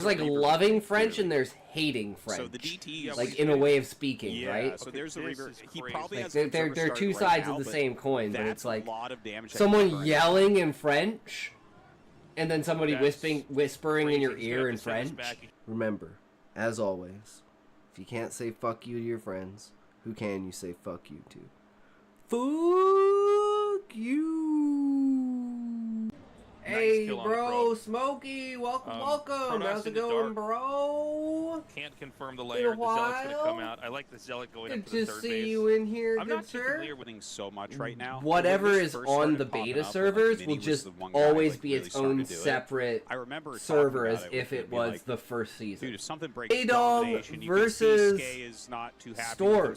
There's like loving French and there's hating French. So the DT, like in a way of speaking, right? So there's a reaver. He probably has. They're two sides of the same coin, but it's like someone yelling in French, and then somebody whispering in your ear in French. Remember, as always, if you can't say fuck you to your friends, who can you say fuck you to? Fuck you. Hey, bro, Smokey, welcome. How's it going, bro? Can't confirm the layer. The Zealot's gonna come out. I like the Zealot going up to the third base. Good to see you in here, I'm good not sir. clear winning so much right now. Whatever is on the beta servers will just always be its own separate server as if it was the first season. Dude, if something breaks Queendom versus Stork.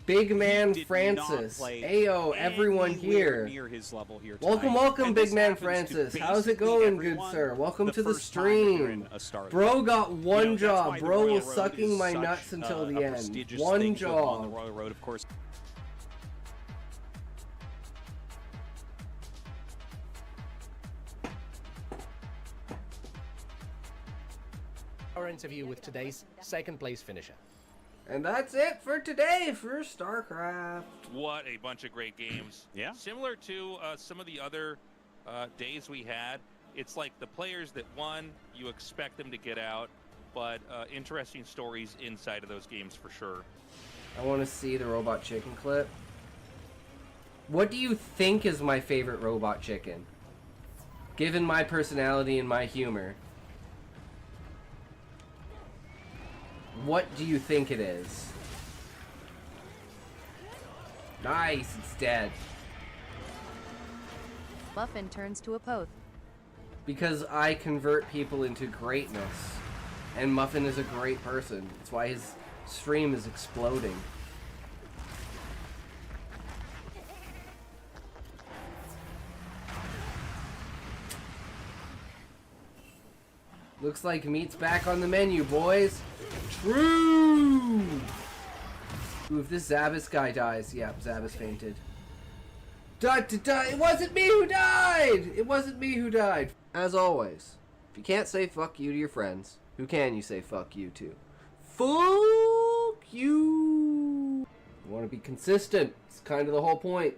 Big Man Francis. Ayo, everyone here. Welcome, Big Man Francis. How's it going, good sir? Welcome to the stream. Bro got one job. Bro was sucking my nuts until the end. One job. Our interview with today's second place finisher. And that's it for today for StarCraft. What a bunch of great games. Yeah. Similar to some of the other days we had, it's like the players that won, you expect them to get out, but interesting stories inside of those games for sure. I want to see the Robot Chicken clip. What do you think is my favorite Robot Chicken? Given my personality and my humor. What do you think it is? Nice, it's dead. Muffin turns to a Poth. Because I convert people into greatness. And Muffin is a great person. That's why his stream is exploding. Looks like meat's back on the menu, boys. True! Ooh, if this Zabas guy dies, yeah, Zabas fainted. It wasn't me who died! It wasn't me who died. As always, if you can't say fuck you to your friends, who can you say fuck you to? Fuck you! You want to be consistent. It's kind of the whole point.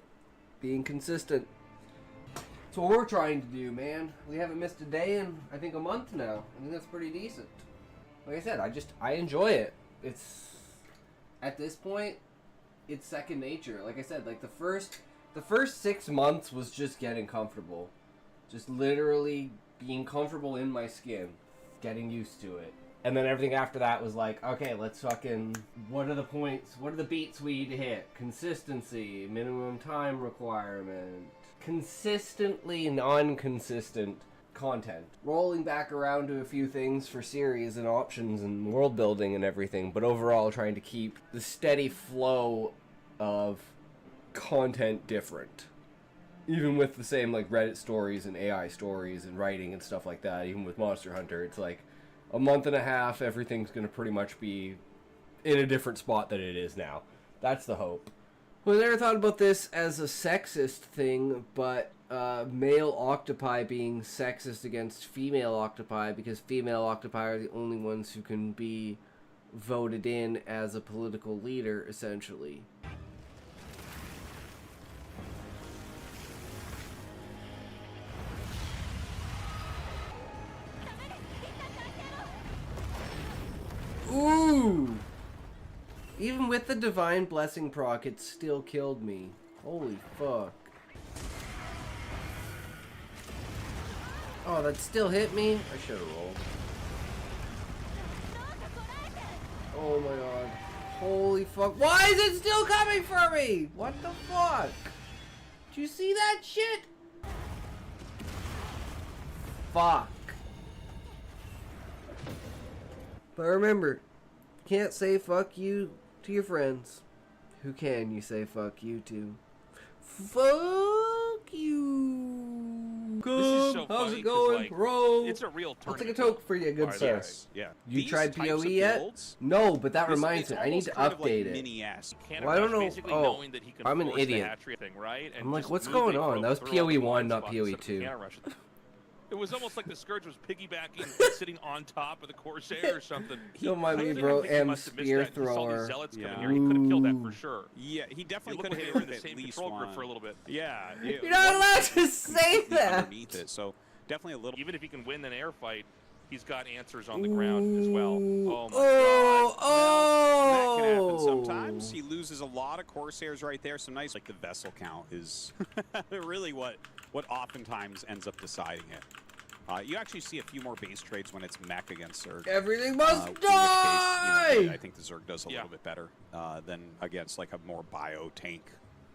Being consistent. That's what we're trying to do, man. We haven't missed a day in, I think, a month now. I think that's pretty decent. Like I said, I enjoy it. It's, at this point, it's second nature. Like I said, like the first 6 months was just getting comfortable. Just literally being comfortable in my skin. Getting used to it. And then everything after that was like, okay, let's fucking, what are the points? What are the beats we need to hit? Consistency, minimum time requirement, consistently non-consistent content. Rolling back around to a few things for series and options and world building and everything, but overall trying to keep the steady flow of content different. Even with the same like Reddit stories and AI stories and writing and stuff like that, even with Monster Hunter, it's like a month and a half, everything's going to pretty much be in a different spot than it is now. That's the hope. Well, I never thought about this as a sexist thing, but male octopi being sexist against female octopi because female octopi are the only ones who can be voted in as a political leader, essentially. Ooh! Even with the Divine Blessing proc, it still killed me. Holy fuck. Oh, that still hit me? I should've rolled. Oh my god. Holy fuck. Why is it still coming for me? What the fuck? Did you see that shit? Fuck. But remember, you can't say fuck you to your friends. Who can you say fuck you to? Fuck you. This is so How's funny, it going, like, bro? It's a real I'll take a tournament. toke for you, good sir. Yes. Yeah. You tried PoE yet? No, but that reminds me. I need to update it. Canada Well, I don't know. basically Oh, knowing that he can I'm an force the idiot. hatchery thing, right? And I'm like, just what's moving going on? from That was through all the PoE 1, blind not spots PoE instead of 2. counter rush. It was almost like the Scourge was piggybacking, sitting on top of the Corsair or something. Don't mind me, bro. M spear thrower. Zealots coming here. He could have killed that for sure. Yeah, he definitely could have hit hit in with the at same least control one. group for a little bit. Yeah. You're not allowed to say that. Underneath it, so definitely a little. Even if he can win an air fight, he's got answers on the ground as well. Oh my God. That can happen sometimes. He loses a lot of Corsairs right there. Some nice, like the vessel count is really what oftentimes ends up deciding it. You actually see a few more base trades when it's mech against Zerg. Everything must die! Case, I think the Zerg does a little bit better than against like a more bio tank.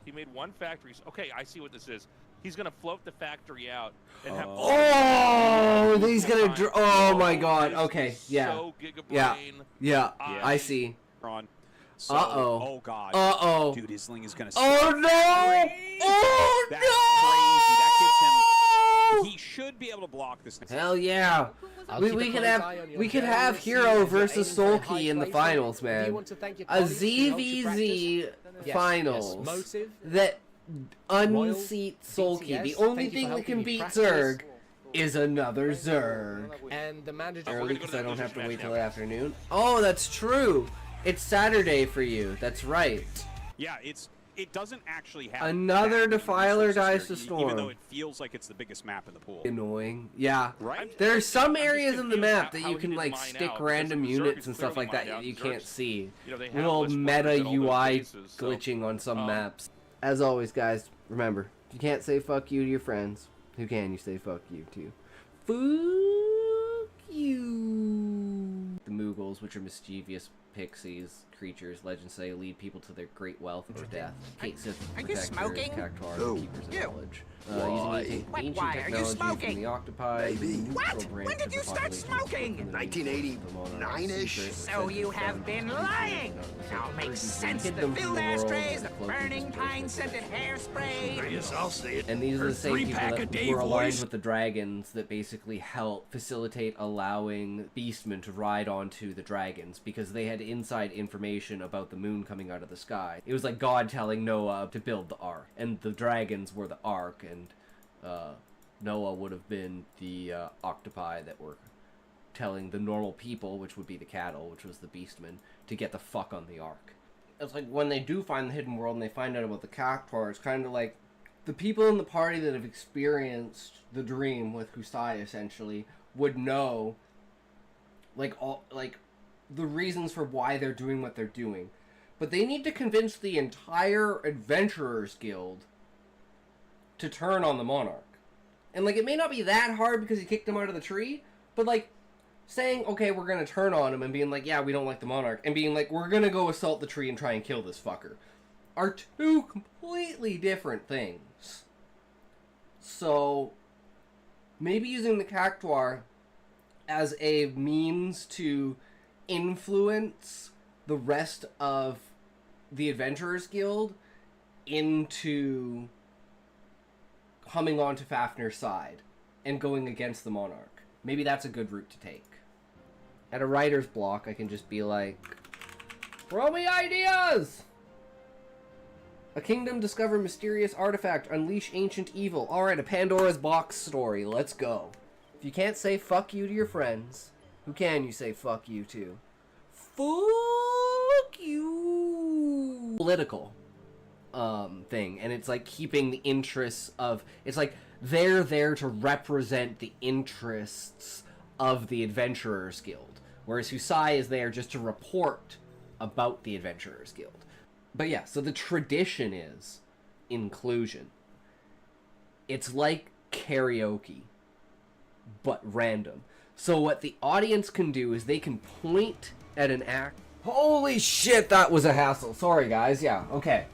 He made one factory. Okay, I see what this is. He's going to float the factory out and have... Oh, he's going to... Oh, my God. Okay, yeah. So Yeah, I see. So, uh-oh. Oh, God. Uh-oh. Dude, his Ling is going to... Oh, no! Oh, That's no! crazy. That gives him... He should be able to block this. Hell yeah. We could have Hero versus Sulky in the finals, man. A ZVZ finals that unseat Sulky. The only thing that can beat Zerg is another Zerg. And the manager... Early because I don't have to wait till the afternoon. Oh, that's true. It's Saturday for you. That's right. Yeah, it doesn't actually have another Defiler dies to Storm. Even though it feels like it's the biggest map in the pool. Annoying. Yeah. Right? There's some areas in the map that you can like stick random units and stuff like that you can't see. Little meta UI glitching on some maps. As always, guys, remember, if you can't say fuck you to your friends, who can you say fuck you to? Fuck you. The Moogles, which are mischievous pixies, creatures, legends say lead people to their great wealth or death. Kate Sith, protectors, Cactuars, keepers of knowledge. Using ancient technology from the octopi. What? When did you start smoking? 1989-ish. So you have been lying. It all makes sense. The filled ashtrays, the burning pine-scented hairspray. Yes, I'll see it. And these are the same people that were aligned with the dragons that basically help facilitate allowing Beastmen to ride onto the dragons because they had inside information about the moon coming out of the sky. It was like God telling Noah to build the ark, and the dragons were the ark, and Noah would have been the octopi that were telling the normal people, which would be the cattle, which was the beastmen, to get the fuck on the ark. It's like when they do find the hidden world and they find out about the Cactuar, it's kind of like the people in the party that have experienced the dream with Kusai essentially would know like the reasons for why they're doing what they're doing. But they need to convince the entire Adventurers Guild to turn on the Monarch. And, like, it may not be that hard because he kicked him out of the tree, but, like, saying, okay, we're gonna turn on him and being like, yeah, we don't like the Monarch, and being like, we're gonna go assault the tree and try and kill this fucker, are two completely different things. So, maybe using the Cactuar as a means to influence the rest of the Adventurers Guild into coming onto Fafnir's side and going against the Monarch. Maybe that's a good route to take. At a writer's block, I can just be like, throw me ideas! A kingdom discover mysterious artifact, unleash ancient evil. Alright, a Pandora's box story, let's go. If you can't say fuck you to your friends, who can you say fuck you to? Fuck you! Political thing, and it's like keeping the interests of, it's like they're there to represent the interests of the Adventurers Guild, whereas Husai is there just to report about the Adventurers Guild. But yeah, so the tradition is inclusion. It's like karaoke, but random. So what the audience can do is they can point at an act. Holy shit, that was a hassle. Sorry, guys. Yeah, okay.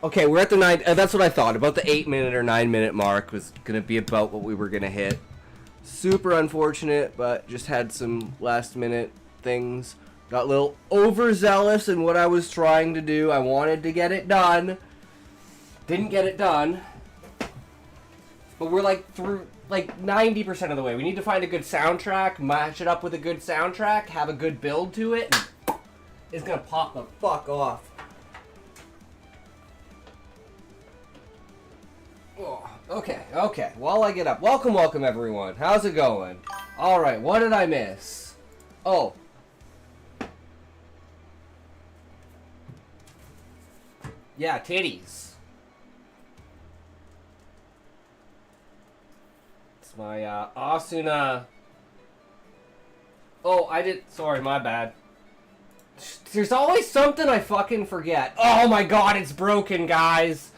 Okay, we're at the 9... that's what I thought. About the 8-minute or 9-minute mark was going to be about what we were going to hit. Super unfortunate, but just had some last-minute things. Got a little overzealous in what I was trying to do. I wanted to get it done. Didn't get it done. But we're like through like 90% of the way. We need to find a good soundtrack, match it up with a good soundtrack, have a good build to it, and it's going to pop the fuck off. Oh. Okay. While I get up. Welcome, everyone. How's it going? Alright, what did I miss? Oh. Yeah, titties. It's my, Asuna... Oh, I did... Sorry, my bad. There's always something I fucking forget. Oh my god, it's broken, guys.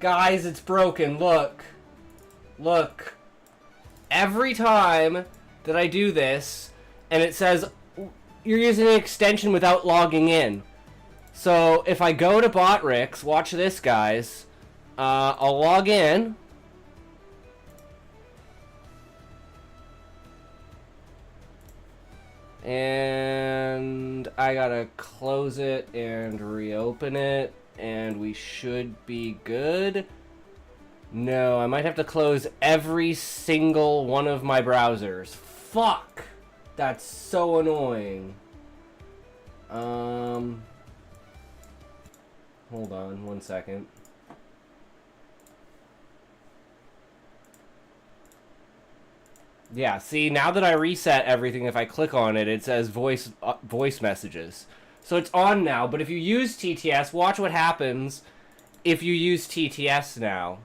Guys, it's broken. Look. Look. Every time that I do this, and it says, you're using an extension without logging in. So, if I go to Botrix, watch this, guys. I'll log in. And I gotta close it and reopen it, and we should be good. No, I might have to close every single one of my browsers. Fuck! That's so annoying. Hold on 1 second. Yeah, see, now that I reset everything, if I click on it, it says voice messages. So it's on now, but if you use TTS, watch what happens if you use TTS now.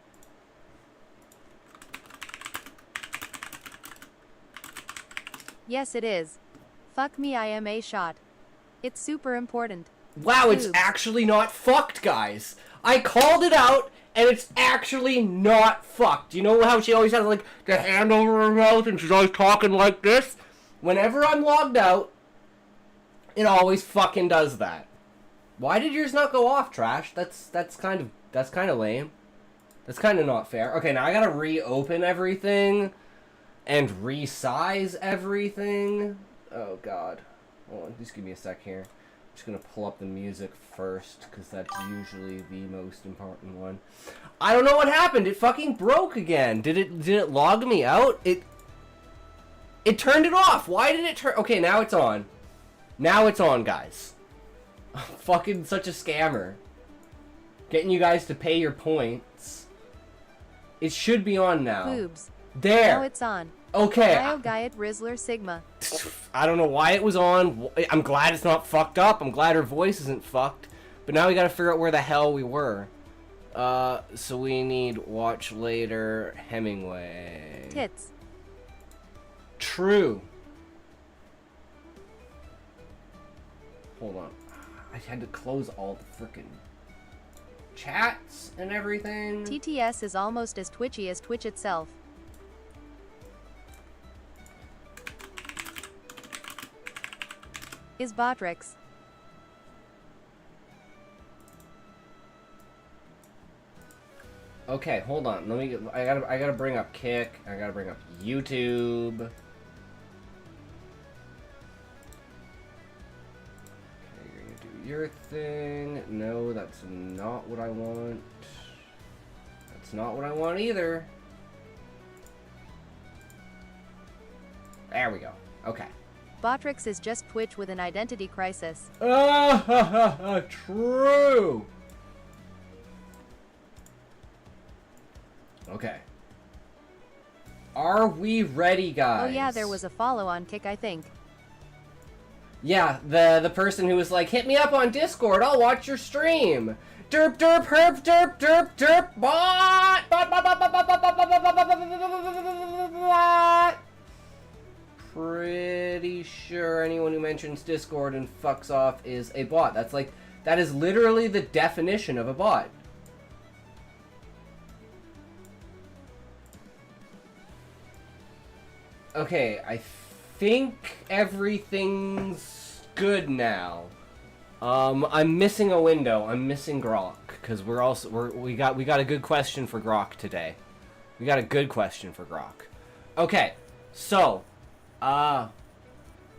Yes, it is. Fuck me, I am a shot. It's super important. Wow, it's Boobs. actually not fucked, guys. I called it out, and it's actually not fucked. You know how she always has, like, the hand over her mouth, and she's always talking like this? Whenever I'm logged out, it always fucking does that. Why did yours not go off, Trash? That's kind of lame. That's kind of not fair. Okay, now I gotta reopen everything and resize everything. Oh god. Hold on, just give me a sec here. I'm just gonna pull up the music first, because that's usually the most important one. I don't know what happened. It fucking broke again. Did it log me out? It turned it off. Why did it turn? Okay, now it's on. Now it's on, guys. I'm fucking such a scammer. Getting you guys to pay your points. It should be on now. Boobs. There. Now it's on. Okay. Diogaiat Rizzler Sigma. I don't know why it was on. I'm glad it's not fucked up. I'm glad her voice isn't fucked. But now we gotta figure out where the hell we were. So we need watch later Hemingway. Tits. True. Hold on. I had to close all the frickin' chats and everything. TTS is almost as twitchy as Twitch itself. Is Botrix. Okay, hold on. Let me get, I gotta bring up Kick. I gotta bring up YouTube. Okay, you're gonna do your thing. No, that's not what I want. That's not what I want either. There we go. Okay. Botrix is just Twitch with an identity crisis. True. Okay. Are we ready, guys? Oh yeah, there was a follow-on Kick, I think. Yeah, the person who was like, hit me up on Discord, I'll watch your stream. Derp derp herp derp derp derp bot bot bot bot bot bot bot bot bot bot bot. Pretty sure anyone who mentions Discord and fucks off is a bot. That is literally the definition of a bot. Okay, I think everything's good now. I'm missing a window. I'm missing Grok because we got a good question for Grok today. We got a good question for Grok. Okay, so I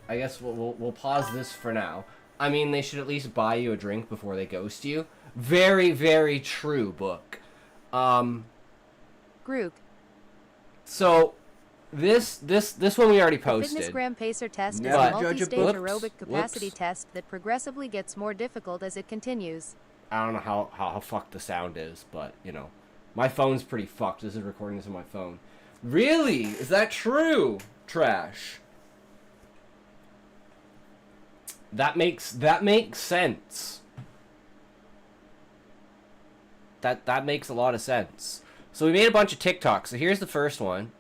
guess we'll pause this for now. I mean, they should at least buy you a drink before they ghost you. Very, very true, book. Grook. So this one we already posted. The Fitnessgram Pacer test is Never a judge a multi-stage book. aerobic capacity Whoops. test that progressively gets more difficult as it continues. I don't know how fucked the sound is, but you know, My phone's pretty fucked. This is recording this on my phone. Really? Is that true? Trash. That makes sense. That makes a lot of sense. So we made a bunch of TikToks. So here's the first one.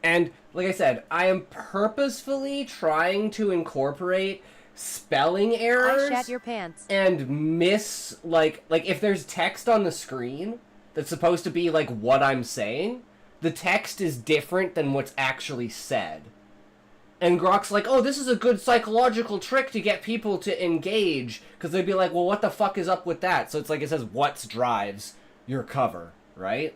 And like I said, I am purposefully trying to incorporate spelling errors. I shat your pants. And like if there's text on the screen that's supposed to be like what I'm saying, the text is different than what's actually said. And Grok's like, oh, this is a good psychological trick to get people to engage, because they'd be like, well, what the fuck is up with that? So it's like, it says what drives your cover, right?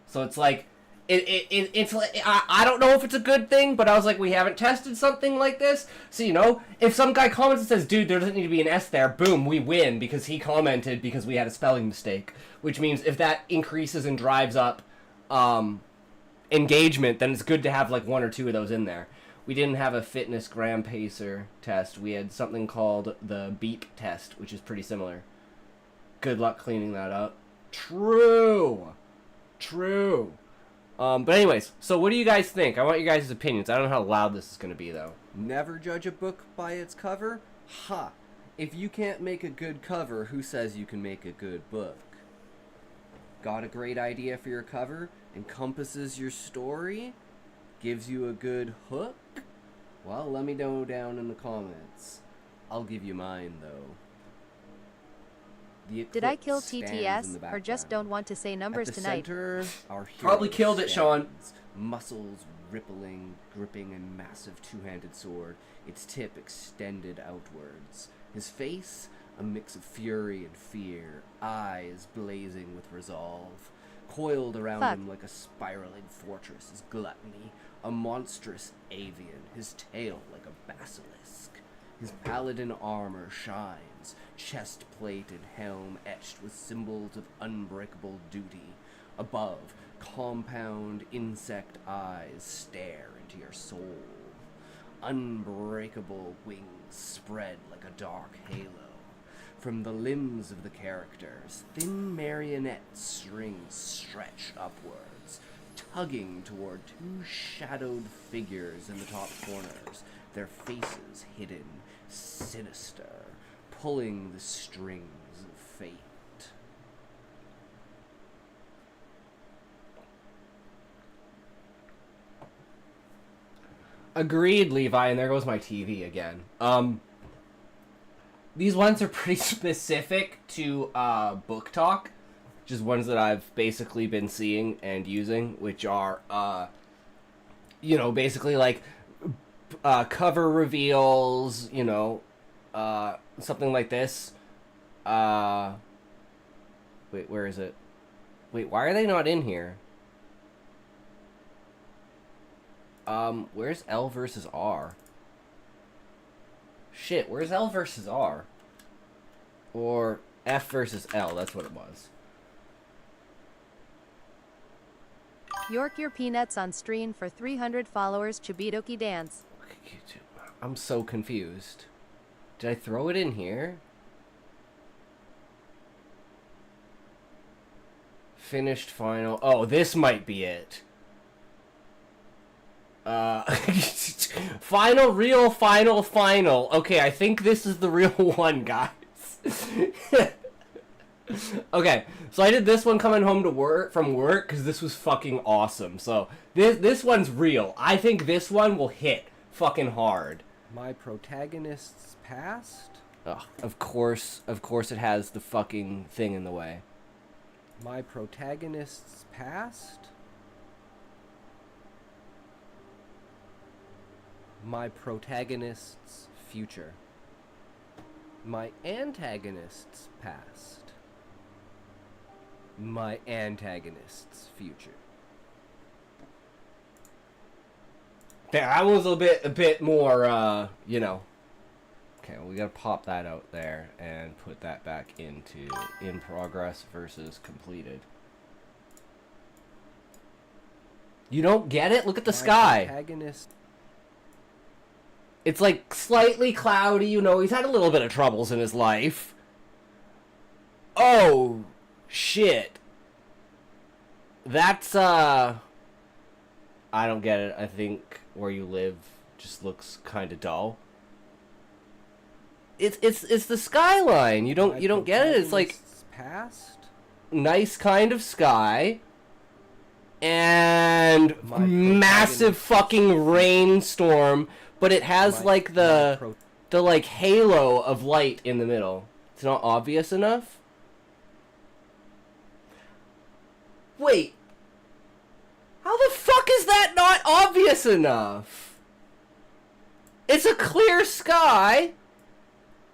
So it's like, it's like, I don't know if it's a good thing, but I was like, we haven't tested something like this. So, you know, if some guy comments and says, dude, there doesn't need to be an S there, boom, we win, because he commented because we had a spelling mistake. Which means if that increases and drives up engagement, then it's good to have like 1 or 2 of those in there. We didn't have a fitness gram pacer test. We had something called the beep test, which is pretty similar. Good luck cleaning that up. True. But anyways, so what do you guys think? I want you guys' opinions. I don't know how loud this is going to be, though. Never judge a book by its cover? Ha! If you can't make a good cover, who says you can make a good book? Got a great idea for your cover? Encompasses your story? Gives you a good hook? Well, let me know down in the comments. I'll give you mine, though. Did I kill TTS, or just don't want to say numbers tonight? Center, our probably killed it, Sean. Muscles rippling, gripping a massive two-handed sword, its tip extended outwards. His face, a mix of fury and fear, eyes blazing with resolve. Coiled around him like a spiraling fortress is gluttony, a monstrous avian, his tail like a basilisk. His paladin armor shines, chest plate and helm etched with symbols of unbreakable duty. Above, compound insect eyes stare into your soul. Unbreakable wings spread like a dark halo. From the limbs of the characters, thin marionette strings stretch upwards, tugging toward 2 shadowed figures in the top corners, their faces hidden, sinister, pulling the strings of fate. Agreed, Levi, and there goes my TV again. These ones are pretty specific to book talk, which is ones that I've basically been seeing and using, which are, you know, basically like cover reveals, you know, something like this. Wait, where is it? Wait, why are they not in here? Where's L versus R? Shit, where's L versus R? Or F versus L, that's what it was. York your peanuts on stream for 300 followers, Chibidoki dance. I'm so confused. Did I throw it in here? Finished final. Oh, this might be it. Final, real, final. Okay, I think this is the real one, guys. Okay, so I did this one coming home from work because this was fucking awesome. So this one's real. I think this one will hit fucking hard. My protagonist's past? Ugh, of course it has the fucking thing in the way. My protagonist's past? My protagonist's future. My antagonist's past. My antagonist's future. That was a bit more, you know. Okay, well, we gotta pop that out there and put that back into in progress versus completed. You don't get it? Look at the sky. Protagonist. It's like slightly cloudy, you know, he's had a little bit of troubles in his life. Oh, shit. That's, I don't get it. I think where you live just looks kind of dull. It's the skyline. You don't get it. It's like past. Nice kind of sky and massive fucking rainstorm, but it has like the like halo of light in the middle. It's not obvious enough. Wait. How the fuck is that not obvious enough? It's a clear sky.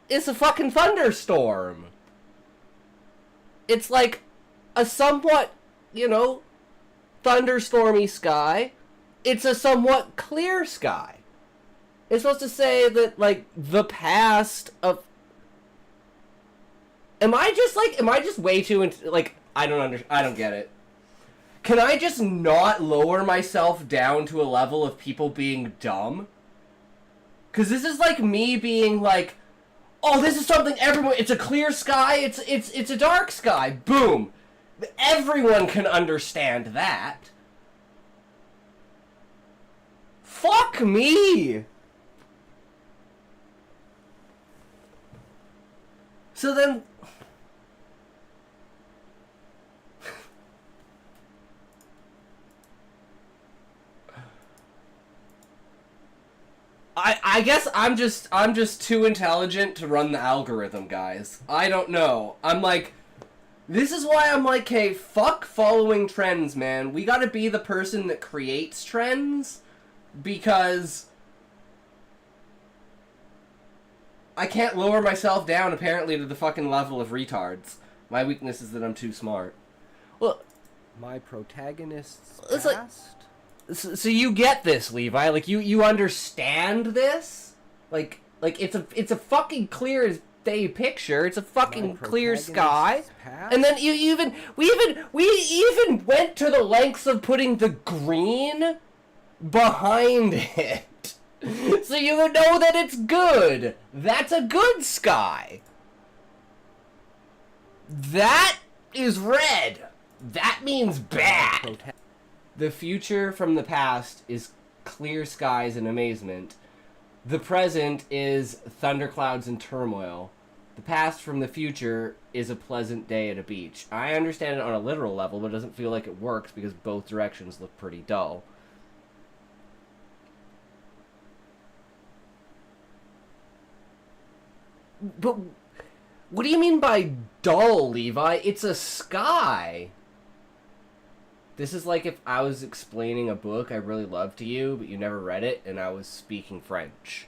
It's a fucking thunderstorm. It's like a somewhat, you know, thunderstormy sky. It's a somewhat clear sky. It's supposed to say that, like, the past of... Am I just way too, like, I don't get it. Can I just not lower myself down to a level of people being dumb? Because this is like me being like, oh, this is something everyone... It's a clear sky. It's a dark sky. Boom. Everyone can understand that. Fuck me. So then... I guess I'm just too intelligent to run the algorithm, guys. I don't know. I'm like, this is why I'm like, hey, fuck following trends, man. We gotta be the person that creates trends, because I can't lower myself down, apparently, to the fucking level of retards. My weakness is that I'm too smart. Well, my protagonist's it's past? So you get this, Levi? Like, you understand this? Like it's a fucking clear as day picture. It's a fucking clear sky. Past? And then we even went to the lengths of putting the green behind it. So you know that it's good. That's a good sky. That is red. That means bad. The future from the past is clear skies and amazement. The present is thunderclouds and turmoil. The past from the future is a pleasant day at a beach. I understand it on a literal level, but it doesn't feel like it works because both directions look pretty dull. But what do you mean by dull, Levi? It's a sky. This is like if I was explaining a book I really loved to you, but you never read it, and I was speaking French.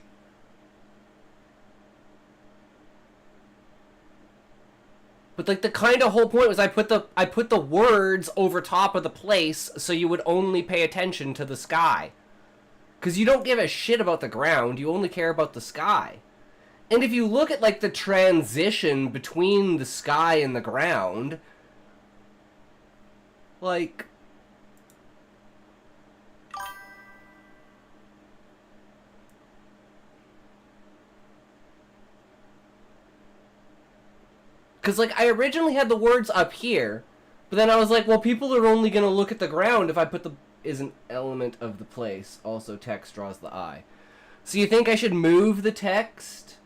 But like the kind of whole point was I put the words over top of the place so you would only pay attention to the sky. 'Cause you don't give a shit about the ground, you only care about the sky. And if you look at like the transition between the sky and the ground, like... Because, like, I originally had the words up here, but then I was like, well, people are only going to look at the ground if I put the... is an element of the place. Also, text draws the eye. So you think I should move the text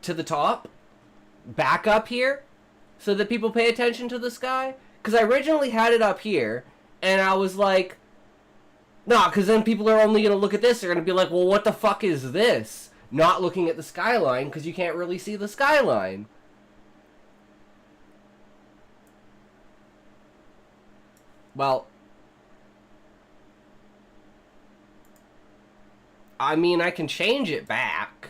to the top? Back up here? So that people pay attention to the sky? Because I originally had it up here, and I was like... nah, because then people are only going to look at this. They're going to be like, well, what the fuck is this? Not looking at the skyline, because you can't really see the skyline. Well, I mean, I can change it back.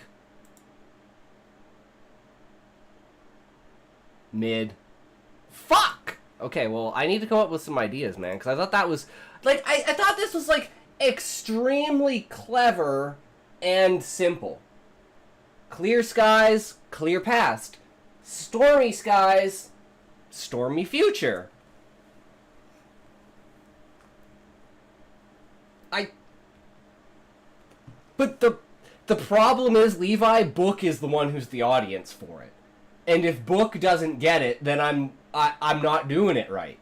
Mid. Fuck! Okay, well, I need to come up with some ideas, man, because I thought that was... like, I thought this was, like, extremely clever and simple. Clear skies, clear past. Stormy skies, stormy future. But the problem is, Levi, Book is the one who's the audience for it. And if Book doesn't get it, then I'm not doing it right.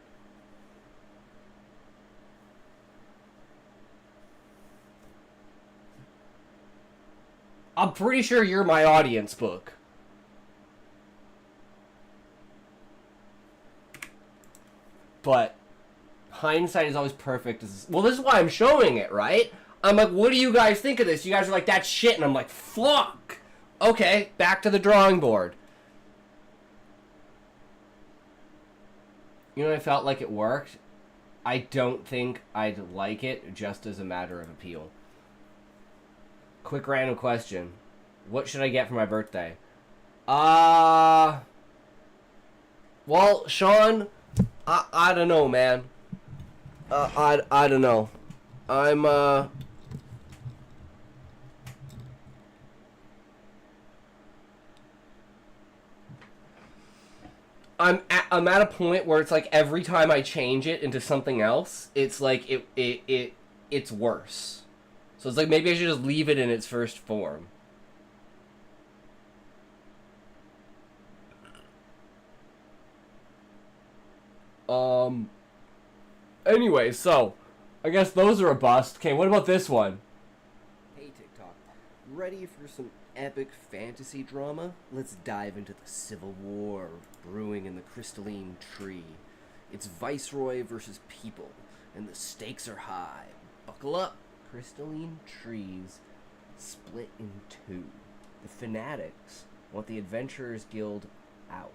I'm pretty sure you're my audience book. But hindsight is always perfect. Well, this is why I'm showing it, right? I'm like, what do you guys think of this? You guys are like, that's shit. And I'm like, fuck. Okay, back to the drawing board. You know, I felt like it worked. I don't think I'd like it just as a matter of appeal. Quick random question. What should I get for my birthday? Well, Sean, I don't know, man. I don't know. I'm at a point where it's like every time I change it into something else, it's like it's worse. So it's like maybe I should just leave it in its first form. Anyway, so I guess those are a bust. Okay, what about this one? Hey TikTok, ready for some epic fantasy drama? Let's dive into the civil war brewing in the crystalline tree. It's Viceroy versus people, and the stakes are high. Buckle up. Crystalline trees split in two. The fanatics want the Adventurers Guild out.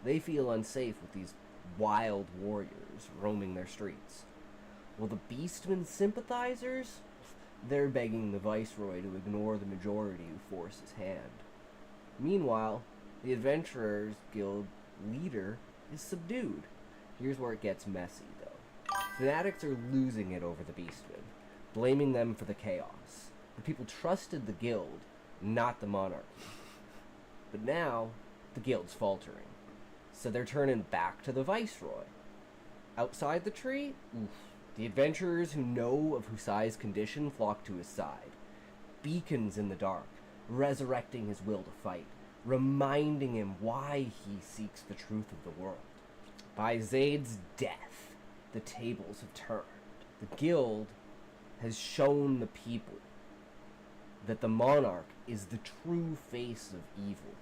They feel unsafe with these wild warriors roaming their streets. Well, the Beastmen sympathizers, they're begging the Viceroy to ignore the majority who force his hand. Meanwhile, the Adventurers Guild leader is subdued. Here's where it gets messy, though. Fanatics are losing it over the Beastmen, blaming them for the chaos. The people trusted the guild, not the monarchy. But now, the guild's faltering. So they're turning back to the Viceroy. Outside the tree, the adventurers who know of Husai's condition flock to his side. Beacons in the dark, resurrecting his will to fight, reminding him why he seeks the truth of the world. By Zaid's death, the tables have turned. The guild has shown the people that the monarch is the true face of evil,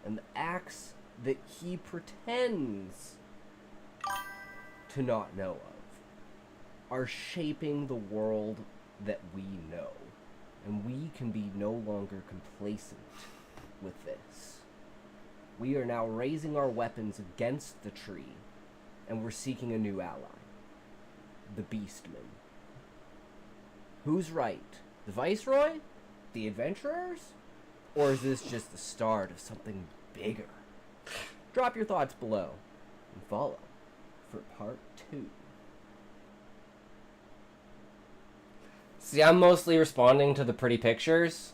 and the acts that he pretends to not know of are shaping the world that we know, and we can be no longer complacent with this. We are now raising our weapons against the tree, and we're seeking a new ally, the Beastmen. Who's right? The Viceroy? The Adventurers? Or is this just the start of something bigger? Drop your thoughts below and follow for part 2. See, I'm mostly responding to the pretty pictures.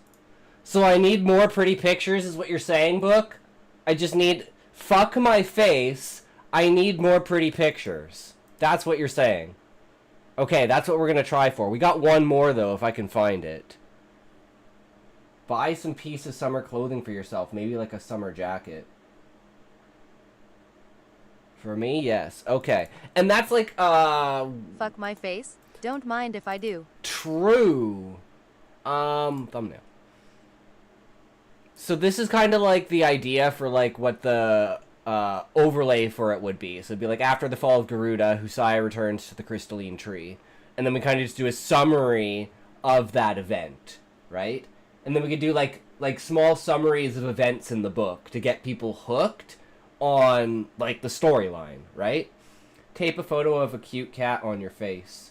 So I need more pretty pictures is what you're saying, book? I just need... Fuck my face. I need more pretty pictures. That's what you're saying. Okay, that's what we're gonna try for. We got one more, though, if I can find it. Buy some piece of summer clothing for yourself. Maybe like a summer jacket. For me, yes. Okay. And that's like, Fuck my face. Don't mind if I do. True. Thumbnail. So this is kind of like the idea for like what the overlay for it would be. So it'd be like after the fall of Garuda, Husai returns to the crystalline tree. And then we kind of just do a summary of that event, right? And then we could do like small summaries of events in the book to get people hooked on like the storyline, right? Tape a photo of a cute cat on your face.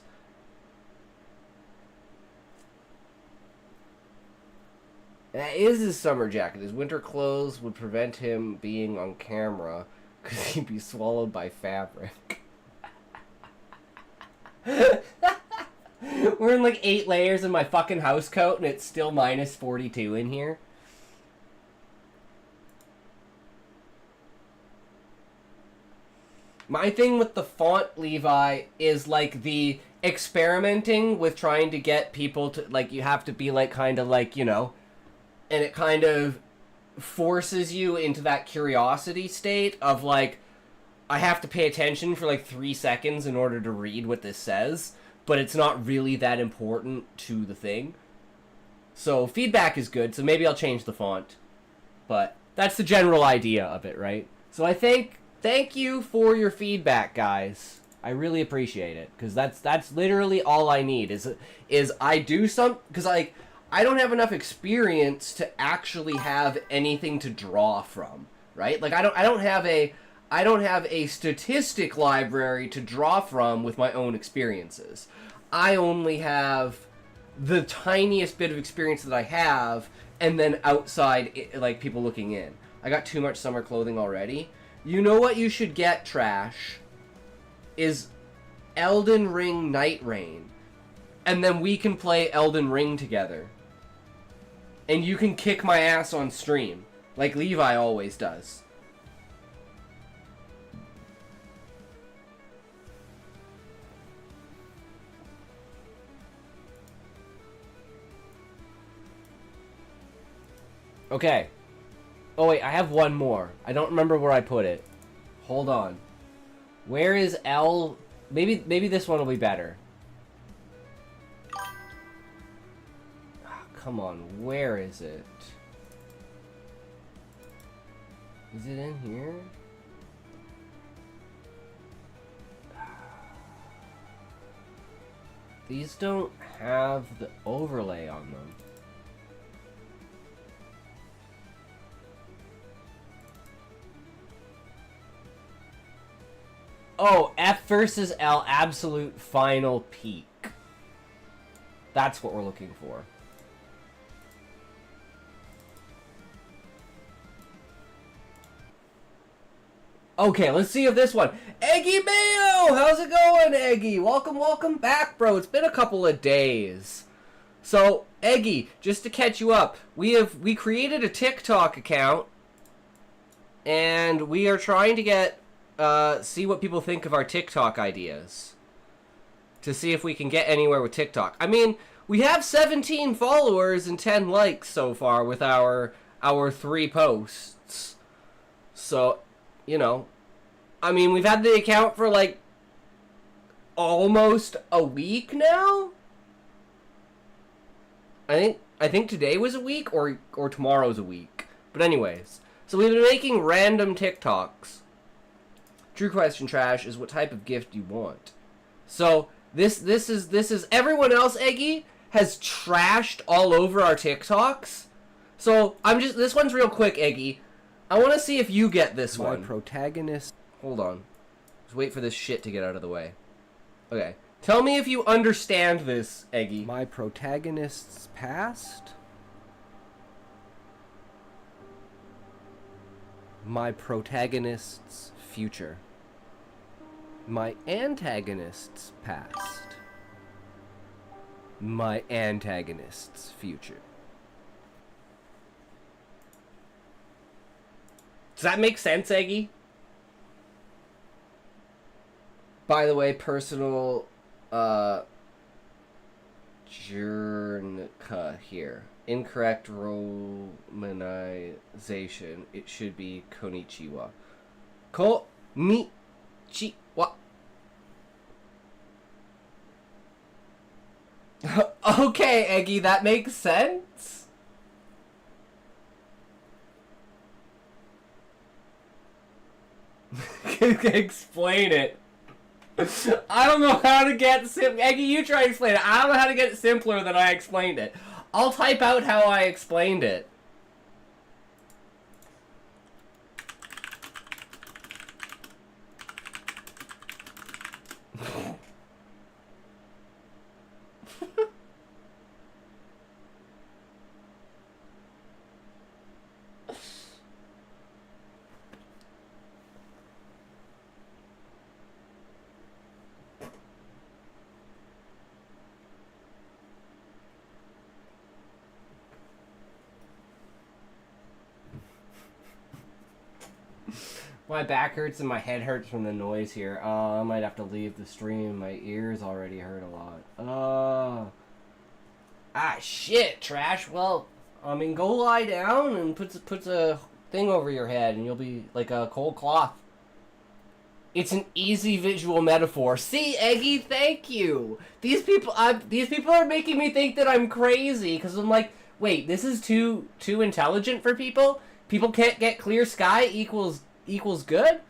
That is his summer jacket. His winter clothes would prevent him being on camera because he'd be swallowed by fabric. Wearing like 8 layers in my fucking house coat and it's still minus 42 in here. My thing with the font, Levi, is like the experimenting with trying to get people to, like, you have to be like kind of like, you know, and it kind of forces you into that curiosity state of like, I have to pay attention for like 3 seconds in order to read what this says, but it's not really that important to the thing. So feedback is good, so maybe I'll change the font. But that's the general idea of it, right? So I thank you for your feedback, guys. I really appreciate it, because that's literally all I need is I do some, because I don't have enough experience to actually have anything to draw from, right? Like I don't have a statistic library to draw from with my own experiences. I only have the tiniest bit of experience that I have, and then outside, like, people looking in. I got too much summer clothing already. You know what you should get, Trash? Is Elden Ring Night Rain. And then we can play Elden Ring together. And you can kick my ass on stream, like Levi always does. Okay. Oh wait, I have one more. I don't remember where I put it. Hold on. Where is L? Maybe this one will be better. Oh, come on, where is it? Is it in here? These don't have the overlay on them. Oh, F versus L, absolute final peak. That's what we're looking for. Okay, let's see if this one. Eggy Mayo! How's it going, Eggy? Welcome back, bro. It's been a couple of days. So, Eggy, just to catch you up, we created a TikTok account, and we are trying to get see what people think of our TikTok ideas. To see if we can get anywhere with TikTok. I mean, we have 17 followers and 10 likes so far with our 3 posts. So, you know, I mean, we've had the account for like almost a week now. I think today was a week or tomorrow's a week. But anyways, so we've been making random TikToks. True question, Trash, is what type of gift you want. So this is everyone else, Eggy, has trashed all over our TikToks. So this one's real quick, Eggy. I want to see if you get this one. My protagonist. Hold on. Just wait for this shit to get out of the way. Okay. Tell me if you understand this, Eggy. My protagonist's past. My protagonist's future. My antagonist's past. My antagonist's future. Does that make sense, Eggy? By the way, personal Jurnica here. Incorrect romanization. It should be Konichiwa. Konichiwa. Okay, Eggy, that makes sense. Explain it. I don't know how to get Eggy, you try to explain it. I don't know how to get it simpler than I explained it. I'll type out how I explained it. My back hurts and my head hurts from the noise here. I might have to leave the stream. My ears already hurt a lot. Shit, Trash. Well, I mean, go lie down and puts a thing over your head and you'll be like a cold cloth. It's an easy visual metaphor. See, Eggy, thank you. These people are making me think that I'm crazy because I'm like, Wait, this is too intelligent for people? People can't get clear sky equals good?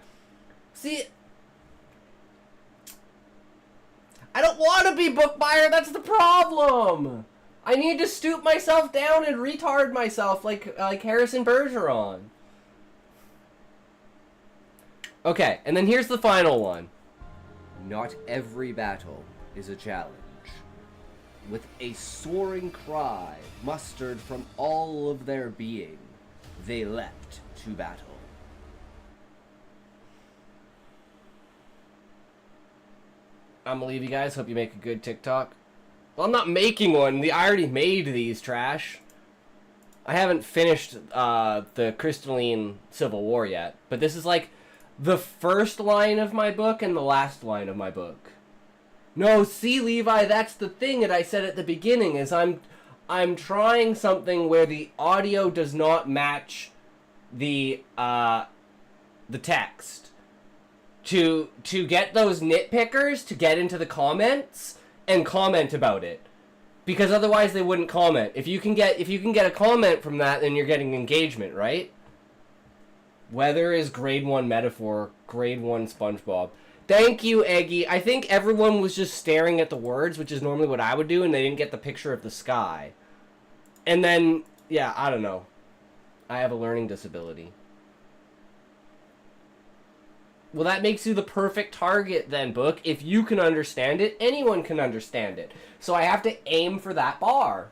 See, I don't want to be book buyer, that's the problem! I need to stoop myself down and retard myself like Harrison Bergeron. Okay, and then here's the final one. Not every battle is a challenge. With a soaring cry mustered from all of their being, they leapt to battle. I'm gonna leave you guys. Hope you make a good TikTok. Well, I'm not making one. I already made these, trash. I haven't finished the Crystalline Civil War yet, but this is like the first line of my book and the last line of my book. No, see, Levi, that's the thing that I said at the beginning, is I'm trying something where the audio does not match the text. To get those nitpickers to get into the comments and comment about it. Because otherwise they wouldn't comment. If you can get a comment from that, then you're getting engagement, right? Weather is grade 1 metaphor, grade 1 SpongeBob. Thank you, Eggy. I think everyone was just staring at the words, which is normally what I would do, and they didn't get the picture of the sky. And then, yeah, I don't know. I have a learning disability. Well, that makes you the perfect target then, book. If you can understand it, anyone can understand it. So I have to aim for that bar.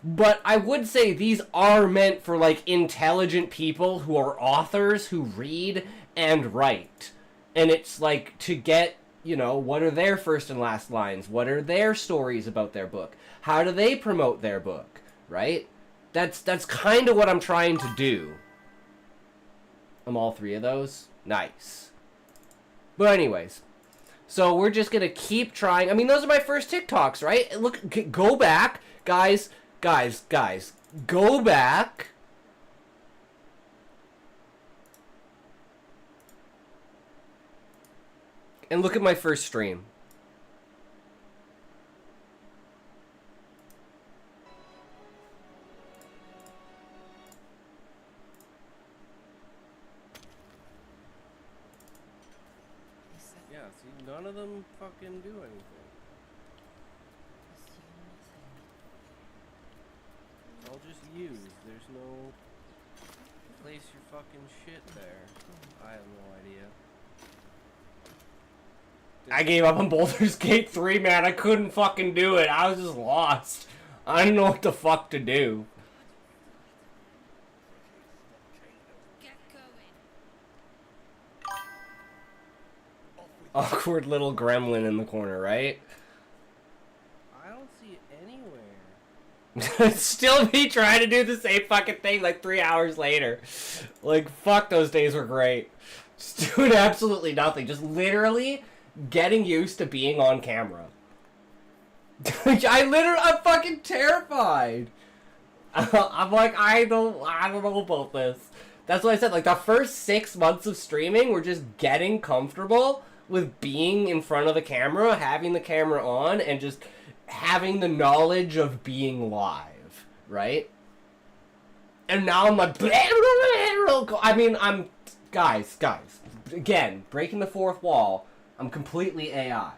But I would say these are meant for, like, intelligent people who are authors, who read and write. And it's, like, to get, you know, what are their first and last lines? What are their stories about their book? How do they promote their book? Right? That's kind of what I'm trying to do. I'm all three of those. Nice. But anyways. So we're just going to keep trying. I mean, those are my first TikToks, right? Look, go back. Guys. Go back. And look at my first stream. Yeah, see, none of them fucking do anything. It's all just used. There's no place your fucking shit there. I have no idea. I gave up on Baldur's Gate 3, man. I couldn't fucking do it. I was just lost. I didn't know what the fuck to do. Awkward little gremlin in the corner, right? I don't see it anywhere. Still me trying to do the same fucking thing like 3 hours later. Like, fuck, those days were great. Just doing absolutely nothing. Just literally getting used to being on camera. I'm fucking terrified. I'm like, I don't know about this. That's what I said. Like, the first 6 months of streaming, we're just getting comfortable with being in front of the camera, having the camera on, and just having the knowledge of being live, right? And now I'm like, I mean, guys, again, breaking the fourth wall, I'm completely AI.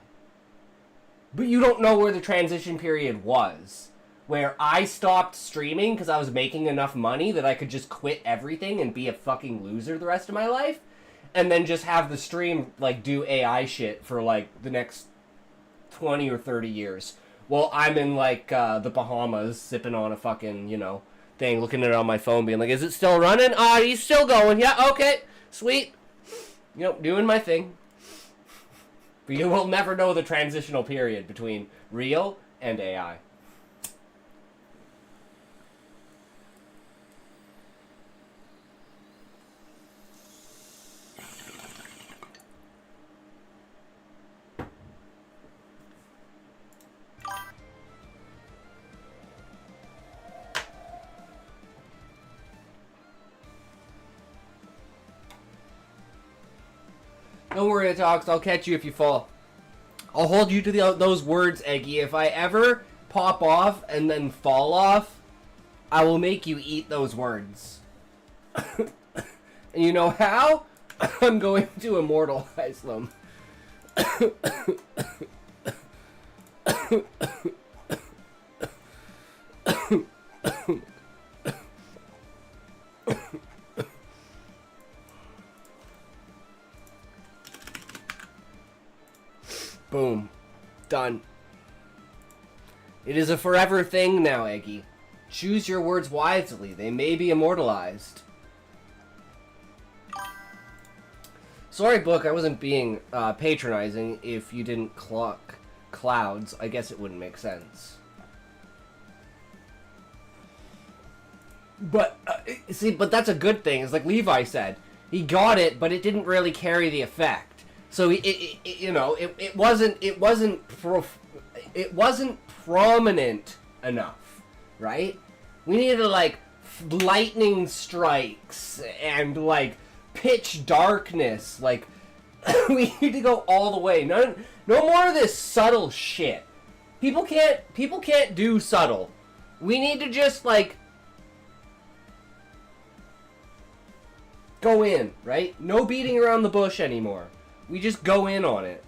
But you don't know where the transition period was, where I stopped streaming because I was making enough money that I could just quit everything and be a fucking loser the rest of my life. And then just have the stream, like, do AI shit for, like, the next 20 or 30 years. While I'm in, like, the Bahamas, sipping on a fucking, you know, thing, looking at it on my phone, being like, is it still running? Ah, he's still going. Yeah, okay. Sweet. You know, doing my thing. But you will never know the transitional period between real and AI. Don't worry, Talks. I'll catch you if you fall. I'll hold you to those words, Eggy. If I ever pop off and then fall off, I will make you eat those words. And you know how? I'm going to immortalize them. Boom. Done. It is a forever thing now, Eggy. Choose your words wisely. They may be immortalized. Sorry, Book, I wasn't being patronizing. If you didn't clock clouds, I guess it wouldn't make sense. But, see, but that's a good thing. It's like Levi said. He got it, but it didn't really carry the effect. So, it wasn't prominent enough, right? We needed, like, lightning strikes and, like, pitch darkness. Like, we need to go all the way. No more of this subtle shit. People can't do subtle. We need to just, like, go in, right? No beating around the bush anymore. We just go in on it.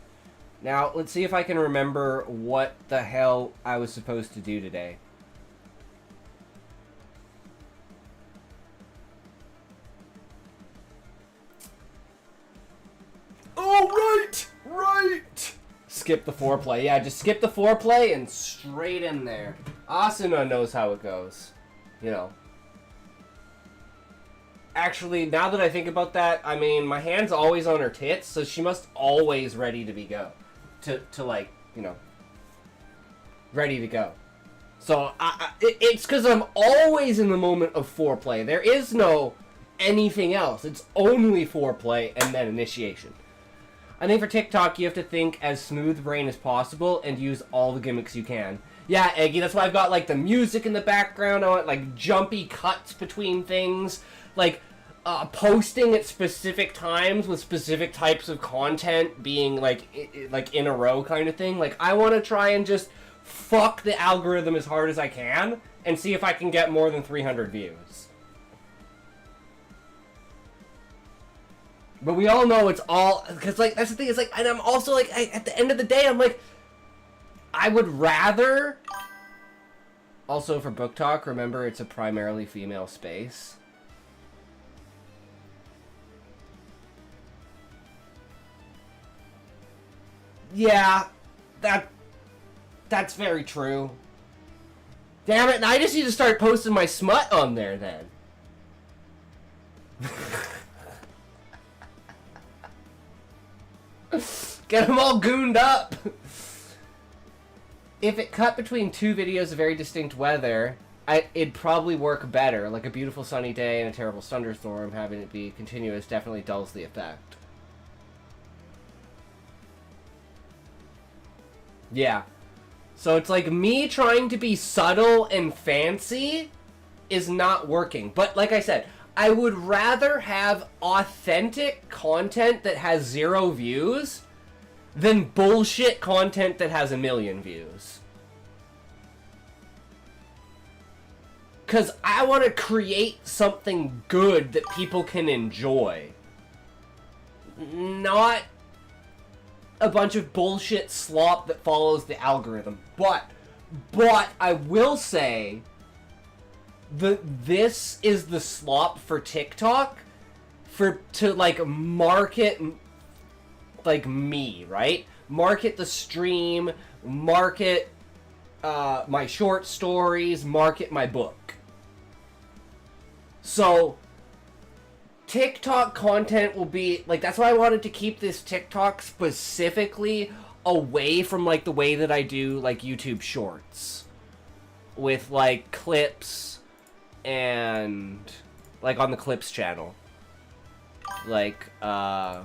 Now, let's see if I can remember what the hell I was supposed to do today. Oh, right! Skip the foreplay. Yeah, just skip the foreplay and straight in there. Asuna knows how it goes. You know. Actually, now that I think about that, I mean, my hand's always on her tits, so she must always ready to be go. To like, you know, ready to go. So, it's because I'm always in the moment of foreplay. There is no anything else. It's only foreplay and then initiation. I think for TikTok, you have to think as smooth brain as possible and use all the gimmicks you can. Yeah, Eggy, that's why I've got, like, the music in the background. I want, like, jumpy cuts between things. Like, posting at specific times with specific types of content being, like in a row kind of thing. Like, I want to try and just fuck the algorithm as hard as I can and see if I can get more than 300 views. But we all know it's all... Because, like, that's the thing. It's like... And I'm also, like, at the end of the day, I'm like... I would rather... Also, for Book Talk, remember, it's a primarily female space. Yeah, that's very true. Damn it, and I just need to start posting my smut on there then. Get them all gooned up. If it cut between two videos of very distinct weather, it'd probably work better. Like a beautiful sunny day and a terrible thunderstorm, having it be continuous definitely dulls the effect. Yeah. So it's like me trying to be subtle and fancy is not working. But like I said, I would rather have authentic content that has 0 views than bullshit content that has 1 million views. Because I want to create something good that people can enjoy. Not a bunch of bullshit slop that follows the algorithm. But I will say that this is the slop for TikTok to like market like me, right? Market the stream, market my short stories, market my book. So TikTok content will be, like, that's why I wanted to keep this TikTok specifically away from, like, the way that I do, like, YouTube Shorts. With, like, clips and, like, on the Clips channel. Like, for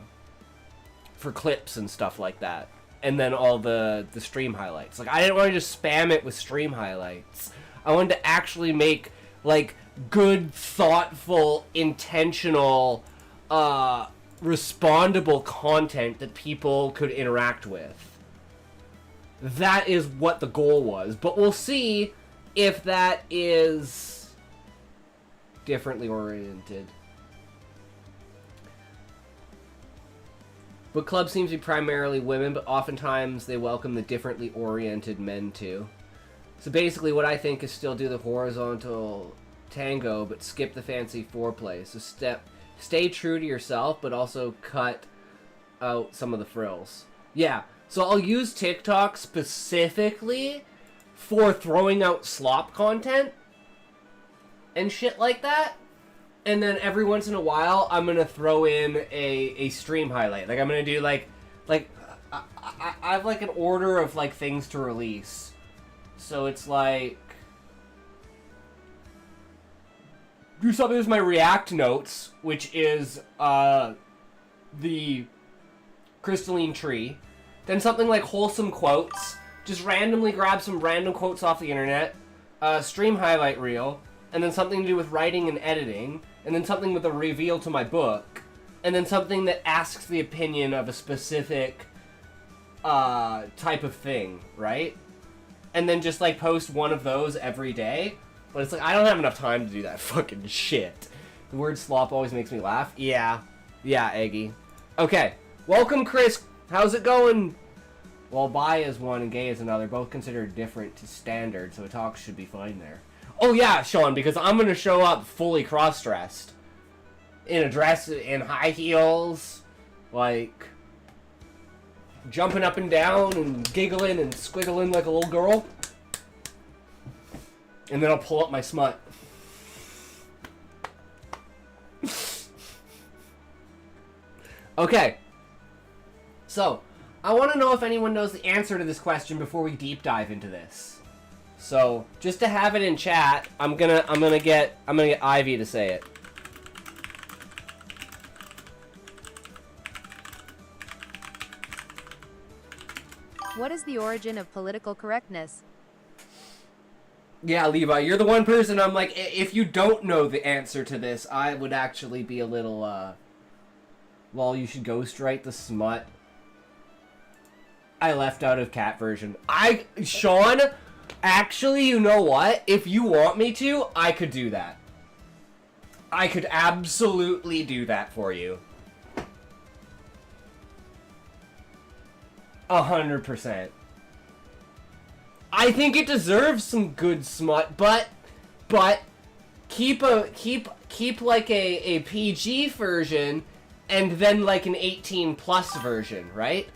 clips and stuff like that. And then all the stream highlights. Like, I didn't want to just spam it with stream highlights. I wanted to actually make, like, good, thoughtful, intentional, respondable content that people could interact with. that is what the goal was. But we'll see if that is differently oriented. Book club seems to be primarily women, but oftentimes they welcome the differently oriented men too. So basically what I think is still do the horizontal tango, but skip the fancy foreplay. So stay true to yourself, but also cut out some of the frills. Yeah, so I'll use TikTok specifically for throwing out slop content and shit like that. And then every once in a while, I'm gonna throw in a stream highlight. Like I'm gonna do I have like an order of like things to release. So it's like do something with my React notes, which is the crystalline tree. Then something like wholesome quotes. Just randomly grab some random quotes off the internet. Stream highlight reel. And then something to do with writing and editing. And then something with a reveal to my book. And then something that asks the opinion of a specific type of thing, right? And then just like post one of those every day. But it's like, I don't have enough time to do that fucking shit. The word slop always makes me laugh. Yeah. Yeah, Eggy. Okay. Welcome, Chris. How's it going? Well, bi is one and gay is another. Both considered different to standard, so a talk should be fine there. Oh yeah, Sean, because I'm gonna show up fully cross-dressed. In a dress, in high heels. Like, jumping up and down and giggling and squiggling like a little girl. And then I'll pull up my smut. Okay. So, I want to know if anyone knows the answer to this question before we deep dive into this. So, just to have it in chat, I'm gonna get Ivy to say it. What is the origin of political correctness? Yeah, Levi, you're the one person I'm like, if you don't know the answer to this, I would actually be a little, well, you should ghostwrite the smut. I left out of cat version. Sean, actually, you know what? If you want me to, I could do that. I could absolutely do that for you. 100%. I think it deserves some good smut, but keep like a PG version and then like an 18 plus version, right?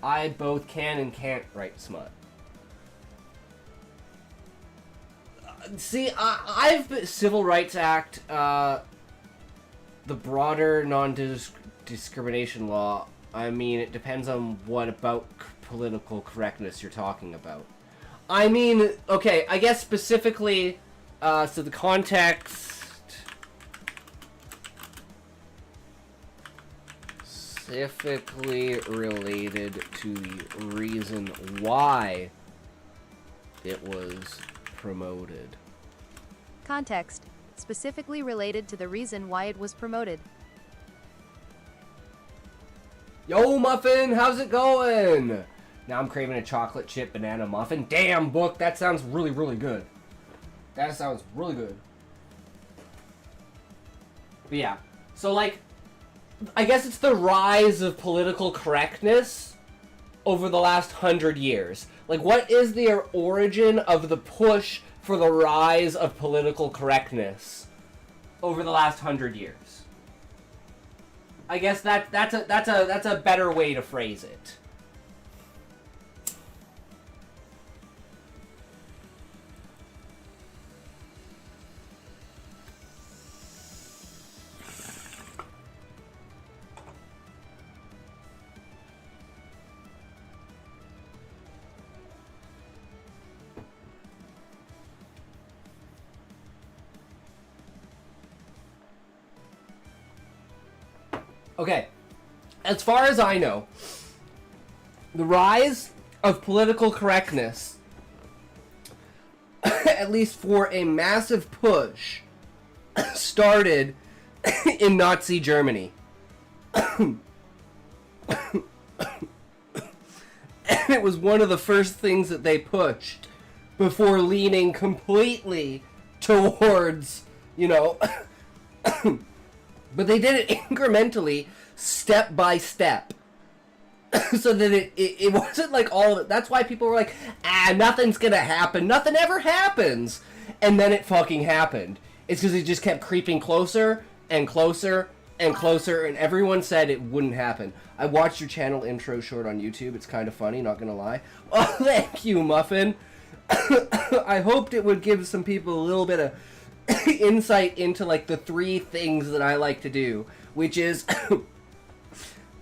I both can and can't write smut. See, I've Civil Rights Act, the broader non-discrimination law. I mean, it depends on what about political correctness you're talking about. I mean, okay, I guess specifically, so the context... Specifically related to the reason why it was promoted. Context. Specifically related to the reason why it was promoted. Yo, Muffin, how's it going? Now I'm craving a chocolate chip banana muffin. Damn, Book, that sounds really, really good. That sounds really good. But yeah, so like, I guess it's the rise of political correctness over the last 100 years. Like, what is the origin of the push for the rise of political correctness over the last 100 years? I guess that's a better way to phrase it. Okay, as far as I know, the rise of political correctness, at least for a massive push, started in Nazi Germany. And it was one of the first things that they pushed before leaning completely towards, you know... But they did it incrementally, step by step. So that it wasn't like all of it. That's why people were like, nothing's gonna happen. Nothing ever happens. And then it fucking happened. It's because it just kept creeping closer and closer and closer, and everyone said it wouldn't happen. I watched your channel intro short on YouTube. It's kind of funny, not gonna lie. Oh, thank you, Muffin. I hoped it would give some people a little bit of insight into, like, the 3 things that I like to do, which is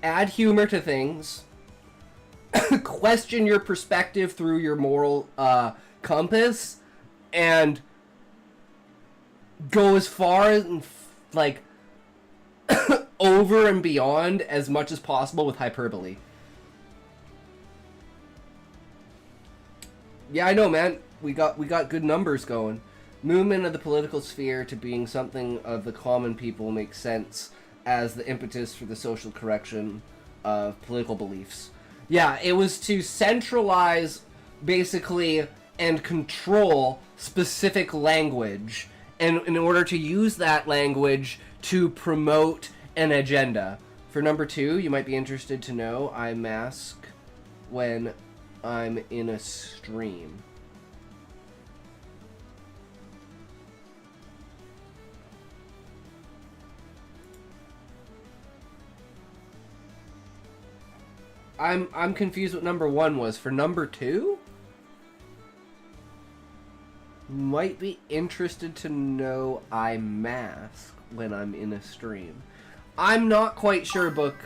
add humor to things, question your perspective through your moral compass, and go as far and, like, over and beyond as much as possible with hyperbole. Yeah, I know, man. We got good numbers going. Movement of the political sphere to being something of the common people makes sense as the impetus for the social correction of political beliefs. Yeah, it was to centralize, basically, and control specific language, and in order to use that language to promote an agenda. For number 2, you might be interested to know, I mask when I'm in a stream. I'm confused what number 1 was. For number 2? Might be interested to know I mask when I'm in a stream. I'm not quite sure, Book.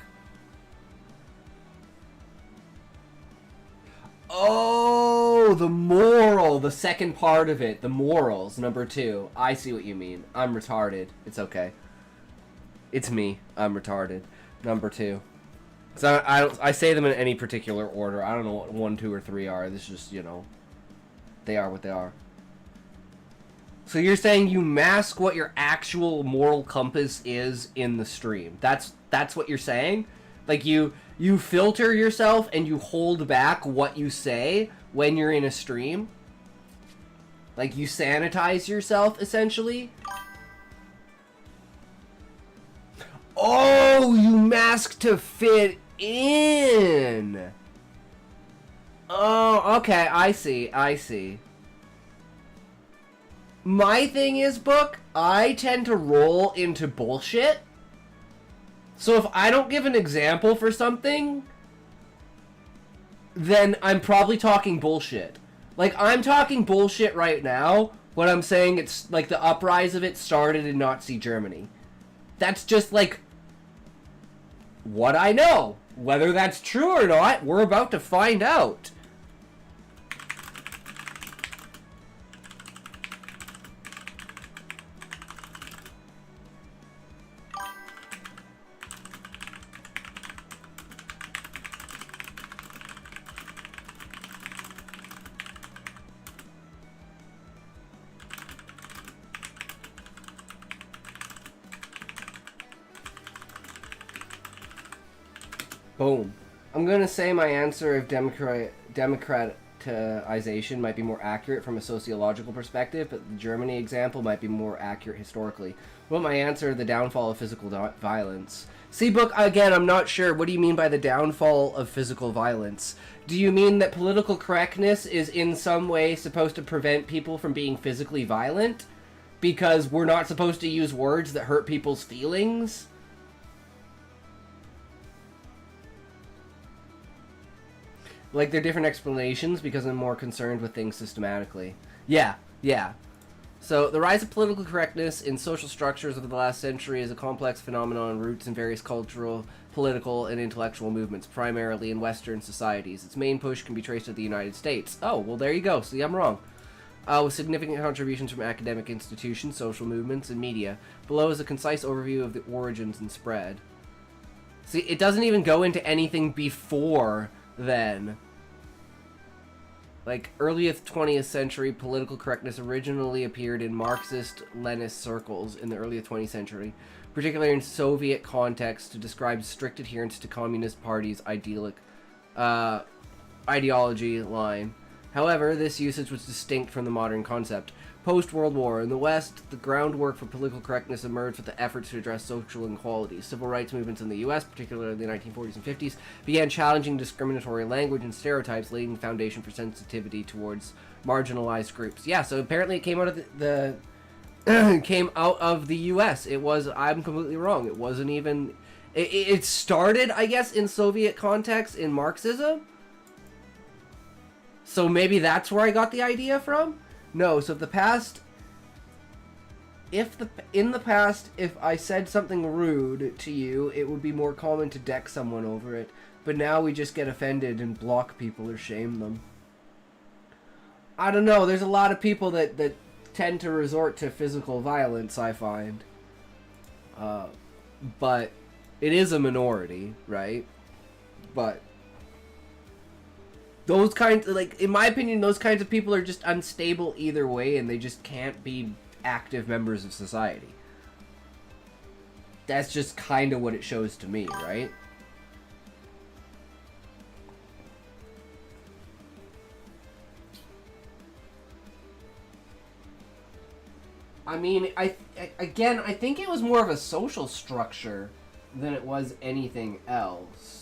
Oh, the moral, the second part of it, the morals, number 2. I see what you mean. I'm retarded. It's okay. It's me. I'm retarded. Number 2. So I say them in any particular order. I don't know what 1, 2, or 3 are. This is just, you know, they are what they are. So you're saying you mask what your actual moral compass is in the stream. That's what you're saying? Like you filter yourself and you hold back what you say when you're in a stream? Like you sanitize yourself, essentially? Oh, you mask to fit in. Oh, okay, I see. My thing is, Book, I tend to roll into bullshit. So if I don't give an example for something, then I'm probably talking bullshit. Like, I'm talking bullshit right now when I'm saying it's, like, the uprise of it started in Nazi Germany. That's just, like, what I know. Whether that's true or not, we're about to find out. Boom. I'm gonna say my answer of democratization might be more accurate from a sociological perspective, but the Germany example might be more accurate historically. What my answer, the downfall of physical violence. See, Book, again, I'm not sure. What do you mean by the downfall of physical violence? Do you mean that political correctness is in some way supposed to prevent people from being physically violent? Because we're not supposed to use words that hurt people's feelings? Like, they're different explanations because I'm more concerned with things systematically. Yeah. So, the rise of political correctness in social structures over the last century is a complex phenomenon, roots in various cultural, political, and intellectual movements, primarily in Western societies. Its main push can be traced to the United States. Oh, well, there you go. See, I'm wrong. With significant contributions from academic institutions, social movements, and media. Below is a concise overview of the origins and spread. See, it doesn't even go into anything before then. Like, early 20th century, political correctness originally appeared in Marxist-Leninist circles in the early 20th century, particularly in Soviet context, to describe strict adherence to Communist Party's ideology line. However, this usage was distinct from the modern concept. Post-World War, in the West, the groundwork for political correctness emerged with the efforts to address social inequalities. Civil rights movements in the U.S., particularly in the 1940s and 50s, began challenging discriminatory language and stereotypes, laying the foundation for sensitivity towards marginalized groups. Yeah, so apparently it came out of the came out of the U.S. It was, I'm completely wrong. It wasn't even... It started, I guess, in Soviet context, in Marxism. So maybe that's where I got the idea from? No, so in the past, if I said something rude to you, it would be more common to deck someone over it. But now we just get offended and block people or shame them. I don't know, there's a lot of people that tend to resort to physical violence, I find. But it is a minority, right? But those kinds, like, in my opinion, those kinds of people are just unstable either way, and they just can't be active members of society. That's just kind of what it shows to me, right? I mean, I think it was more of a social structure than it was anything else.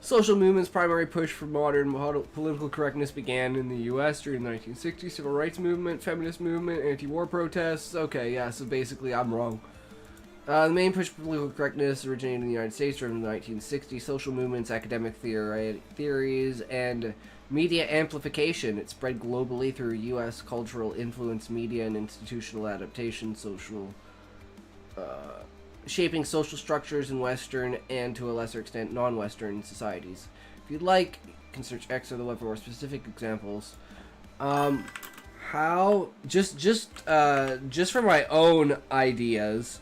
Social movement's primary push for modern political correctness began in the U.S. during the 1960s. Civil rights movement, feminist movement, anti-war protests. Okay, yeah, so basically I'm wrong. The main push for political correctness originated in the United States during the 1960s. Social movements, academic theories, and media amplification. It spread globally through U.S. cultural influence, media, and institutional adaptation, shaping social structures in Western and, to a lesser extent, non-Western societies. If you'd like, you can search X or the web for more specific examples. Just for my own ideas,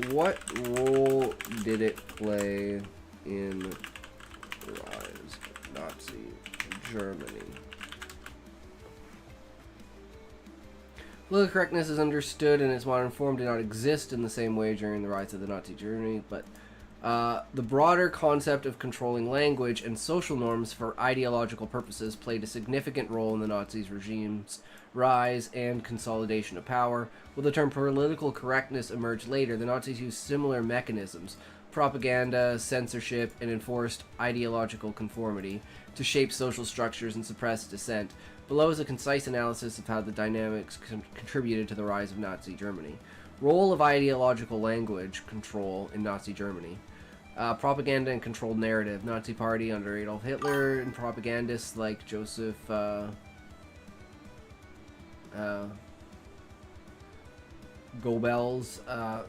what role did it play in the rise of Nazi Germany? Political correctness is understood in its modern form did not exist in the same way during the rise of the Nazi Germany, but the broader concept of controlling language and social norms for ideological purposes played a significant role in the Nazis' regime's rise and consolidation of power. While the term political correctness emerged later, the Nazis used similar mechanisms, propaganda, censorship, and enforced ideological conformity to shape social structures and suppress dissent. Below is a concise analysis of how the dynamics contributed to the rise of Nazi Germany. Role of ideological language control in Nazi Germany. Propaganda and controlled narrative. Nazi Party under Adolf Hitler and propagandists like Joseph Goebbels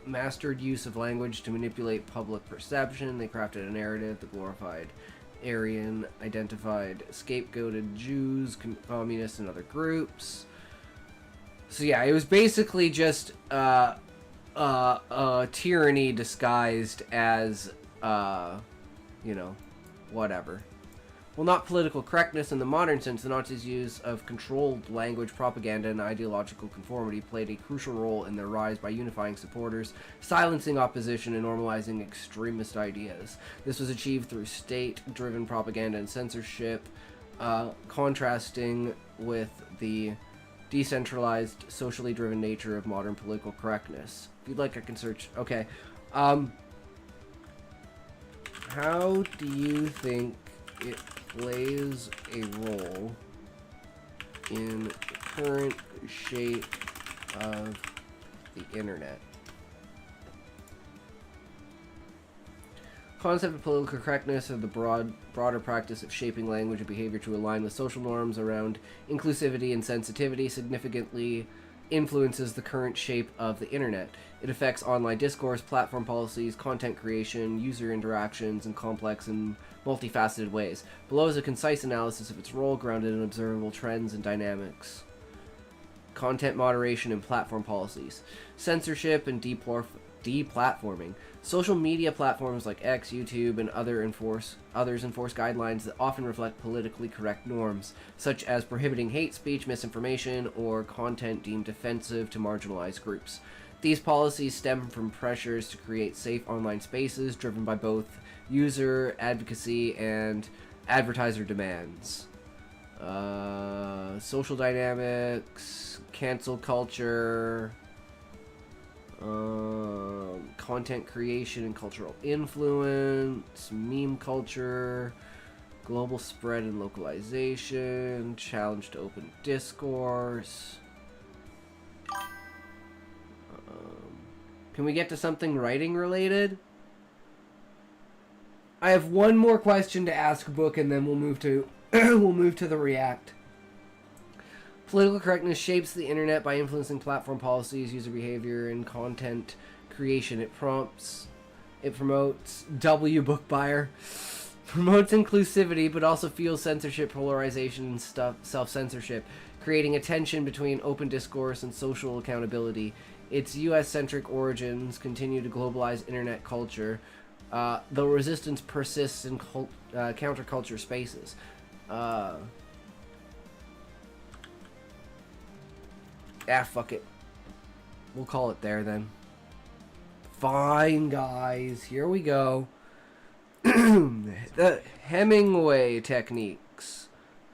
mastered use of language to manipulate public perception. They crafted a narrative that glorified Aryan, identified scapegoated Jews, communists, and other groups. So yeah, it was basically just tyranny disguised as, whatever. Well, not political correctness in the modern sense, the Nazis' use of controlled language, propaganda, and ideological conformity played a crucial role in their rise by unifying supporters, silencing opposition, and normalizing extremist ideas. This was achieved through state-driven propaganda and censorship, contrasting with the decentralized, socially driven nature of modern political correctness. If you'd like, I can search. Okay. How do you think it plays a role in the current shape of the internet? Concept of political correctness is the broader practice of shaping language and behavior to align with social norms around inclusivity and sensitivity significantly influences the current shape of the internet. It affects online discourse, platform policies, content creation, user interactions in complex and multifaceted ways. Below is a concise analysis of its role grounded in observable trends and dynamics. Content moderation and platform policies. Censorship and deplatforming. Social media platforms like X, YouTube, and others enforce guidelines that often reflect politically correct norms, such as prohibiting hate speech, misinformation, or content deemed offensive to marginalized groups. These policies stem from pressures to create safe online spaces driven by both user advocacy and advertiser demands. Social dynamics, cancel culture, content creation and cultural influence, meme culture, global spread and localization, challenge to open discourse. Can we get to something writing related? I have one more question to ask Book, and then we'll move to the React. Political correctness shapes the internet by influencing platform policies, user behavior, and content creation. It promotes Book Buyer promotes inclusivity, but also fuels censorship, polarization, and self-censorship, creating a tension between open discourse and social accountability. Its U.S.-centric origins continue to globalize internet culture, though resistance persists in counterculture spaces. Fuck it. We'll call it there then. Fine, guys. Here we go. The Hemingway techniques.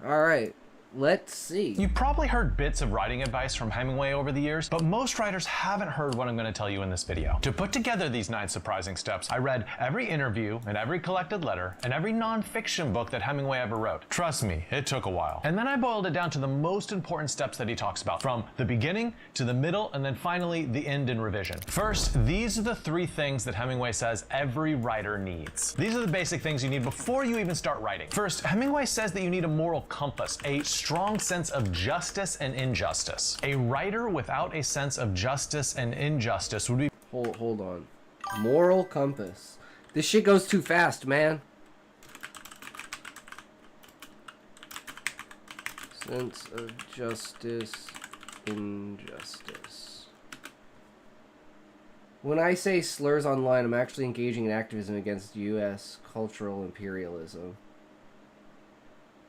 Alright. Let's see. You've probably heard bits of writing advice from Hemingway over the years, but most writers haven't heard what I'm going to tell you in this video. To put together these 9 surprising steps, I read every interview and every collected letter and every non-fiction book that Hemingway ever wrote. Trust me, it took a while. And then I boiled it down to the most important steps that he talks about, from the beginning to the middle and then finally the end and revision. First, these are the 3 things that Hemingway says every writer needs. These are the basic things you need before you even start writing. First, Hemingway says that you need a moral compass, a strong sense of justice and injustice. A writer without a sense of justice and injustice would be... Hold on. Moral compass. This shit goes too fast, man. Sense of justice, injustice. When I say slurs online, I'm actually engaging in activism against U.S. cultural imperialism.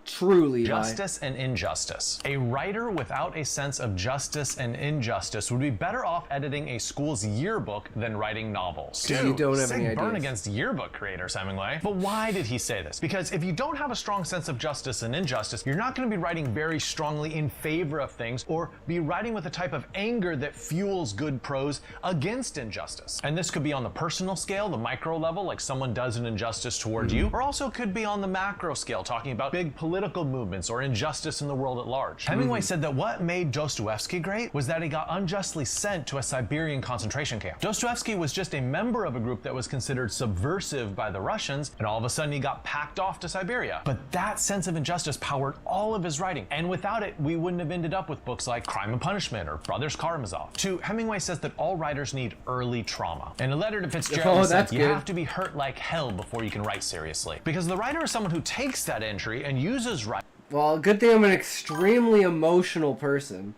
Truly, justice and injustice. A writer without a sense of justice and injustice would be better off editing a school's yearbook than writing novels. Dude, you don't have any burn ideas. Against yearbook creators, Hemingway. But why did he say this? Because if you don't have a strong sense of justice and injustice, you're not going to be writing very strongly in favor of things, or be writing with a type of anger that fuels good prose against injustice. And this could be on the personal scale, the micro level, like someone does an injustice toward you, or also could be on the macro scale, talking about big political movements or injustice in the world at large. Hemingway said that what made Dostoevsky great was that he got unjustly sent to a Siberian concentration camp. Dostoevsky was just a member of a group that was considered subversive by the Russians, and all of a sudden he got packed off to Siberia. But that sense of injustice powered all of his writing, and without it, we wouldn't have ended up with books like Crime and Punishment or Brothers Karamazov. 2, Hemingway says that all writers need early trauma. In a letter to Fitzgerald, he said, you have to be hurt like hell before you can write seriously. Because the writer is someone who takes that entry and uses writing. Well, good thing I'm an extremely emotional person.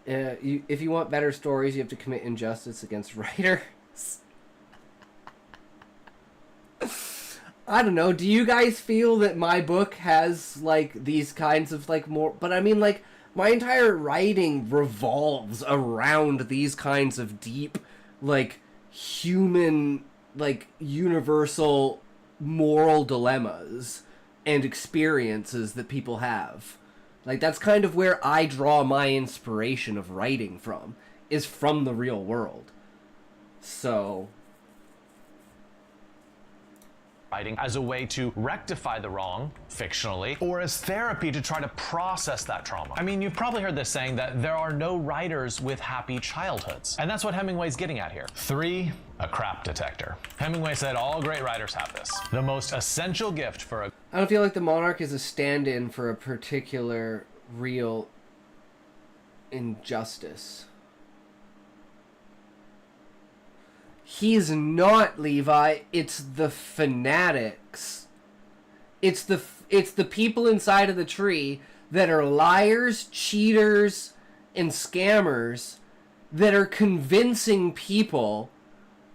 If you want better stories, you have to commit injustice against writers. I don't know. Do you guys feel that my book has, like, these kinds of, like, more... But I mean, like, my entire writing revolves around these kinds of deep, like, human, like, universal moral dilemmas and experiences that people have. Like, that's kind of where I draw my inspiration of writing from, is from the real world. So... writing as a way to rectify the wrong, fictionally, or as therapy to try to process that trauma. I mean, you've probably heard this saying that there are no writers with happy childhoods. And that's what Hemingway's getting at here. 3, a crap detector. Hemingway said all great writers have this. The most essential gift for a... I don't feel like the Monarch is a stand-in for a particular real injustice. He's not, Levi. It's the fanatics. It's the people inside of the tree that are liars, cheaters, and scammers that are convincing people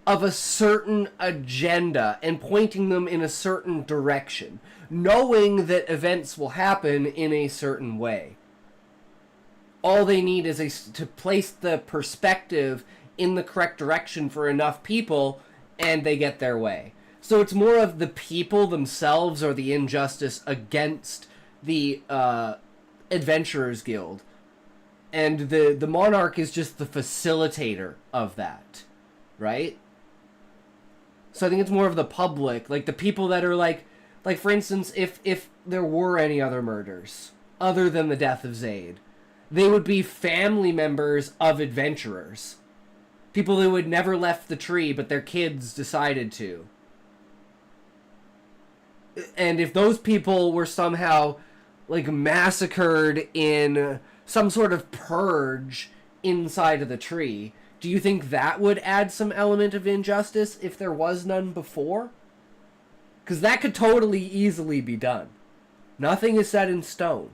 of a certain agenda and pointing them in a certain direction, knowing that events will happen in a certain way. All they need is to place the perspective in the correct direction for enough people, and they get their way. So it's more of the people themselves or the injustice against the Adventurers Guild. And the Monarch is just the facilitator of that, right? So I think it's more of the public, like the people that are like for instance, if there were any other murders other than the death of Zaid, they would be family members of adventurers. People who had never left the tree, but their kids decided to. And if those people were somehow, like, massacred in some sort of purge inside of the tree, do you think that would add some element of injustice if there was none before? Because that could totally easily be done. Nothing is set in stone.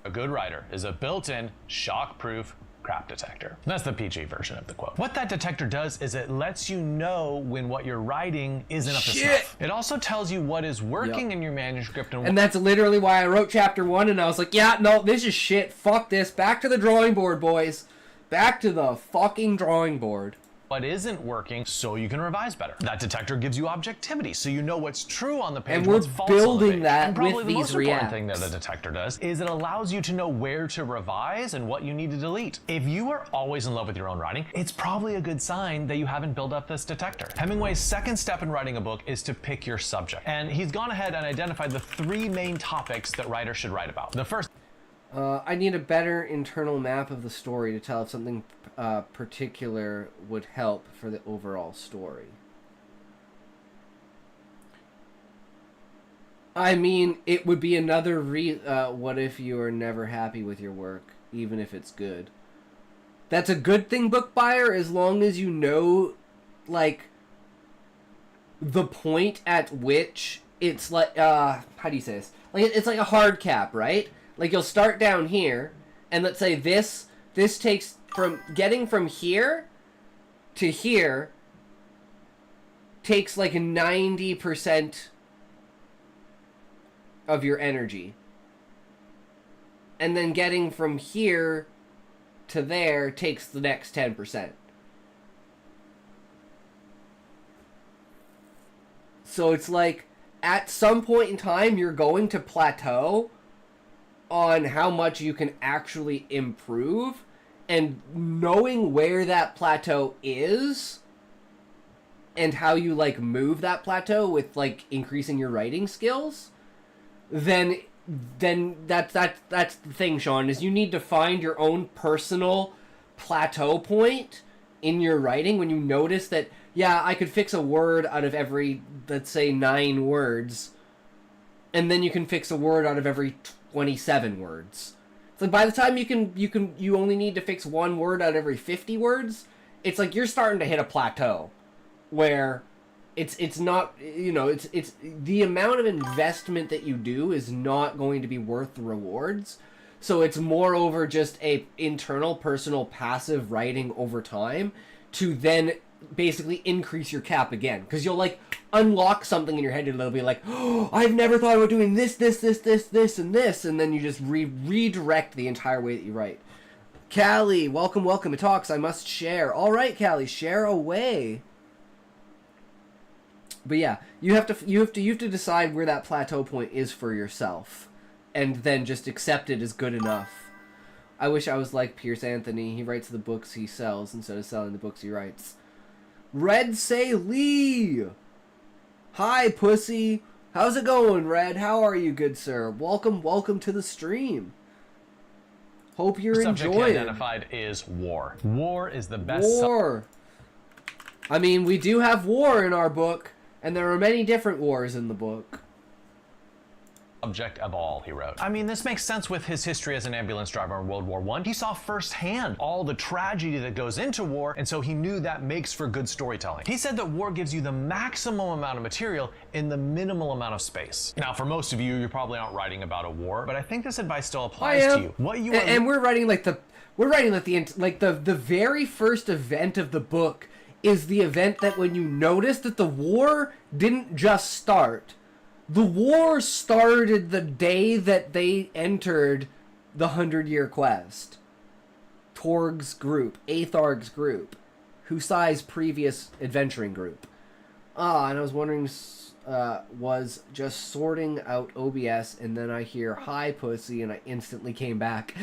A good writer is a built-in, shock-proof crap detector. That's the PG version of the quote. What that detector does is it lets you know when what you're writing isn't up to snuff. It also tells you what is working in your manuscript and that's literally why I wrote chapter 1 and I was like, yeah, no, this is shit. Fuck this. Back to the drawing board, boys. Back to the fucking drawing board. What isn't working so you can revise better. That detector gives you objectivity so you know what's true on the page and what's false building on the page. that and probably with the these most important thing that the detector does is it allows you to know where to revise and what you need to delete. If you are always in love with your own writing, it's probably a good sign that you haven't built up this detector. Hemingway's second step in writing a book is to pick your subject. And he's gone ahead and identified the 3 main topics that writers should write about. The first I need a better internal map of the story to tell if something particular would help for the overall story. I mean, it would be another what if you are never happy with your work, even if it's good? That's a good thing, book buyer, as long as you know, like, the point at which it's like, how do you say this? Like, it's like a hard cap, right? Like, you'll start down here, and let's say this takes from getting from here to here takes like 90% of your energy. And then getting from here to there takes the next 10%. So it's like, at some point in time, you're going to plateau on how much you can actually improve, and knowing where that plateau is and how you like move that plateau with like increasing your writing skills, then that's the thing, Sean, is you need to find your own personal plateau point in your writing when you notice that, yeah, I could fix a word out of every, let's say, 9 words, and then you can fix a word out of every 27 words. So by the time you only need to fix 1 word out of every 50 words, it's like you're starting to hit a plateau where it's not, you know, it's the amount of investment that you do is not going to be worth the rewards. So it's more over just a internal personal passive writing over time to then basically increase your cap again, because you'll like unlock something in your head and it'll be like, oh, I've never thought about doing this, and this, and then you just redirect the entire way that you write. Callie, welcome to Talks. I must share. All right, Callie, share away. But yeah, you have to decide where that plateau point is for yourself, and then just accept it as good enough. I wish I was like Pierce Anthony. He writes the books he sells instead of selling the books he writes. Red Say Lee! Hi, pussy! How's it going, Red? How are you, good sir? Welcome to the stream. Hope you're enjoying. The subject identified is war. War is the best. War! I mean, we do have war in our book, and there are many different wars in the book. subject of all, he wrote. I mean, this makes sense with his history as an ambulance driver in World War I. He saw firsthand all the tragedy that goes into war, and so he knew that makes for good storytelling. He said that war gives you the maximum amount of material in the minimal amount of space. Now, for most of you, you probably aren't writing about a war, but I think this advice still applies to you. What you and we're writing like the very first event of the book is the event that when you notice that the war didn't just start. The war started the day that they entered the 100-Year Quest. Torg's group, Atharg's group, Husai's previous adventuring group. And I was wondering, was just sorting out OBS, and then I hear, "Hi, pussy," and I instantly came back.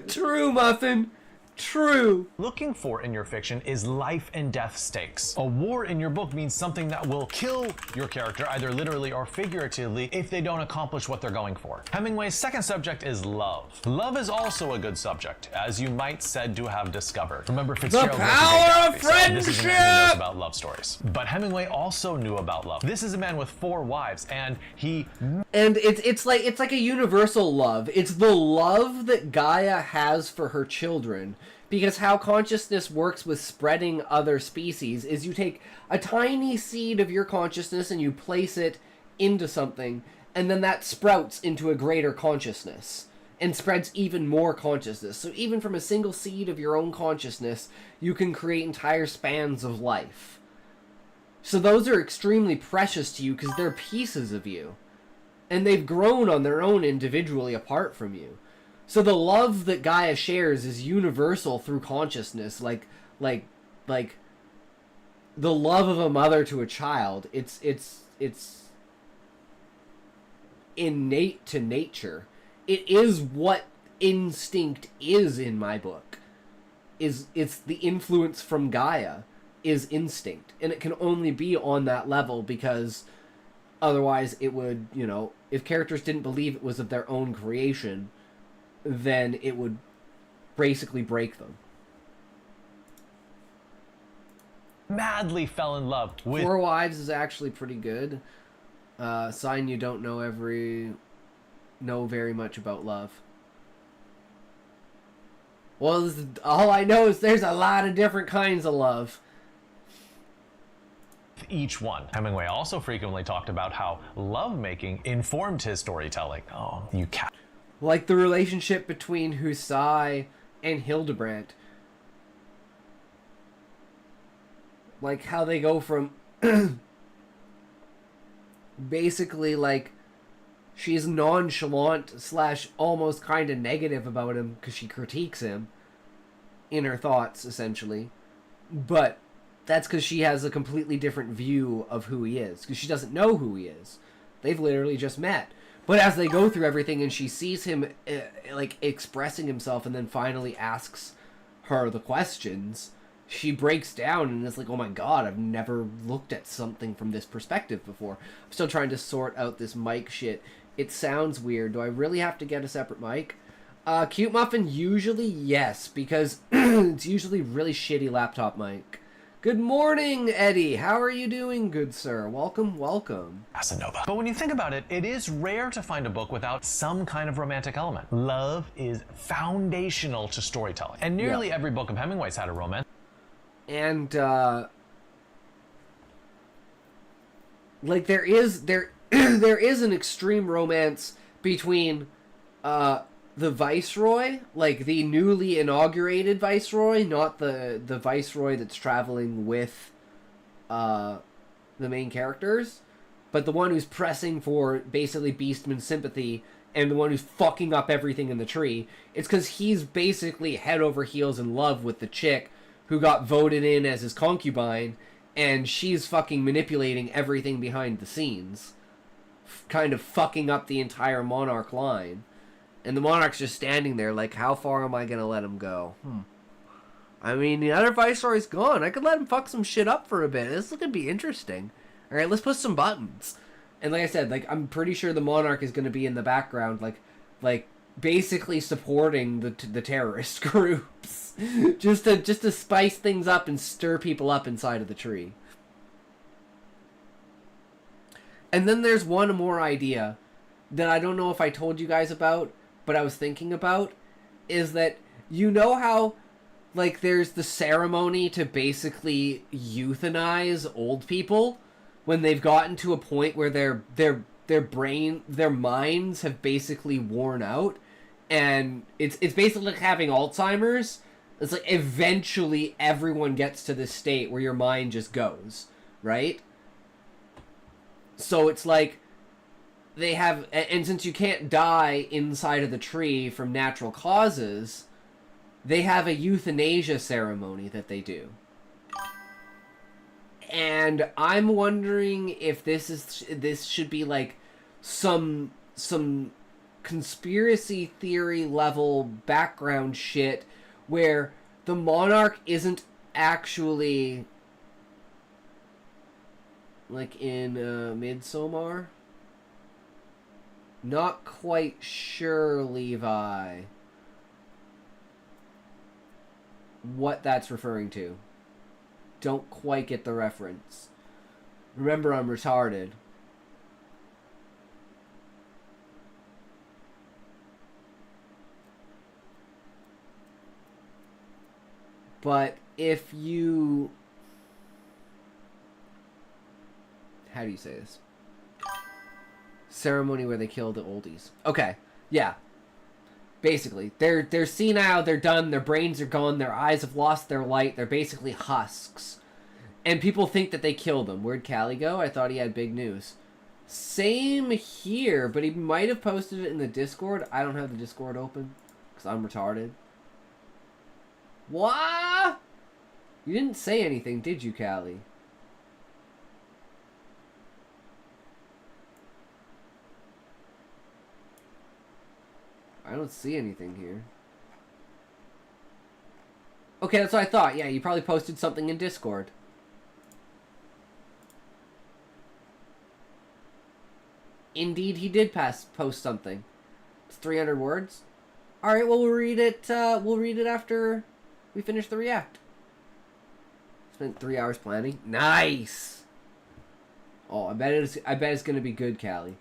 True, Muffin. True. Looking for in your fiction is life and death stakes. A war in your book means something that will kill your character, either literally or figuratively, if they don't accomplish what they're going for. Hemingway's second subject is love. Love is also a good subject, as you might said to have discovered. Remember, Fitzgerald the power of friendship! This is a man who knows about love stories. But Hemingway also knew about love. This is a man with 4 wives, and he... And it's like a universal love. It's the love that Gaia has for her children. Because how consciousness works with spreading other species is you take a tiny seed of your consciousness and you place it into something, and then that sprouts into a greater consciousness and spreads even more consciousness. So even from a single seed of your own consciousness, you can create entire spans of life. So those are extremely precious to you because they're pieces of you. And they've grown on their own individually apart from you. So the love that Gaia shares is universal through consciousness, like the love of a mother to a child. It's innate to nature. It is what instinct is in my book. It's the influence from Gaia is instinct, and it can only be on that level because otherwise it would, if characters didn't believe it was of their own creation, then it would basically break them. Madly fell in love with... 4 Wives is actually pretty good. Sign you don't know very much about love. Well, all I know is there's a lot of different kinds of love. Each one. Hemingway also frequently talked about how lovemaking informed his storytelling. Oh, you cat. Like the relationship between Husai and Hildebrandt. Like how they go from basically like she's nonchalant / almost kind of negative about him because she critiques him in her thoughts essentially. But that's because she has a completely different view of who he is because she doesn't know who he is. They've literally just met. But as they go through everything and she sees him like expressing himself and then finally asks her the questions, she breaks down and is like, oh my god, I've never looked at something from this perspective before. I'm still trying to sort out this mic shit. It sounds weird. Do I really have to get a separate mic? Cute Muffin, usually yes, because it's usually really shitty laptop mic. Good morning, Eddie. How are you doing, good sir? Welcome, welcome. Casanova. But when you think about it, it is rare to find a book without some kind of romantic element. Love is foundational to storytelling. And nearly every book of Hemingway's had a romance. And, like, there is an extreme romance between, the Viceroy, like the newly inaugurated Viceroy, not the Viceroy that's traveling with the main characters, but the one who's pressing for basically Beastman's sympathy and the one who's fucking up everything in the tree. It's because he's basically head over heels in love with the chick who got voted in as his concubine, and she's fucking manipulating everything behind the scenes, kind of fucking up the entire Monarch line. And the Monarch's just standing there like, how far am I going to let him go? I mean, the other Viceroy's gone. I could let him fuck some shit up for a bit. This is going to be interesting. All right, let's push some buttons. And like I said, like, I'm pretty sure the Monarch is going to be in the background, like basically supporting the terrorist groups. just to spice things up and stir people up inside of the tree. And then there's one more idea that I don't know if I told you guys about, but I was thinking about, is that you know how, like, there's the ceremony to basically euthanize old people when they've gotten to a point where their minds have basically worn out, and it's basically like having Alzheimer's. It's like eventually everyone gets to this state where your mind just goes, right? So it's like they have, and since you can't die inside of the tree from natural causes, they have a euthanasia ceremony that they do. And I'm wondering if this should be like some conspiracy theory level background shit where the monarch isn't actually like in Midsommar. Not quite sure, Levi, what that's referring to. Don't quite get the reference. Remember, I'm retarded. But if you... How do you say this? Ceremony where they kill the oldies. Okay, yeah. Basically, they're senile, they're done, their brains are gone, their eyes have lost their light, they're basically husks. And people think that they killed them. Where'd Callie go? I thought he had big news. Same here, but he might have posted it in the Discord. I don't have the Discord open, because I'm retarded. What? You didn't say anything, did you, Callie? I don't see anything here. Okay, that's what I thought. Yeah, you probably posted something in Discord. Indeed, he did post something. It's 300 words. All right, well, we'll read it. We'll read it after we finish the react. Spent 3 hours planning. Nice. Oh, I bet it's gonna be good, Callie.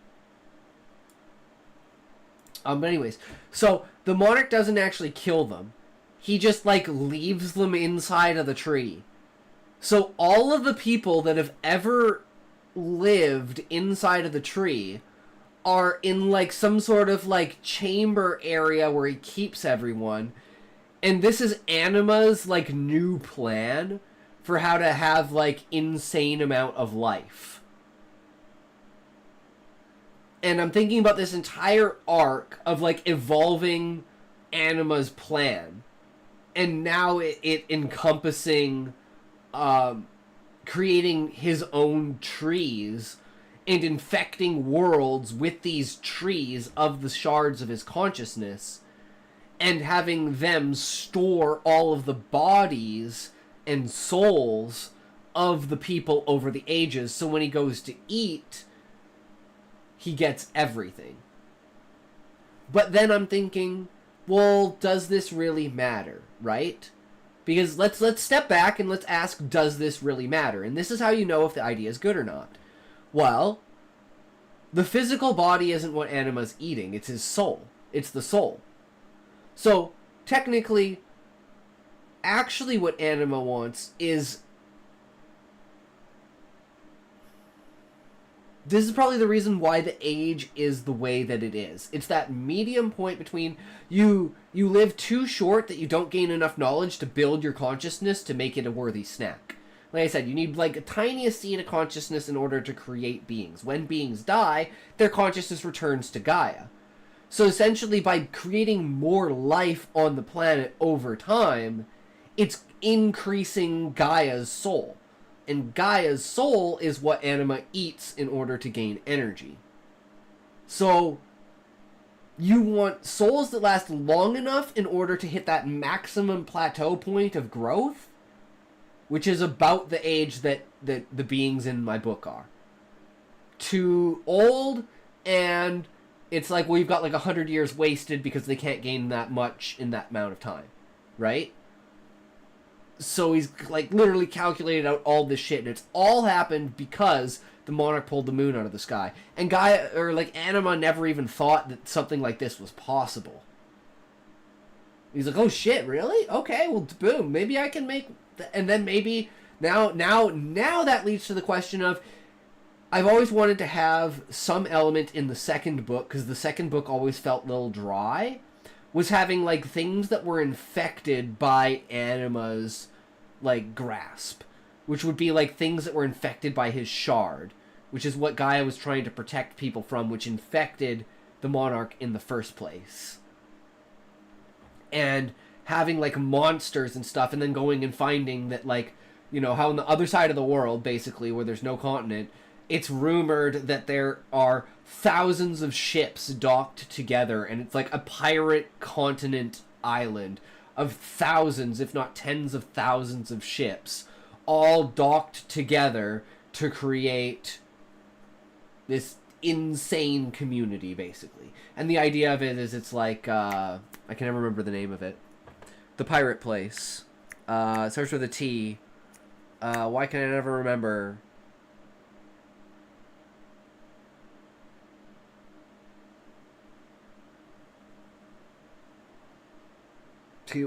But anyways, so the monarch doesn't actually kill them. He just, like, leaves them inside of the tree. So all of the people that have ever lived inside of the tree are in, like, some sort of, like, chamber area where he keeps everyone. And this is Anima's, like, new plan for how to have, like, insane amount of life. And I'm thinking about this entire arc of, like, evolving Anima's plan. And now it encompassing creating his own trees and infecting worlds with these trees of the shards of his consciousness. And having them store all of the bodies and souls of the people over the ages. So when he goes to eat, he gets everything. But then I'm thinking, well, does this really matter, right? Because let's step back and let's ask, does this really matter? And this is how you know if the idea is good or not. Well, the physical body isn't what Anima's eating, it's his soul. It's the soul. So, technically, actually what Anima wants is... This is probably the reason why the age is the way that it is. It's that medium point between you live too short that you don't gain enough knowledge to build your consciousness to make it a worthy snack. Like I said, you need like a tiniest seed of consciousness in order to create beings. When beings die, their consciousness returns to Gaia. So essentially by creating more life on the planet over time, it's increasing Gaia's soul. And Gaia's soul is what Anima eats in order to gain energy. So, you want souls that last long enough in order to hit that maximum plateau point of growth, which is about the age that the beings in my book are. Too old, and it's like, well, you've got like 100 years wasted because they can't gain that much in that amount of time, right? So he's like literally calculated out all this shit, and it's all happened because the monarch pulled the moon out of the sky. And Anima never even thought that something like this was possible. He's like, oh shit, really? Okay, well, boom, maybe I can make... And then maybe... Now that leads to the question of... I've always wanted to have some element in the second book, because the second book always felt a little dry, was having, like, things that were infected by Anima's, like, grasp. Which would be, like, things that were infected by his shard. Which is what Gaia was trying to protect people from, which infected the Monarch in the first place. And having, like, monsters and stuff, and then going and finding that, like, you know, how on the other side of the world, basically, where there's no continent, it's rumored that there are thousands of ships docked together, and it's like a pirate continent island of thousands, if not tens of thousands of ships, all docked together to create this insane community, basically. And the idea of it is it's like, I can never remember the name of it. The pirate place. It starts with a T. Why can I never remember?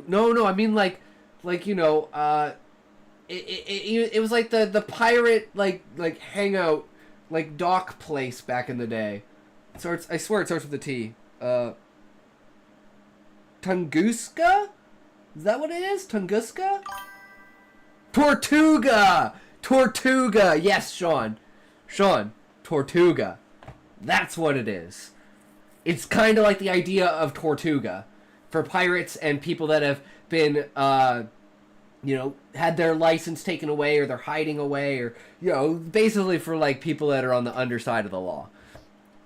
No, I mean like you know, it was like the pirate like hangout, like dock place back in the day. I swear it starts with a T. Tunguska? Is that what it is? Tunguska? Tortuga! Yes, Sean, Tortuga. That's what it is. It's kind of like the idea of Tortuga for pirates and people that have been, you know, had their license taken away, or they're hiding away, or, you know, basically for, like, people that are on the underside of the law.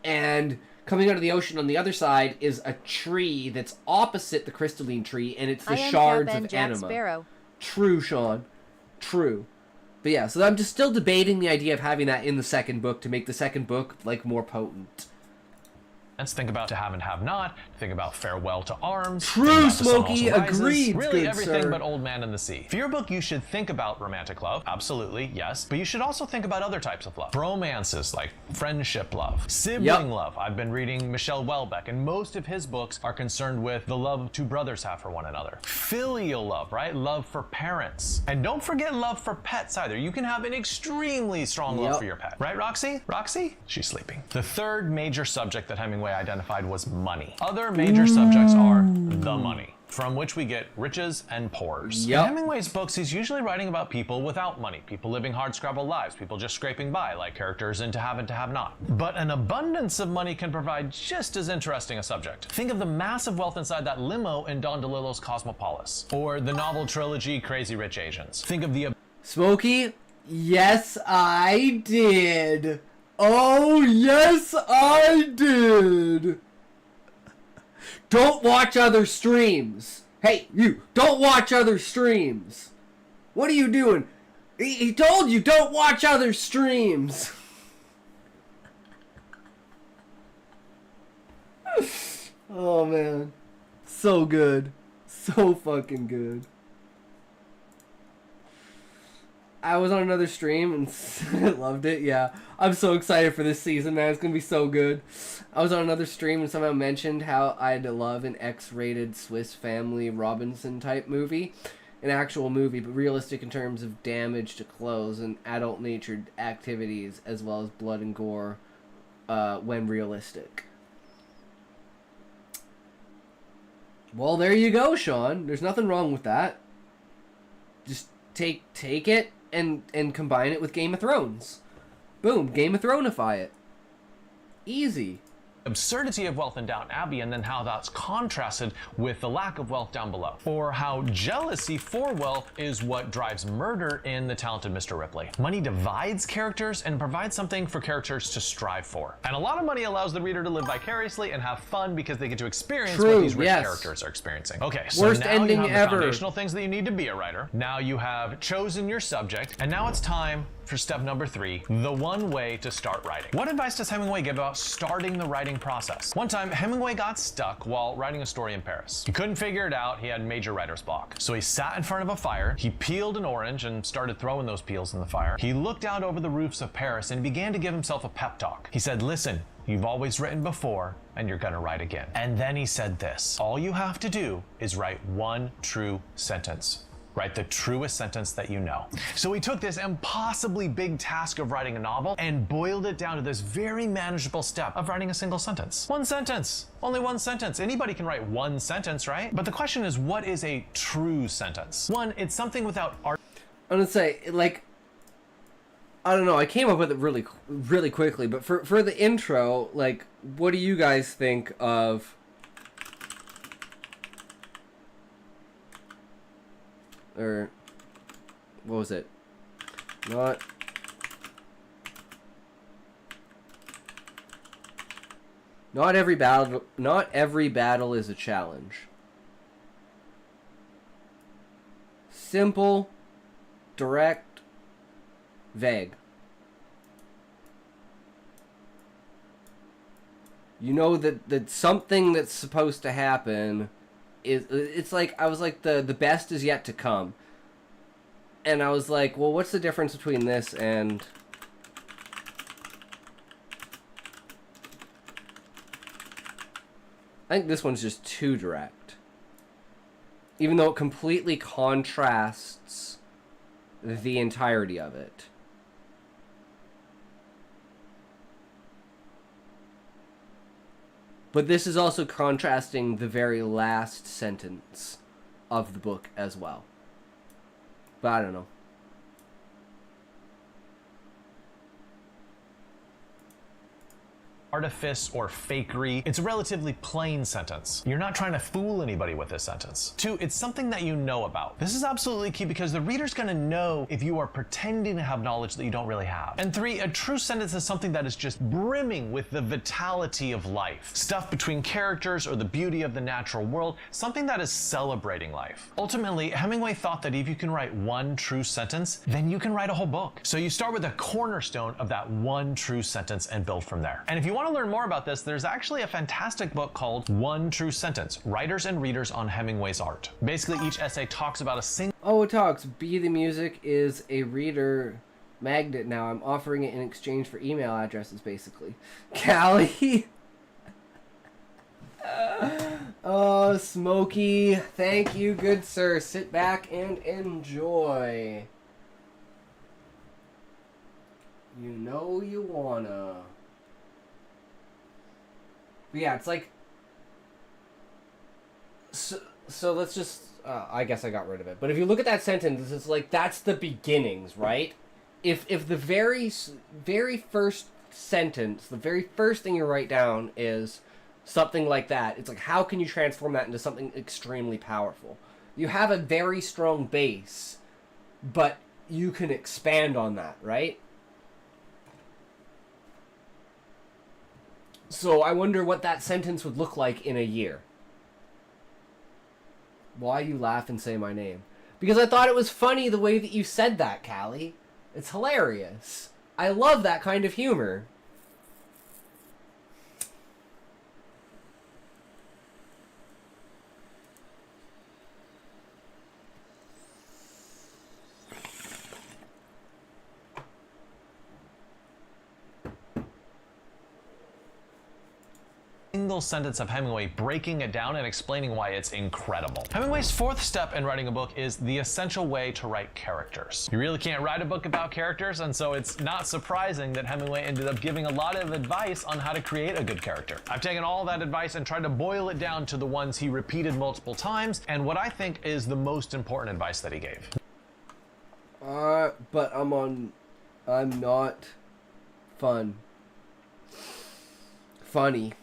And coming out of the ocean on the other side is a tree that's opposite the crystalline tree, and it's the shards of Anima. Sparrow. True, Sean. True. But yeah, so I'm just still debating the idea of having that in the second book to make the second book, like, more potent. Think about To Have and Have Not, think about Farewell to Arms. True, Smokey, agreed, Really good everything sir. but Old Man in the Sea. For your book, you should think about romantic love, absolutely, yes, but you should also think about other types of love. Romances, like friendship love, sibling love. I've been reading Michel Houellebecq, and most of his books are concerned with the love two brothers have for one another. Filial love, right? Love for parents. And don't forget love for pets either. You can have an extremely strong love for your pet. Right, Roxy? Roxy? She's sleeping. The third major subject that Hemingway identified was money. Other major subjects are the money, from which we get riches and poors. In Hemingway's books, he's usually writing about people without money, people living hardscrabble lives, people just scraping by, like characters in To Have and To Have Not. But an abundance of money can provide just as interesting a subject. Think of the massive wealth inside that limo in Don DeLillo's Cosmopolis, or the novel trilogy Crazy Rich Asians. Think of the... Smokey, yes, I did. Oh, yes, I did. Don't watch other streams. Hey, you, don't watch other streams. What are you doing? He told you, don't watch other streams. Oh, man. So good. So fucking good. I was on another stream and I loved it, yeah. I'm so excited for this season, man. It's gonna be so good. I was on another stream and somehow mentioned how I'd love an X-rated Swiss Family Robinson type movie. An actual movie, but realistic in terms of damage to clothes and adult-natured activities, as well as blood and gore when realistic. Well, there you go, Sean. There's nothing wrong with that. Just take it and combine it with Game of Thrones. Boom, Game of Throneify it. Easy. Absurdity of wealth in Downton Abbey, and then how that's contrasted with the lack of wealth down below. Or how jealousy for wealth is what drives murder in The Talented Mr. Ripley. Money divides characters and provides something for characters to strive for. And a lot of money allows the reader to live vicariously and have fun because they get to experience what these rich characters are experiencing. Okay, so worst now ending you have ever. the foundational things that you need to be a writer. Now you have chosen your subject, and now it's time for step number 3, the one way to start writing. What advice does Hemingway give about starting the writing process? One time, Hemingway got stuck while writing a story in Paris. He couldn't figure it out, he had major writer's block. So he sat in front of a fire, he peeled an orange and started throwing those peels in the fire. He looked out over the roofs of Paris and began to give himself a pep talk. He said, listen, you've always written before, and you're gonna write again. And then he said this, all you have to do is write one true sentence. Write the truest sentence that you know. So he took this impossibly big task of writing a novel and boiled it down to this very manageable step of writing a single sentence. One sentence, only one sentence. Anybody can write one sentence, right? But the question is, what is a true sentence? One, it's something without art. I'm gonna say, like, I don't know, I came up with it really quickly, but for the intro, like, what do you guys think of or what was it? Not every battle is a challenge. Simple, direct, vague. You know that something that's supposed to happen it's like, I was like, the best is yet to come. And I was like, well, what's the difference between this and... I think this one's just too direct. Even though it completely contrasts the entirety of it. But this is also contrasting the very last sentence of the book as well. But I don't know. Artifice or fakery. It's a relatively plain sentence. You're not trying to fool anybody with this sentence. 2, it's something that you know about. This is absolutely key because the reader's gonna know if you are pretending to have knowledge that you don't really have. And 3, a true sentence is something that is just brimming with the vitality of life. Stuff between characters or the beauty of the natural world, something that is celebrating life. Ultimately, Hemingway thought that if you can write one true sentence, then you can write a whole book. So you start with a cornerstone of that one true sentence and build from there. And if you want to learn more about this, there's actually a fantastic book called One True Sentence, Writers and Readers on Hemingway's Art. Basically, each essay talks about a single... Oh, it talks. Be the Music is a reader magnet now. I'm offering it in exchange for email addresses, basically. Callie! Oh, Smokey. Thank you, good sir. Sit back and enjoy. You know you wanna... But yeah, it's like... So let's just... I guess I got rid of it. But if you look at that sentence, it's like, that's the beginnings, right? If the very first sentence, the very first thing you write down is something like that, it's like, how can you transform that into something extremely powerful? You have a very strong base, but you can expand on that, right? So I wonder what that sentence would look like in a year. Why you laugh and say my name? Because I thought it was funny the way that you said that, Callie. It's hilarious. I love that kind of humor. Single sentence of Hemingway, breaking it down and explaining why it's incredible. Hemingway's 4th step in writing a book is the essential way to write characters. You really can't write a book about characters, and so it's not surprising that Hemingway ended up giving a lot of advice on how to create a good character. I've taken all that advice and tried to boil it down to the ones he repeated multiple times, and what I think is the most important advice that he gave. But I'm not funny.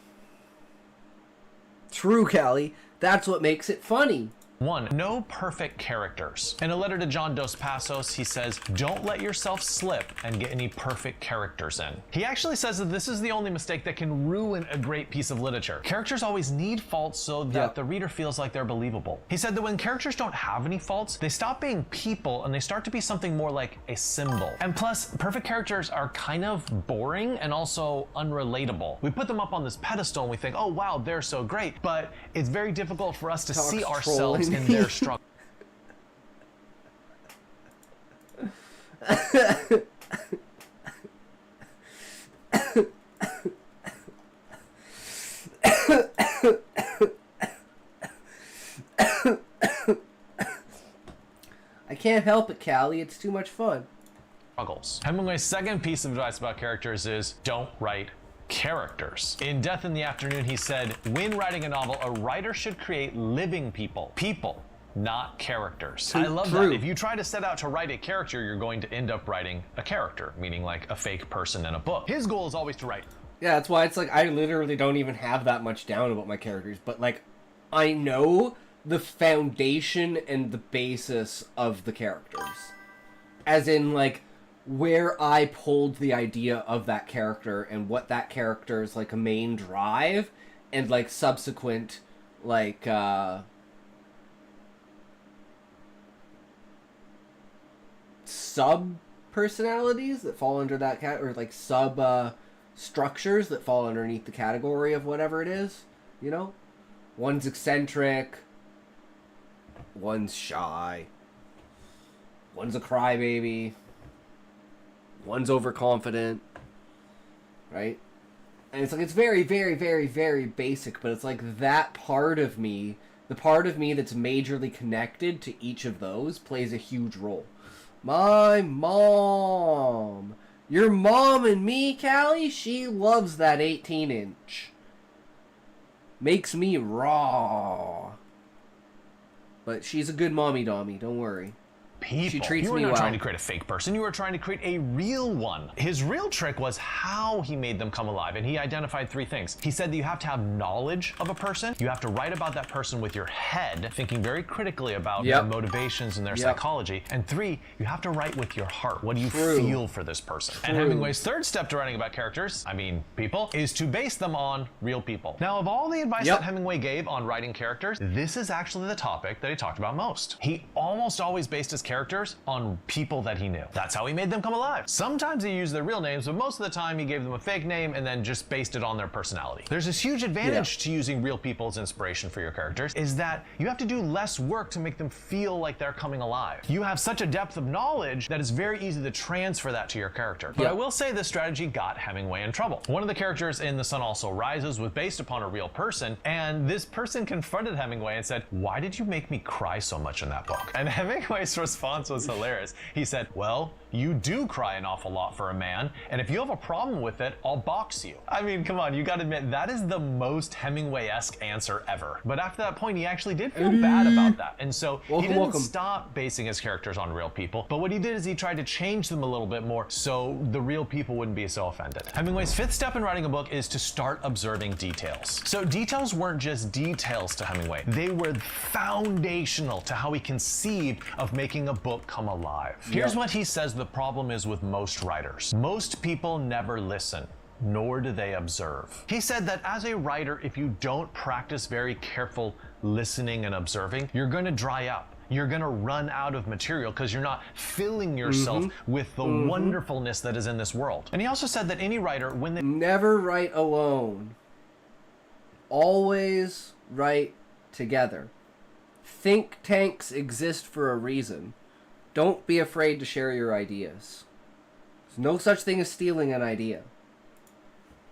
True, Callie. That's what makes it funny. 1. No perfect characters. In a letter to John Dos Passos, he says, don't let yourself slip and get any perfect characters in. He actually says that this is the only mistake that can ruin a great piece of literature. Characters always need faults so that the reader feels like they're believable. He said that when characters don't have any faults, they stop being people and they start to be something more like a symbol. And plus, perfect characters are kind of boring and also unrelatable. We put them up on this pedestal and we think, oh wow, they're so great, but it's very difficult for us to see ourselves in their struggle. I can't help it, Callie. It's too much fun. Hemingway's second piece of advice about characters is don't write characters. In Death in the Afternoon, he said, when writing a novel, a writer should create living people. People, not characters. I love that. If you try to set out to write a character, you're going to end up writing a character, meaning like a fake person in a book. His goal is always to write. Yeah, that's why it's like I literally don't even have that much down about my characters, but like I know the foundation and the basis of the characters. As in like where I pulled the idea of that character and what that character's like a main drive and like subsequent like sub personalities that fall under that cat or like sub structures that fall underneath the category of whatever it is, you know? One's eccentric, one's shy, one's a crybaby, one's overconfident, right? And it's like, it's very, very, very, very basic, but it's like that part of me, the part of me that's majorly connected to each of those plays a huge role. My mom. Your mom and me, Callie, she loves that 18-inch. Makes me raw. But she's a good mommy-dommy, don't worry. People. She treats you were me not well. trying to create a fake person, you were trying to create a real one. His real trick was how he made them come alive, and he identified 3 things. He said that you have to have knowledge of a person, you have to write about that person with your head, thinking very critically about their motivations and their psychology, and 3, you have to write with your heart. What do you feel for this person? And Hemingway's third step to writing about characters, I mean people, is to base them on real people. Now, of all the advice that Hemingway gave on writing characters, this is actually the topic that he talked about most. He almost always based his characters on people that he knew. That's how he made them come alive. Sometimes he used their real names, but most of the time he gave them a fake name and then just based it on their personality. There's this huge advantage to using real people as inspiration for your characters, is that you have to do less work to make them feel like they're coming alive. You have such a depth of knowledge that it's very easy to transfer that to your character. But I will say this strategy got Hemingway in trouble. One of the characters in The Sun Also Rises was based upon a real person, and this person confronted Hemingway and said, "Why did you make me cry so much in that book?" And Hemingway's response was hilarious. He said, "Well, you do cry an awful lot for a man, and if you have a problem with it, I'll box you." I mean, come on, you gotta admit, that is the most Hemingway-esque answer ever. But after that point, he actually did feel bad about that. And so he didn't stop basing his characters on real people, but what he did is he tried to change them a little bit more so the real people wouldn't be so offended. Hemingway's 5th step in writing a book is to start observing details. So details weren't just details to Hemingway. They were foundational to how he conceived of making a book come alive. Here's what he says the problem is with most writers. Most people never listen, nor do they observe. He said that as a writer, if you don't practice very careful listening and observing, you're going to dry up. You're going to run out of material because you're not filling yourself with the wonderfulness that is in this world. And he also said that any writer, when they never write alone. Always write together. Think tanks exist for a reason. Don't be afraid to share your ideas. There's no such thing as stealing an idea.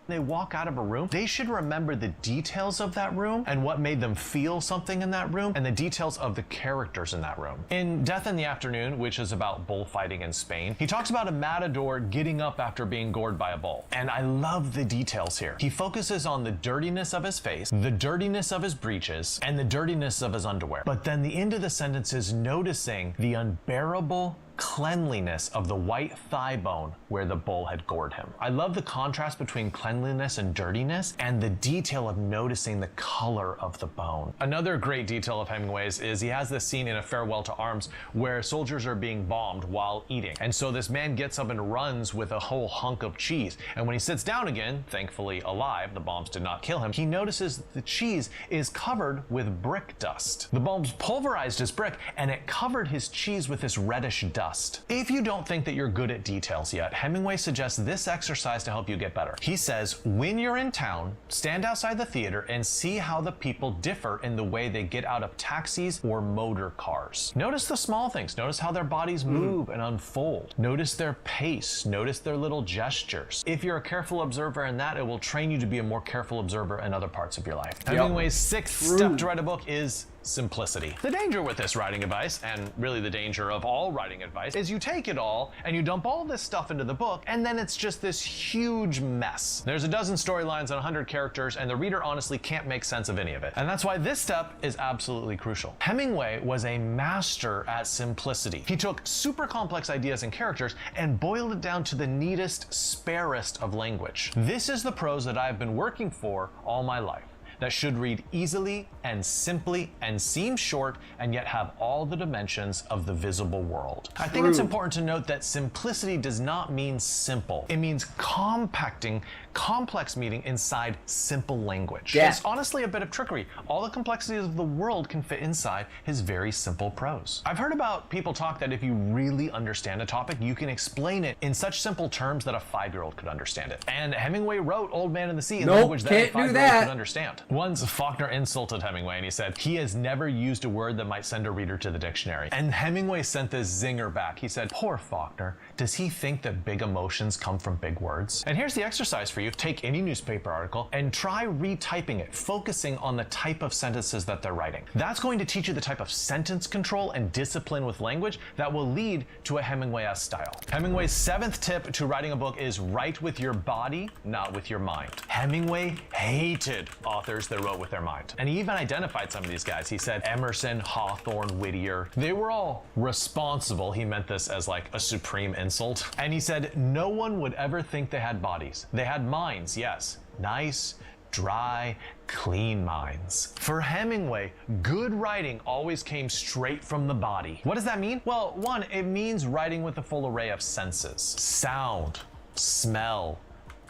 they walk out of a room, they should remember the details of that room and what made them feel something in that room and the details of the characters in that room. In Death in the Afternoon, which is about bullfighting in Spain, he talks about a matador getting up after being gored by a bull. And I love the details here. He focuses on the dirtiness of his face, the dirtiness of his breeches, and the dirtiness of his underwear. But then the end of the sentence is noticing the unbearable cleanliness of the white thigh bone where the bull had gored him. I love the contrast between cleanliness and dirtiness, and the detail of noticing the color of the bone. Another great detail of Hemingway's is he has this scene in A Farewell to Arms where soldiers are being bombed while eating. And so this man gets up and runs with a whole hunk of cheese. And when he sits down again, thankfully alive, the bombs did not kill him, he notices that the cheese is covered with brick dust. The bombs pulverized his brick, and it covered his cheese with this reddish dust. If you don't think that you're good at details yet, Hemingway suggests this exercise to help you get better. He says, when you're in town, stand outside the theater and see how the people differ in the way they get out of taxis or motor cars. Notice the small things. Notice how their bodies move and unfold. Notice their pace. Notice their little gestures. If you're a careful observer in that, it will train you to be a more careful observer in other parts of your life. Hemingway's sixth step to write a book is simplicity. The danger with this writing advice, and really the danger of all writing advice, is you take it all and you dump all this stuff into the book, and then it's just this huge mess. There's a dozen storylines and 100 characters, and the reader honestly can't make sense of any of it. And that's why this step is absolutely crucial. Hemingway was a master at simplicity. He took super complex ideas and characters and boiled it down to the neatest, sparest of language. This is the prose that I've been working for all my life, that should read easily and simply and seem short and yet have all the dimensions of the visible world. I think it's important to note that simplicity does not mean simple. It means compacting complex meaning inside simple language. It's honestly a bit of trickery. All the complexities of the world can fit inside his very simple prose. I've heard about people talk that if you really understand a topic, you can explain it in such simple terms that a 5-year-old could understand it. And Hemingway wrote Old Man and the Sea in language that a 5-year-old could understand. Once Faulkner insulted Hemingway and he said he has never used a word that might send a reader to the dictionary. And Hemingway sent this zinger back. He said, poor Faulkner, does he think that big emotions come from big words? And here's the exercise for you. Take any newspaper article and try retyping it, focusing on the type of sentences that they're writing. That's going to teach you the type of sentence control and discipline with language that will lead to a Hemingway-esque style. Hemingway's 7th tip to writing a book is write with your body, not with your mind. Hemingway hated authors that wrote with their mind. And he even identified some of these guys. He said Emerson, Hawthorne, Whittier. They were all responsible. He meant this as like a supreme insult. And he said no one would ever think they had bodies. They had minds, yes. Nice, dry, clean minds. For Hemingway, good writing always came straight from the body. What does that mean? Well, one, it means writing with a full array of senses. Sound, smell,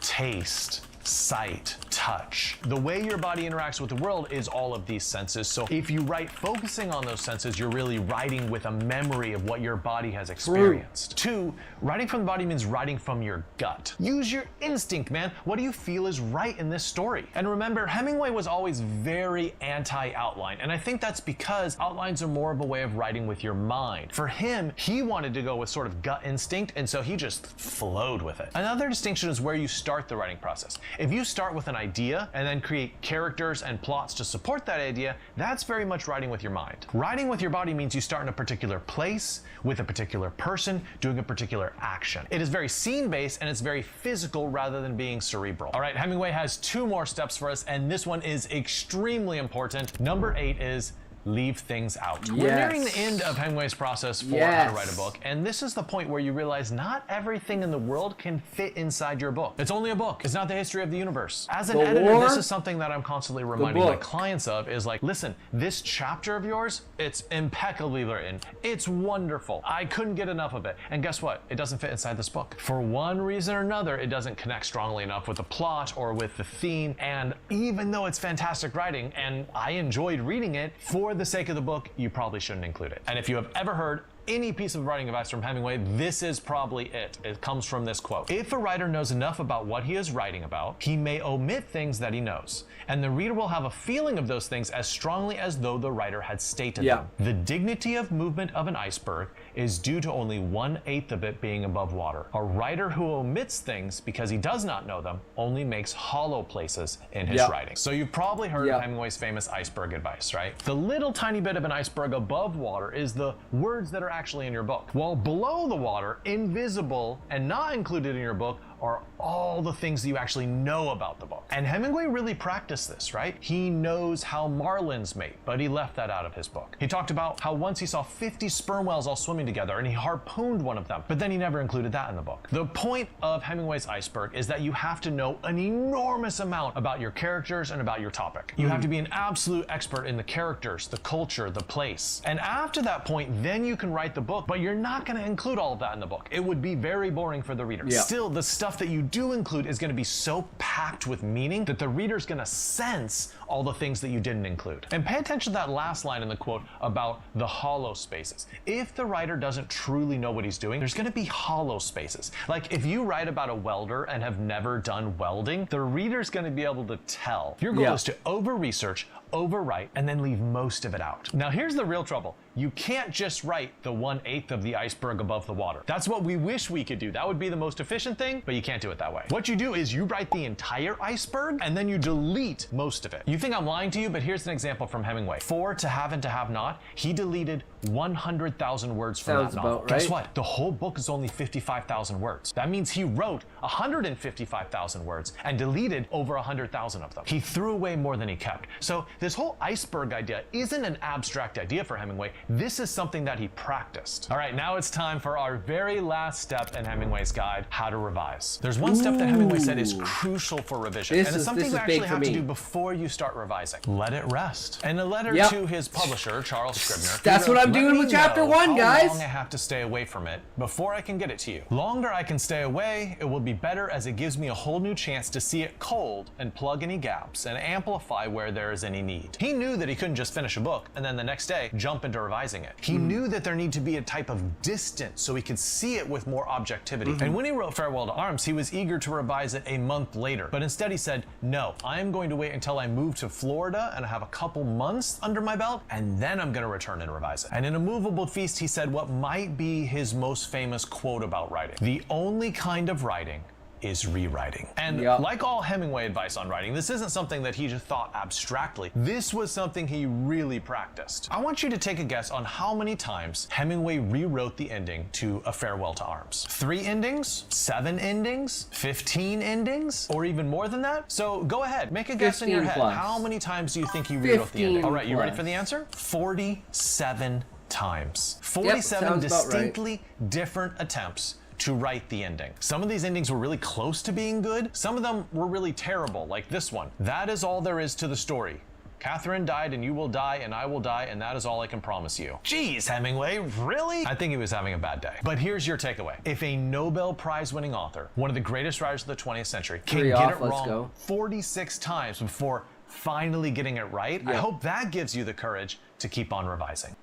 taste, sight, touch. The way your body interacts with the world is all of these senses. So if you write focusing on those senses, you're really writing with a memory of what your body has experienced. 2, writing from the body means writing from your gut. Use your instinct, man. What do you feel is right in this story? And remember, Hemingway was always very anti-outline. And I think that's because outlines are more of a way of writing with your mind. For him, he wanted to go with sort of gut instinct, and so he just flowed with it. Another distinction is where you start the writing process. If you start with an idea and then create characters and plots to support that idea, that's very much writing with your mind. Writing with your body means you start in a particular place, with a particular person, doing a particular action. It is very scene-based and it's very physical rather than being cerebral. All right, Hemingway has 2 more steps for us, and this one is extremely important. Number 8 is leave things out. We're nearing the end of Hemingway's process for how to write a book, and this is the point where you realize not everything in the world can fit inside your book. It's only a book. It's not the history of the universe. As an editor, this is something that I'm constantly reminding my clients of, is like, listen, this chapter of yours, it's impeccably written. It's wonderful. I couldn't get enough of it. And guess what? It doesn't fit inside this book. For one reason or another, it doesn't connect strongly enough with the plot or with the theme, and even though it's fantastic writing, and I enjoyed reading it, for the sake of the book, you probably shouldn't include it. And if you have ever heard any piece of writing advice from Hemingway, this is probably it. It comes from this quote. If a writer knows enough about what he is writing about, he may omit things that he knows, and the reader will have a feeling of those things as strongly as though the writer had stated them. The dignity of movement of an iceberg is due to only 1/8 of it being above water. A writer who omits things because he does not know them only makes hollow places in his writing. So you've probably heard of Hemingway's famous iceberg advice, right? The little tiny bit of an iceberg above water is the words that are actually in your book. While below the water, invisible and not included in your book, are all the things that you actually know about the book. And Hemingway really practiced this, right? He knows how marlins mate, but he left that out of his book. He talked about how once he saw 50 sperm whales all swimming together and he harpooned one of them, but then he never included that in the book. The point of Hemingway's iceberg is that you have to know an enormous amount about your characters and about your topic. You have to be an absolute expert in the characters, the culture, the place. And after that point, then you can write the book, but you're not going to include all of that in the book. It would be very boring for the reader. Yeah. Still, the stuff that you do include is going to be so packed with meaning that the reader's going to sense all the things that you didn't include. And pay attention to that last line in the quote about the hollow spaces. If the writer doesn't truly know what he's doing, there's going to be hollow spaces. Like if you write about a welder and have never done welding, the reader's going to be able to tell. Your goal is to over-research, overwrite, and then leave most of it out. Now here's the real trouble. You can't just write the 1/8 of the iceberg above the water. That's what we wish we could do. That would be the most efficient thing, but you can't do it that way. What you do is you write the entire iceberg and then you delete most of it. You think I'm lying to you, but here's an example from Hemingway. For To Have and To Have Not, he deleted 100,000 words from Sounds that novel. about right. Guess what? The whole book is only 55,000 words. That means he wrote 155,000 words and deleted over 100,000 of them. He threw away more than he kept. So this whole iceberg idea isn't an abstract idea for Hemingway. This is something that he practiced. All right, now it's time for our very last step in Hemingway's guide, how to revise. There's one step that Hemingway said is crucial for revision, and it's something you actually have to do before you start revising. Let it rest. In a letter to his publisher, Charles Scribner, That's what I'm doing with chapter 1, guys. How long I have to stay away from it before I can get it to you. Longer I can stay away, it will be better as it gives me a whole new chance to see it cold and plug any gaps and amplify where there is any need. He knew that he couldn't just finish a book and then the next day jump into revising it. He knew that there needed to be a type of distance so he could see it with more objectivity. And when he wrote Farewell to Arms, he was eager to revise it a month later. But instead he said, no, I am going to wait until I move to Florida and I have a couple months under my belt, and then I'm going to return and revise it. And in A Movable Feast, he said what might be his most famous quote about writing. The only kind of writing is rewriting. And like all Hemingway advice on writing, this isn't something that he just thought abstractly. This was something he really practiced. I want you to take a guess on how many times Hemingway rewrote the ending to A Farewell to Arms. 3 endings? 7 endings? 15 endings? Or even more than that? So go ahead, make a guess in your head. Plus. How many times do you think he rewrote the ending? All right, you ready plus. for the answer? 47 times. 47 distinctly different attempts to write the ending. Some of these endings were really close to being good. Some of them were really terrible, like this one. That is all there is to the story. Catherine died and you will die and I will die and that is all I can promise you. Jeez, Hemingway, really? I think he was having a bad day. But here's your takeaway. If a Nobel Prize winning author, one of the greatest writers of the 20th century, can get it wrong 46 times before finally getting it right, I hope that gives you the courage to keep on revising.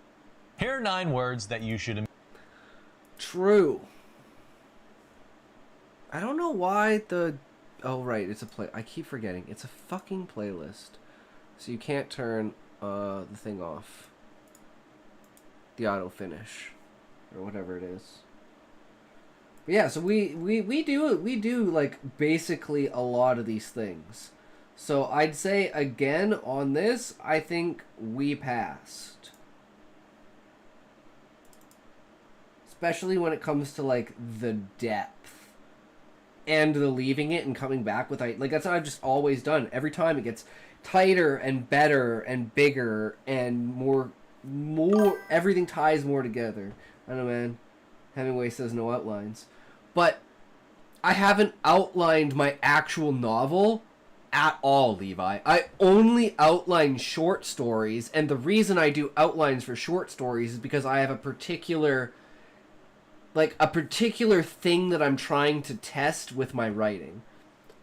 Here are 9 words that you should... True. I don't know why the... Oh, right, it's a play... I keep forgetting. It's a fucking playlist. So you can't turn the thing off. The auto finish. Or whatever it is. But yeah, so we do like basically a lot of these things. So I'd say again on this, I think we passed. Especially when it comes to like the depth. And the leaving it and coming back with like that's what I've just always done. Every time it gets tighter and better and bigger and more everything ties more together. I don't know, man. Hemingway says no outlines. But I haven't outlined my actual novel at all, Levi. I only outline short stories, and the reason I do outlines for short stories is because I have a particular thing that I'm trying to test with my writing.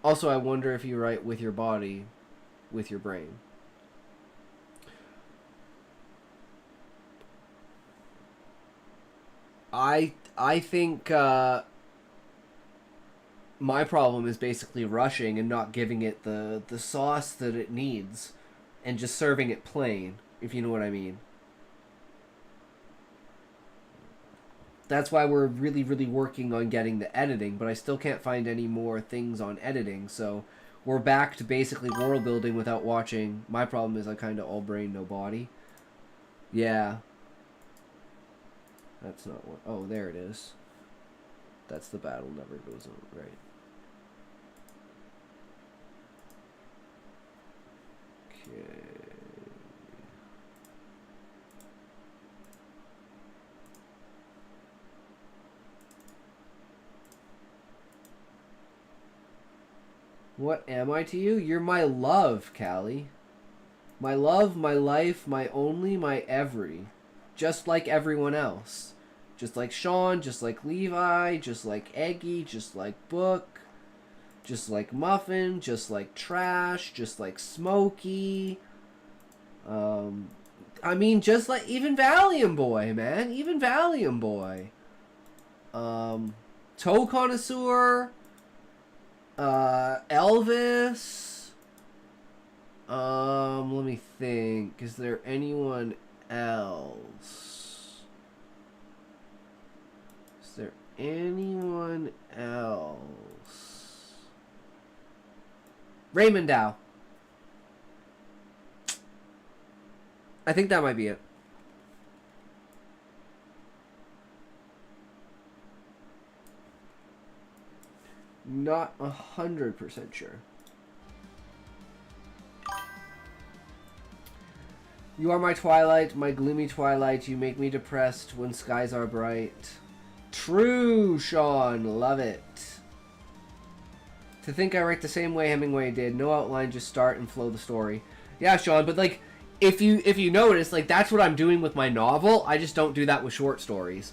Also, I wonder if you write with your body, with your brain. I think my problem is basically rushing and not giving it the sauce that it needs and just serving it plain, if you know what I mean. That's why we're really, really working on getting the editing, but I still can't find any more things on editing, so we're back to basically world building without watching. My problem is I kind of all brain, no body. Yeah. That's not what... Oh, there it is. That's the battle never goes on, right. What am I to you? You're my love, Callie. My love, my life, my only, my every. Just like everyone else. Just like Sean, just like Levi, just like Eggy, just like Book, just like Muffin, just like Trash, just like Smokey. I mean, just like even Valium Boy, man. Even Valium Boy. Toe Connoisseur. Elvis. Let me think. Is there anyone else? Is there anyone else? Raymond Dow. I think that might be it. Not 100% sure. You are my twilight, my gloomy twilight. You make me depressed when skies are bright. True, Sean. Love it. To think I write the same way Hemingway did. No outline, just start and flow the story. Yeah, Sean, but like, if you notice, like, that's what I'm doing with my novel. I just don't do that with short stories.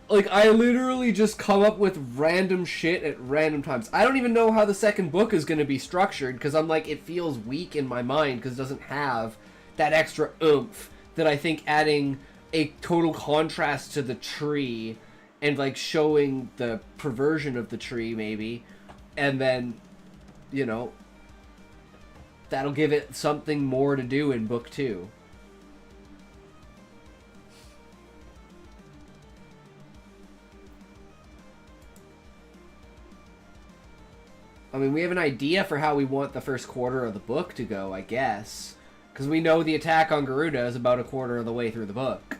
Like, I literally just come up with random shit at random times. I don't even know how the second book is going to be structured, because I'm like, it feels weak in my mind, because it doesn't have that extra oomph that I think adding a total contrast to the tree and, like, showing the perversion of the tree, maybe, and then, you know, that'll give it something more to do in book 2. I mean, we have an idea for how we want the first quarter of the book to go, I guess. Because we know the attack on Garuda is about a quarter of the way through the book.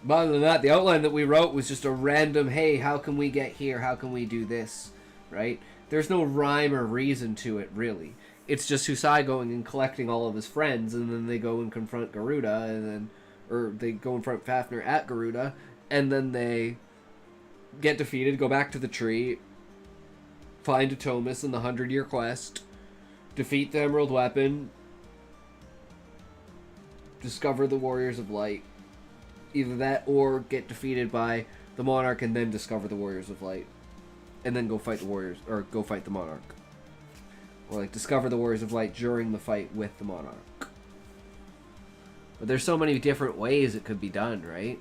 But other than that, the outline that we wrote was just a random, hey, how can we get here? How can we do this? Right? There's no rhyme or reason to it, really. It's just Husai going and collecting all of his friends, and then they go and confront Garuda, and then... Or they go and confront Fafnir at Garuda, and then they get defeated, go back to the tree, find Atomus in the 100-year quest, defeat the Emerald Weapon, discover the Warriors of Light. Either that or get defeated by the Monarch and then discover the Warriors of Light. And then go fight the Warriors, or go fight the Monarch. Or like discover the Warriors of Light during the fight with the Monarch. But there's so many different ways it could be done, right?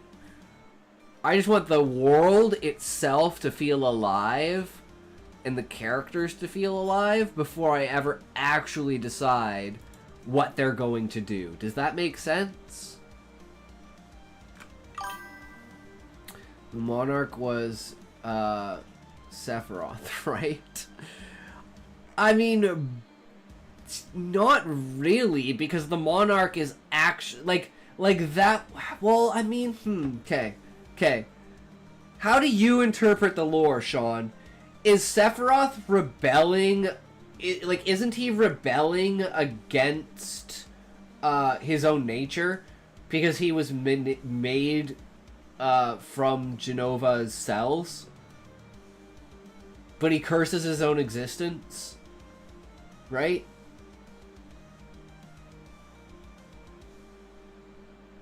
I just want the world itself to feel alive and the characters to feel alive before I ever actually decide what they're going to do. Does that make sense? The Monarch was Sephiroth, right? I mean, not really, because the Monarch is actually like that. Well, I mean, okay. How do you interpret the lore, Sean? Is Sephiroth rebelling? Like, isn't he rebelling against his own nature because he was made from Genova's cells, but he curses his own existence, right?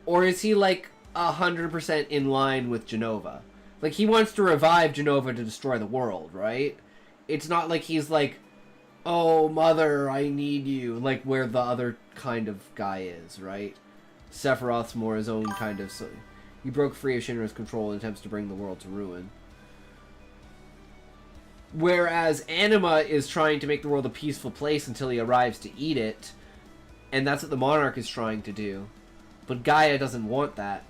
Or is he like 100% in line with Genova? Like, he wants to revive Genova to destroy the world, right? It's not like he's like, oh, mother, I need you, like where the other kind of guy is, right? Sephiroth's more his own kind of... So he broke free of Shinra's control and attempts to bring the world to ruin. Whereas Anima is trying to make the world a peaceful place until he arrives to eat it, and that's what the Monarch is trying to do. But Gaia doesn't want that,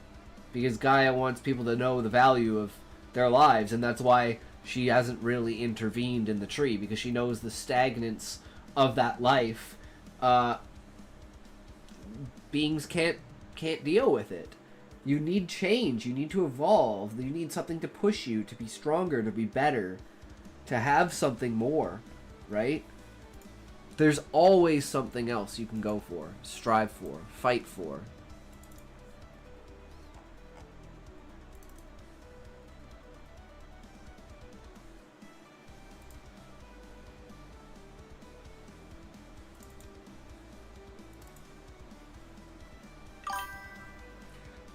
because Gaia wants people to know the value of their lives, and that's why she hasn't really intervened in the tree, because she knows the stagnance of that life. Beings can't deal with it. You need change. You need to evolve. You need something to push you to be stronger, to be better, to have something more, right? There's always something else you can go for, strive for, fight for.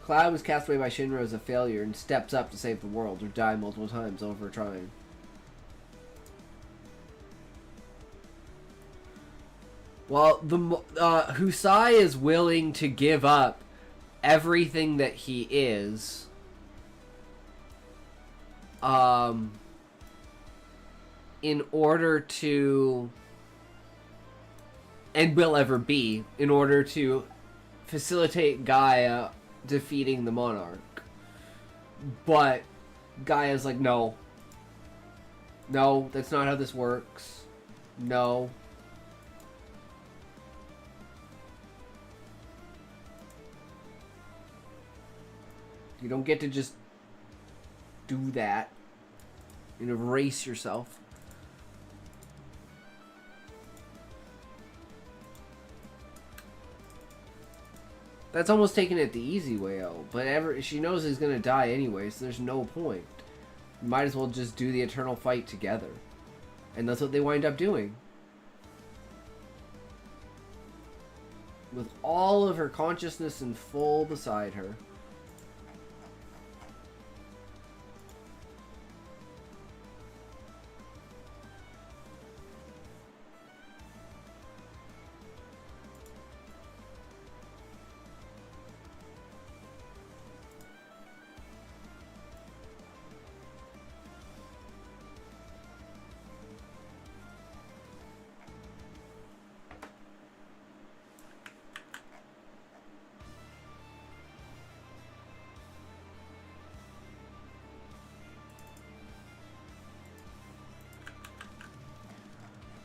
Cloud was cast away by Shinra as a failure and steps up to save the world, or die multiple times over trying. Well, Husai is willing to give up everything that he is, in order to, and will ever be, in order to facilitate Gaia defeating the Monarch. But Gaia's like, no. No, that's not how this works. No. You don't get to just do that and erase yourself. That's almost taking it the easy way out. But she knows he's gonna die anyway, so there's no point. You might as well just do the eternal fight together. And that's what they wind up doing. With all of her consciousness in full beside her.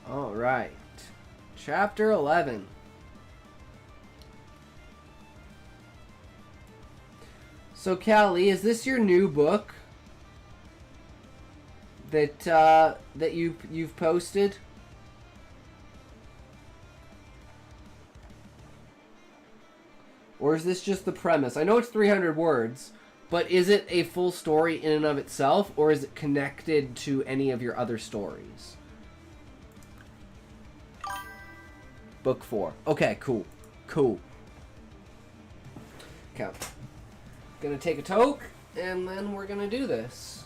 Alright. Chapter 11. So, Callie, is this your new book that you've posted? Or is this just the premise? I know it's 300 words, but is it a full story in and of itself, or is it connected to any of your other stories? Book 4. Okay, cool. Cool. Okay. Gonna take a toke, and then we're gonna do this.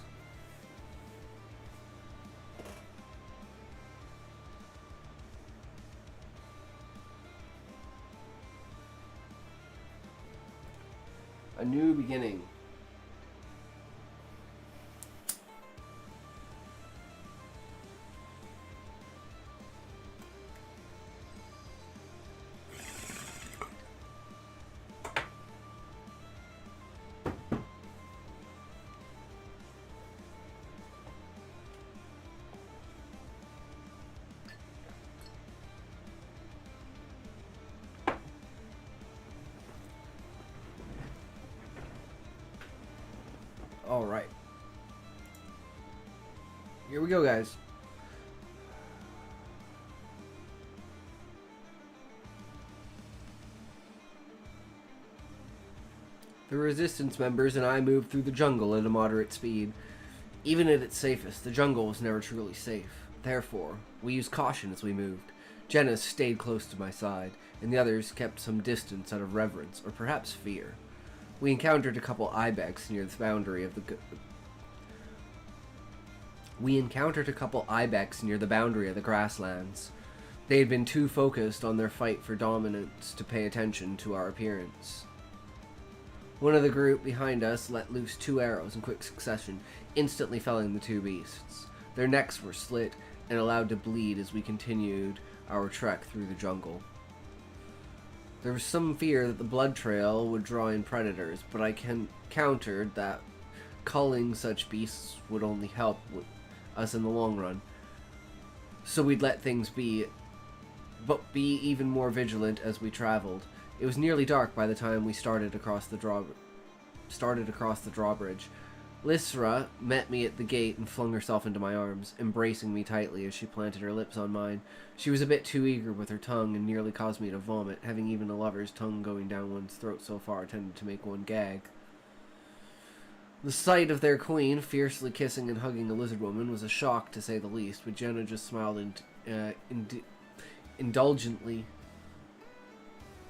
A new beginning. Alright. Here we go, guys. The Resistance members and I moved through the jungle at a moderate speed. Even at its safest, the jungle was never truly safe. Therefore, we used caution as we moved. Jenna stayed close to my side, and the others kept some distance out of reverence, or perhaps fear. We encountered a couple ibex near the boundary of the grasslands. They had been too focused on their fight for dominance to pay attention to our appearance. One of the group behind us let loose 2 arrows in quick succession, instantly felling the 2 beasts. Their necks were slit and allowed to bleed as we continued our trek through the jungle. There was some fear that the blood trail would draw in predators, but I countered that culling such beasts would only help us in the long run. So we'd let things be, but be even more vigilant as we traveled. It was nearly dark by the time we started across the drawbridge. Lysra met me at the gate and flung herself into my arms, embracing me tightly as she planted her lips on mine. She was a bit too eager with her tongue and nearly caused me to vomit, having even a lover's tongue going down one's throat so far tended to make one gag. The sight of their queen fiercely kissing and hugging a lizard woman was a shock, to say the least, but Jenna just smiled indulgently.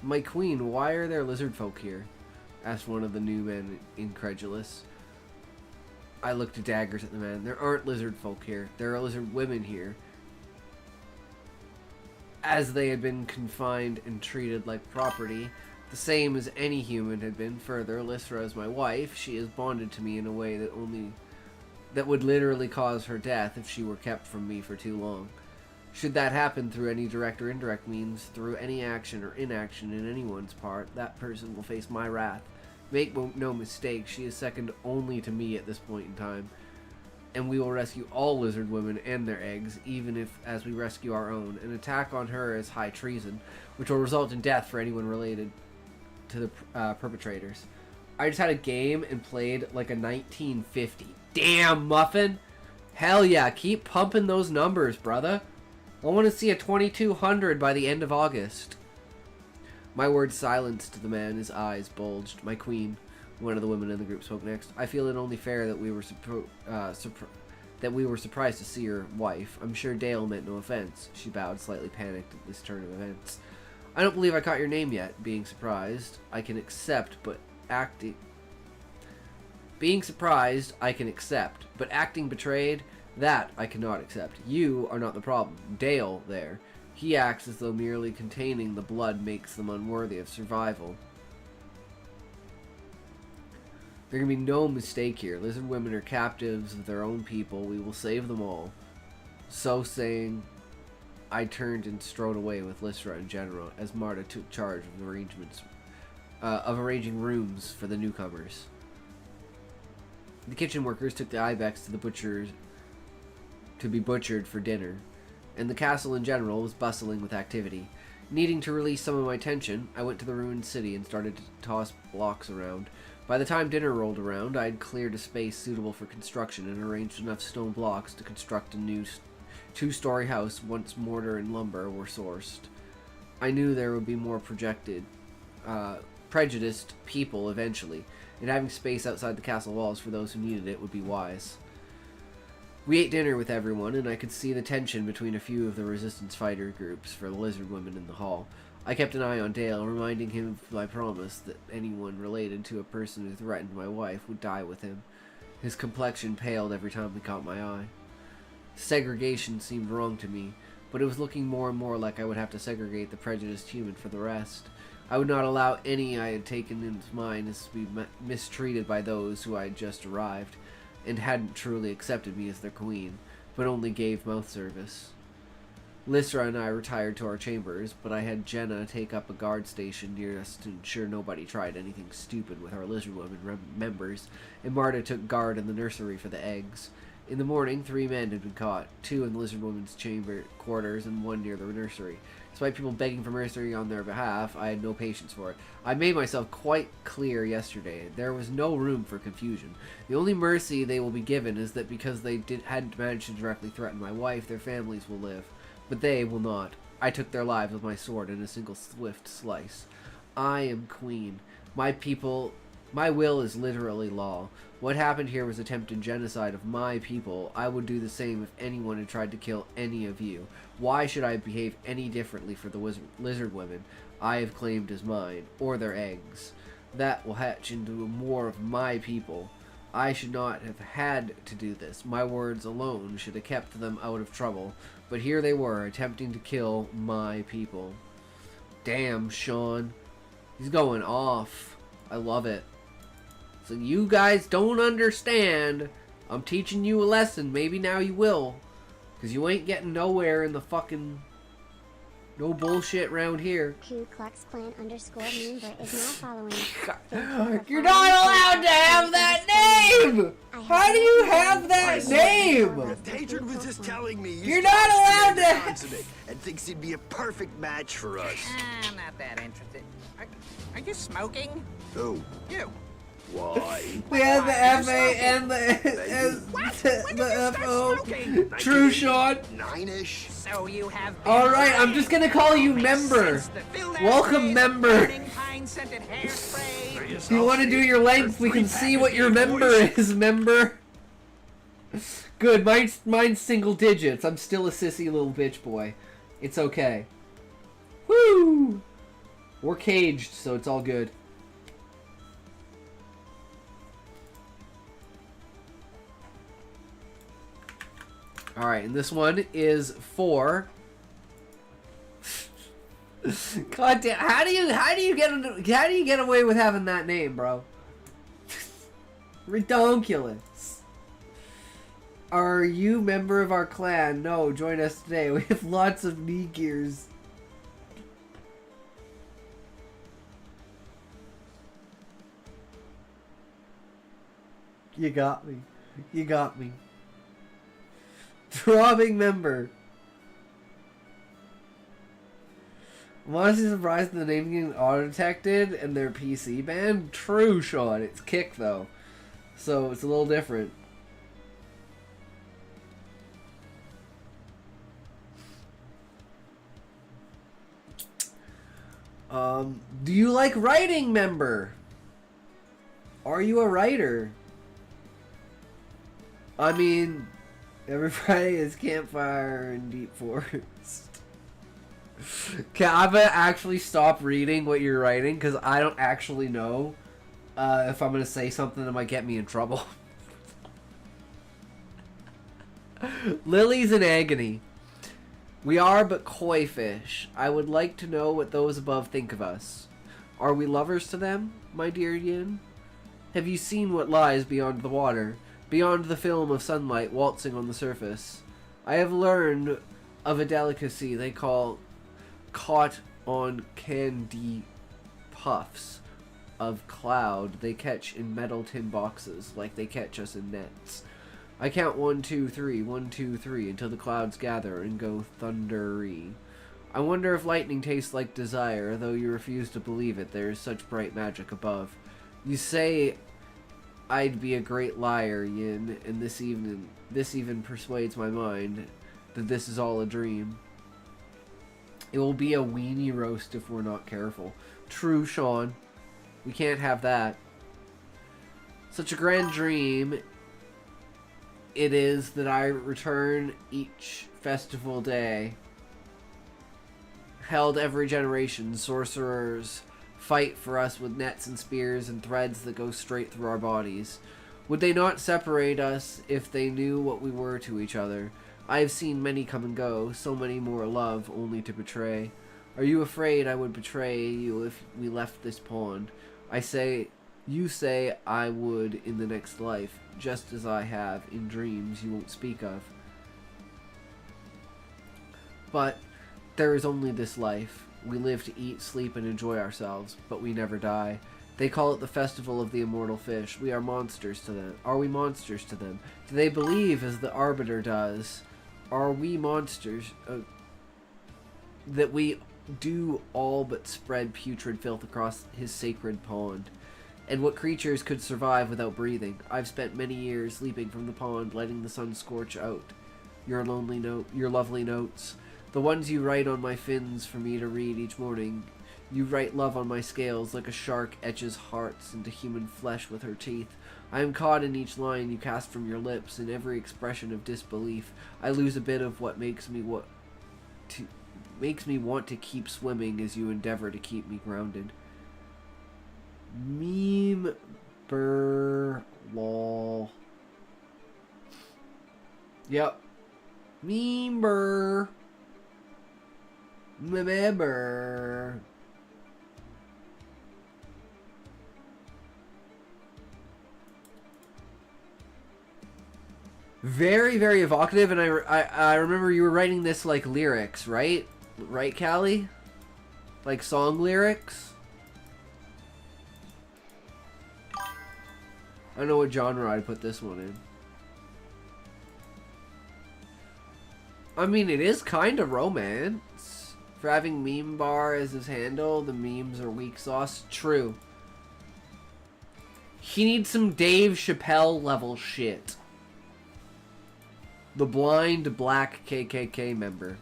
"My queen, why are there lizard folk here?" asked one of the new men, incredulous. I looked daggers at the man. "There aren't lizard folk here. There are lizard women here." As they had been confined and treated like property, the same as any human had been. Further, Lysra is my wife. She is bonded to me in a way that would literally cause her death if she were kept from me for too long. Should that happen through any direct or indirect means, through any action or inaction in anyone's part, that person will face my wrath. Make no mistake, she is second only to me at this point in time, and we will rescue all lizard women and their eggs, even if, as we rescue our own. An attack on her is high treason, which will result in death for anyone related to the perpetrators. I just had a game and played like a 1950. Damn, Muffin! Hell yeah, keep pumping those numbers, brother. I want to see a 2200 by the end of August. My words silenced the man. His eyes bulged. "My queen," one of the women in the group spoke next. "I feel it only fair that we were surprised to see your wife. I'm sure Dale meant no offense." She bowed, slightly panicked at this turn of events. "I don't believe I caught your name yet." Being surprised, I can accept, but acting betrayed, that I cannot accept. You are not the problem. Dale, there. He acts as though merely containing the blood makes them unworthy of survival. There can be no mistake here. Lizard women are captives of their own people. We will save them all. So saying, I turned and strode away with Lysra and General as Marta took charge of the arranging rooms for the newcomers. The kitchen workers took the ibex to the butchers to be butchered for dinner, and the castle in general was bustling with activity. Needing to release some of my tension, I went to the ruined city and started to toss blocks around. By the time dinner rolled around, I had cleared a space suitable for construction and arranged enough stone blocks to construct a new two-story house once mortar and lumber were sourced. I knew there would be more prejudiced people eventually, and having space outside the castle walls for those who needed it would be wise. We ate dinner with everyone, and I could see the tension between a few of the resistance fighter groups for the lizard women in the hall. I kept an eye on Dale, reminding him of my promise that anyone related to a person who threatened my wife would die with him. His complexion paled every time he caught my eye. Segregation seemed wrong to me, but it was looking more and more like I would have to segregate the prejudiced human for the rest. I would not allow any I had taken into mine to be mistreated by those who I had just arrived, and hadn't truly accepted me as their queen, but only gave mouth service. Lysra and I retired to our chambers, but I had Jenna take up a guard station near us to ensure nobody tried anything stupid with our lizard women members, and Marta took guard in the nursery for the eggs. In the morning, 3 men had been caught, 2 in the lizard woman's chamber quarters and 1 near the nursery. Despite people begging for mercy on their behalf, I had no patience for it. I made myself quite clear yesterday. There was no room for confusion. The only mercy they will be given is that because they hadn't managed to directly threaten my wife, their families will live. But they will not. I took their lives with my sword in a single swift slice. I am queen. My will is literally law. What happened here was attempted genocide of my people. I would do the same if anyone had tried to kill any of you. Why should I behave any differently for the lizard women I have claimed as mine, or their eggs? That will hatch into more of my people. I should not have had to do this. My words alone should have kept them out of trouble. But here they were, attempting to kill my people. Damn, Sean. He's going off. I love it. So you guys don't understand. I'm teaching you a lesson. Maybe now you will. Because you ain't getting nowhere in the fucking... No bullshit around here. Ku Klux Klan _member is now following. You're not allowed to have that name! How do you have that name? Hatred was just telling me you're not allowed to... and thinks he'd be a perfect match for us. I'm not that interested. Are you smoking? Who? You. Why? We have the FA and the FO. True, Sean. 9-ish. So you have been Alright, I'm just gonna call you lying. member. Since the filled Welcome, ashtrays, member. burning pine-scented hairspray. If you want to do your length, we can see what your member is, member. Good, mine's single digits. I'm still a sissy little bitch boy. It's okay. Woo! We're caged, so it's all good. Alright, and this one is for... God damn, how do you get away with having that name, bro? Redonkulous. Are you member of our clan? No, join us today. We have lots of knee gears. You got me. You got me. Throbbing member. I'm honestly surprised the name getting auto-detected and their PC banned. True, Sean. It's Kick, though. So, it's a little different. Do you like writing, member? Are you a writer? I mean, every Friday is campfire in deep forest. Can I actually stop reading what you're writing? Because I don't actually know if I'm going to say something that might get me in trouble. Lilies in agony. We are but koi fish. I would like to know what those above think of us. Are we lovers to them, my dear Yin? Have you seen what lies beyond the water? Beyond the film of sunlight waltzing on the surface? I have learned of a delicacy they call caught on candy puffs of cloud they catch in metal tin boxes like they catch us in nets. I count 1, 2, 3, 1, 2, 3 until the clouds gather and go thundery. I wonder if lightning tastes like desire, though you refuse to believe it. There is such bright magic above. You say I'd be a great liar, Yin, and this even persuades my mind that this is all a dream. It will be a weenie roast if we're not careful. True, Sean. We can't have that. Such a grand dream it is that I return each festival day. Held every generation, sorcerers fight for us with nets and spears and threads that go straight through our bodies. Would they not separate us if they knew what we were to each other? I have seen many come and go, so many more love only to betray. Are you afraid I would betray you if we left this pond? You say I would in the next life, just as I have in dreams you won't speak of. But there is only this life. We live to eat, sleep, and enjoy ourselves, but we never die. They call it the festival of the immortal fish. We are monsters to them. Are we monsters to them? Do they believe as the arbiter does? Are we monsters? That we do all but spread putrid filth across his sacred pond? And what creatures could survive without breathing? I've spent many years leaping from the pond, letting the sun scorch out your lovely notes. The ones you write on my fins for me to read each morning. You write love on my scales like a shark etches hearts into human flesh with her teeth. I am caught in each line you cast from your lips, in every expression of disbelief. I lose a bit of what makes me want to keep swimming as you endeavor to keep me grounded. Meme lol. Yep. Member. Remember. Very, very evocative, and I remember you were writing this like lyrics, right? Right, Callie? Like song lyrics? I don't know what genre I'd put this one in. I mean, it is kind of romance. For having meme bar as his handle, the memes are weak sauce. True. He needs some Dave Chappelle level shit. The blind black KKK member.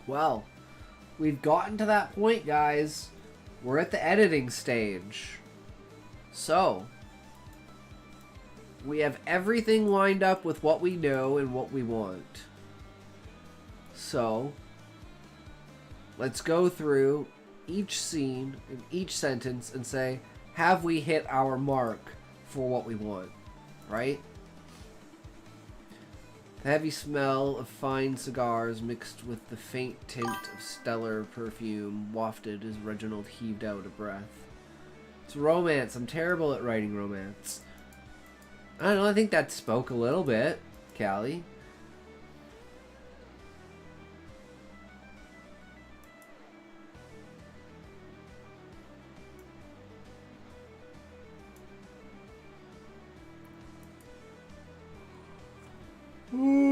Well, we've gotten to that point, guys. We're at the editing stage. So, we have everything lined up with what we know and what we want. So, let's go through each scene and each sentence and say, have we hit our mark for what we want, right? The heavy smell of fine cigars mixed with the faint tint of stellar perfume wafted as Reginald heaved out a breath. It's romance. I'm terrible at writing romance. I don't know, I think that spoke a little bit, Callie. Ooh.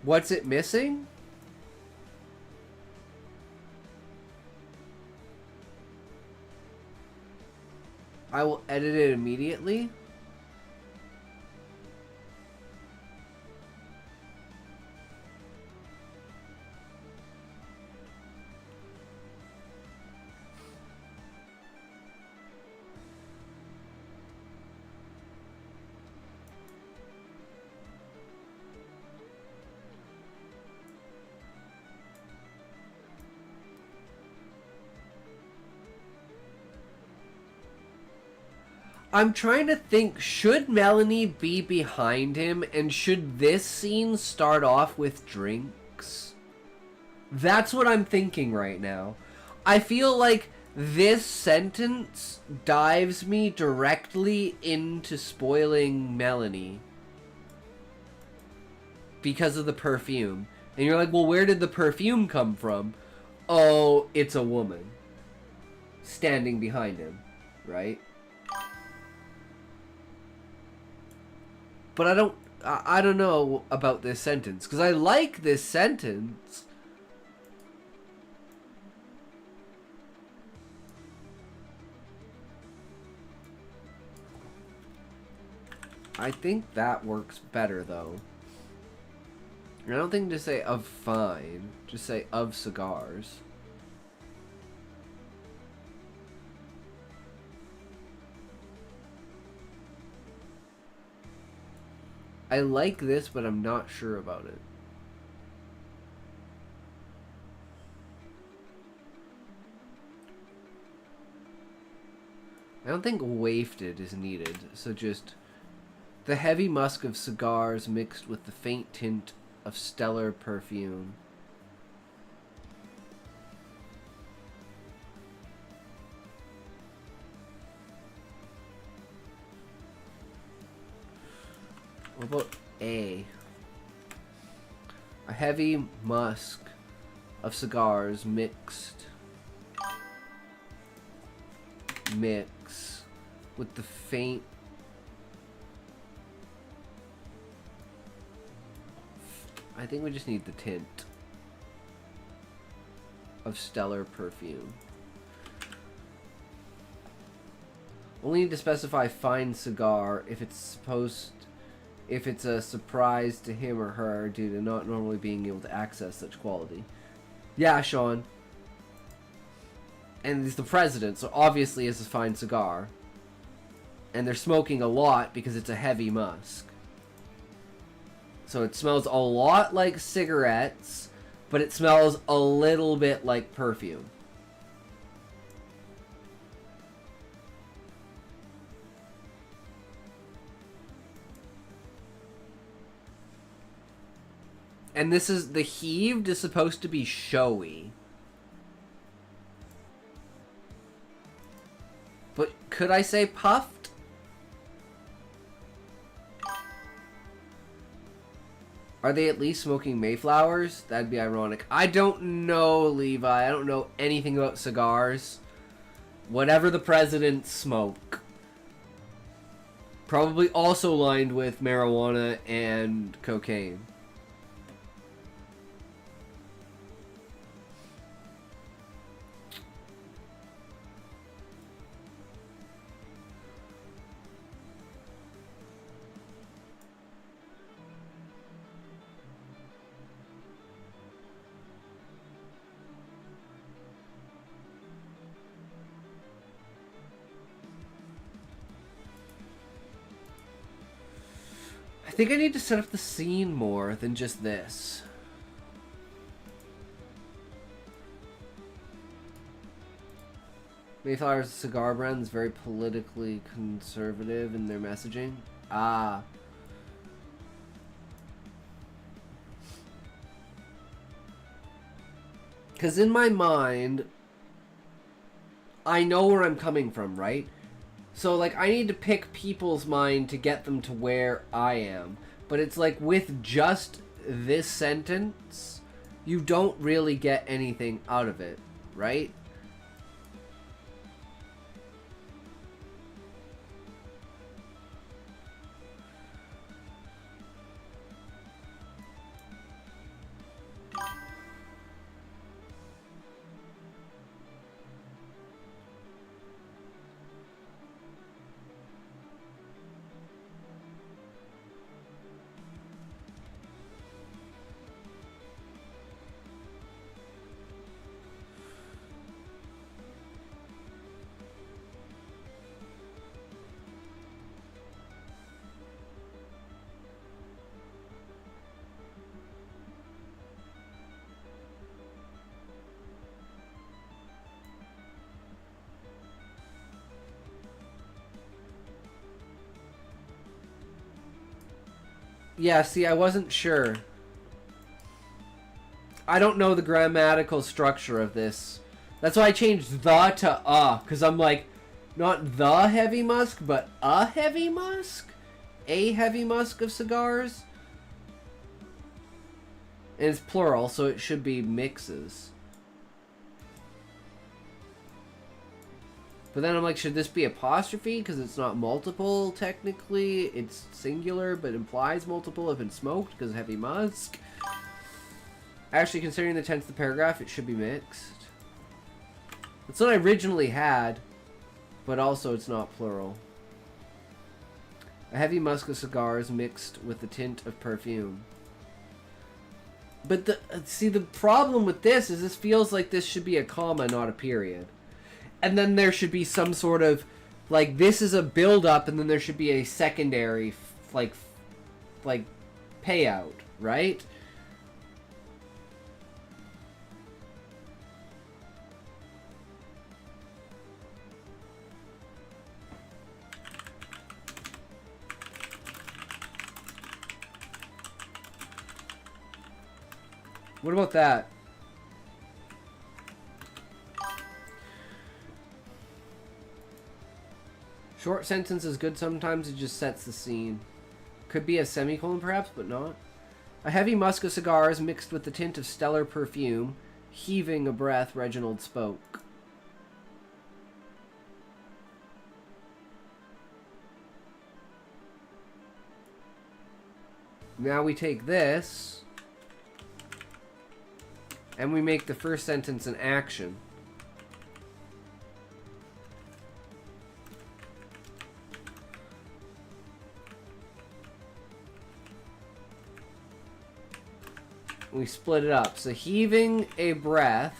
What's it missing? I will edit it immediately. I'm trying to think, should Melanie be behind him, and should this scene start off with drinks? That's what I'm thinking right now. I feel like this sentence dives me directly into spoiling Melanie because of the perfume. And you're like, well, where did the perfume come from? Oh, it's a woman standing behind him, right? But I don't know about this sentence, because I like this sentence. I think that works better, though. I don't think just say of fine, just say of cigars. I like this, but I'm not sure about it. I don't think wafted is needed, so just the heavy musk of cigars mixed with the faint tint of stellar perfume. What about A? A heavy musk of cigars mix with the faint I think we just need the tint of stellar perfume. Only need to specify fine cigar if it's a surprise to him or her due to not normally being able to access such quality. Yeah, Sean. And he's the president, so obviously it's a fine cigar. And they're smoking a lot because it's a heavy musk. So it smells a lot like cigarettes, but it smells a little bit like perfume. And this is, the heaved is supposed to be showy. But could I say puffed? Are they at least smoking Mayflowers? That'd be ironic. I don't know, Levi. I don't know anything about cigars. Whatever the presidents smoke. Probably also lined with marijuana and cocaine. I think I need to set up the scene more than just this. Mayflower's cigar brand is very politically conservative in their messaging. Ah. Because in my mind, I know where I'm coming from, right? So, like, I need to pick people's mind to get them to where I am. But it's like, with just this sentence, you don't really get anything out of it, right? Yeah, see, I wasn't sure. I don't know the grammatical structure of this. That's why I changed the to because I'm like, not the heavy musk, but a heavy musk? A heavy musk of cigars? And it's plural, so it should be mixes. But then I'm like, should this be apostrophe? Because it's not multiple, technically. It's singular, but implies multiple if it's smoked, because heavy musk. Actually, considering the tense of the paragraph, it should be mixed. That's what I originally had, but also it's not plural. A heavy musk of cigars mixed with the tint of perfume. But see, the problem with this is this feels like this should be a comma, not a period. And then there should be some sort of, like, this is a build-up, and then there should be a secondary, like payout, right? What about that? Short sentence is good sometimes, it just sets the scene. Could be a semicolon perhaps, but not. A heavy musk of cigars mixed with the tint of stellar perfume. Heaving a breath, Reginald spoke. Now we take this, and we make the first sentence an action. We split it up. So heaving a breath.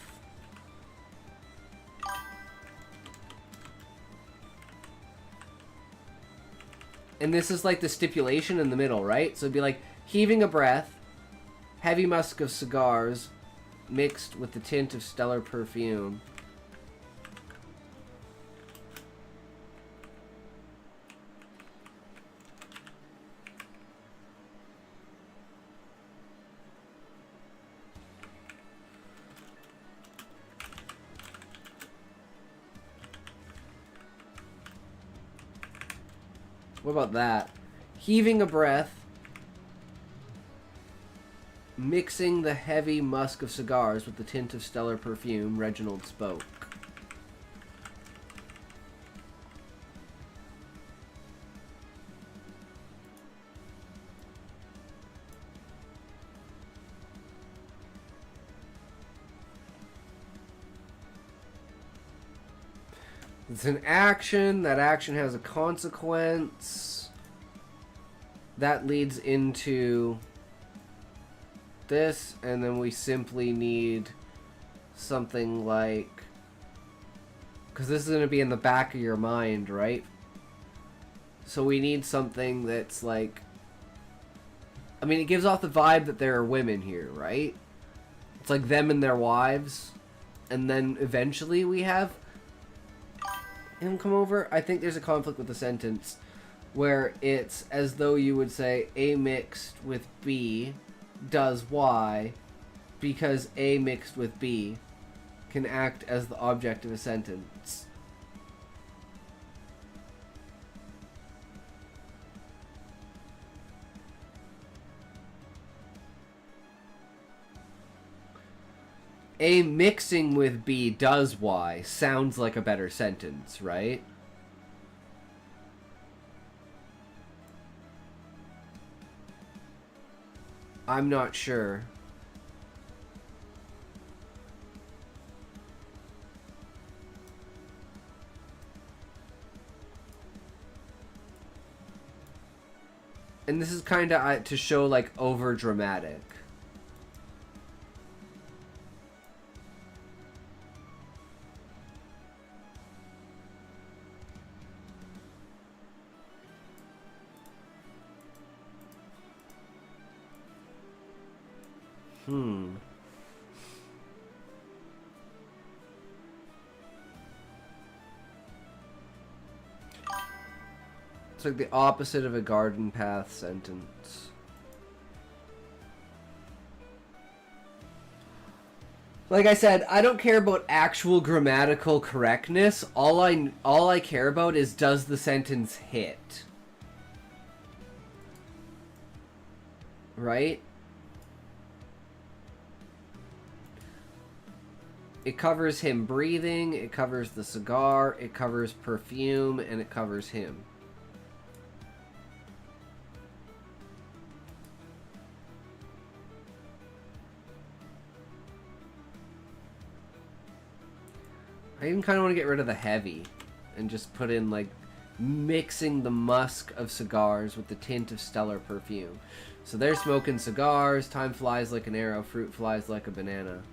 And this is like the stipulation in the middle, right? So it'd be like Heaving a breath, heavy musk of cigars, mixed with the tint of stellar perfume. What about that? Heaving a breath, mixing the heavy musk of cigars with the tint of stellar perfume, Reginald spoke. It's an action. That action has a consequence. That leads into this, and then we simply need something like... Because this is going to be in the back of your mind, right? So we need something that's like... I mean, it gives off the vibe that there are women here, right? It's like them and their wives. And then eventually we have him come over. I think there's a conflict with the sentence where it's as though you would say A mixed with B does Y because A mixed with B can act as the object of a sentence. A mixing with B does Y sounds like a better sentence, right? I'm not sure. And this is kind of to show like over dramatic. It's like the opposite of a garden path sentence. Like I said, I don't care about actual grammatical correctness. All I care about is, does the sentence hit? Right? It covers him breathing, it covers the cigar, it covers perfume, and it covers him. I even kind of want to get rid of the heavy and just put in, like, mixing the musk of cigars with the tint of stellar perfume. So they're smoking cigars, time flies like an arrow, fruit flies like a banana.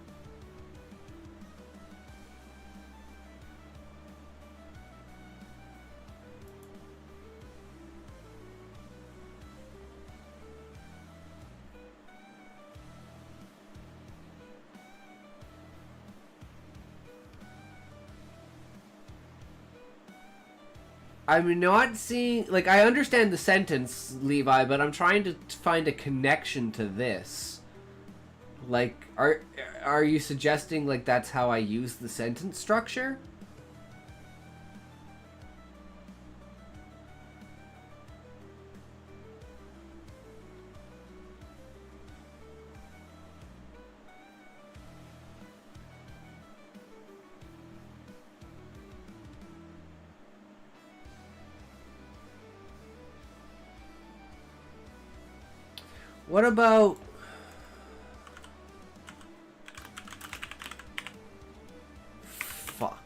I'm not seeing... Like, I understand the sentence, Levi, but I'm trying to find a connection to this. Like, are you suggesting, like, that's how I use the sentence structure? What about... Fuck.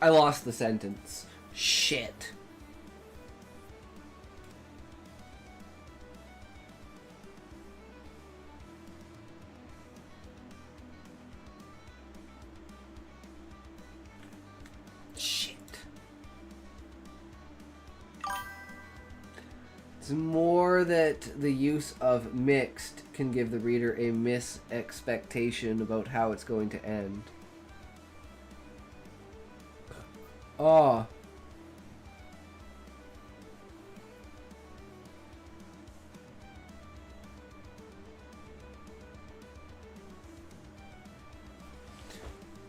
I lost the sentence. Shit. It's more that the use of mixed can give the reader a mis-expectation about how it's going to end. Oh.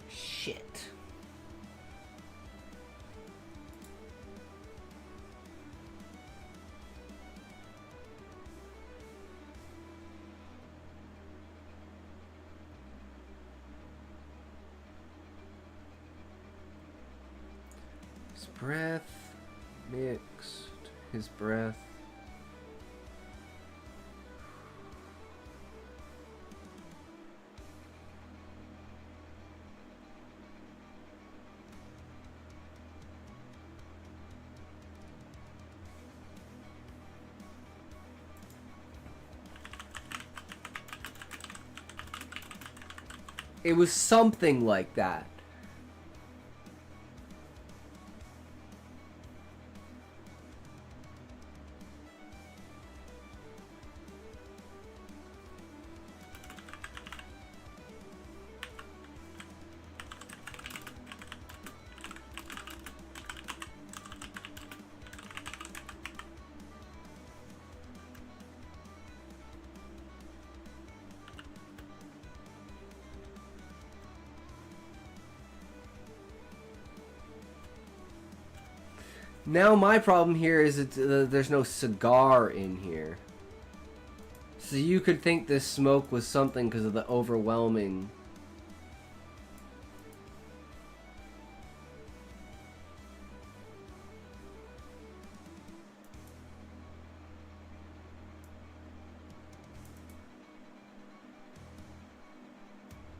Shit. His breath mixed. His breath. It was something like that. Now my problem here is there's no cigar in here. So you could think this smoke was something because of the overwhelming.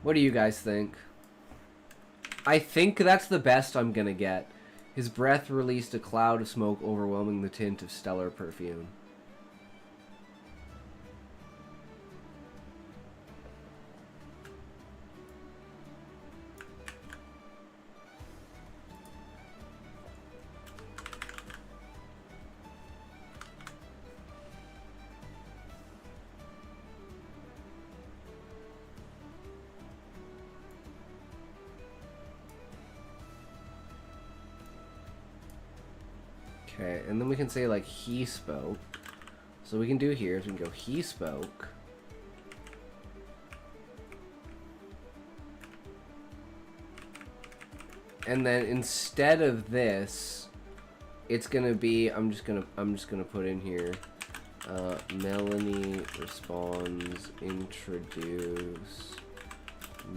What do you guys think? I think that's the best I'm gonna get. His breath released a cloud of smoke overwhelming the tint of stellar perfume. Okay, and then we can say, like, he spoke. So we can do here is we can go, he spoke. And then instead of this, it's gonna be, I'm just gonna put in here, Melanie responds, introduce,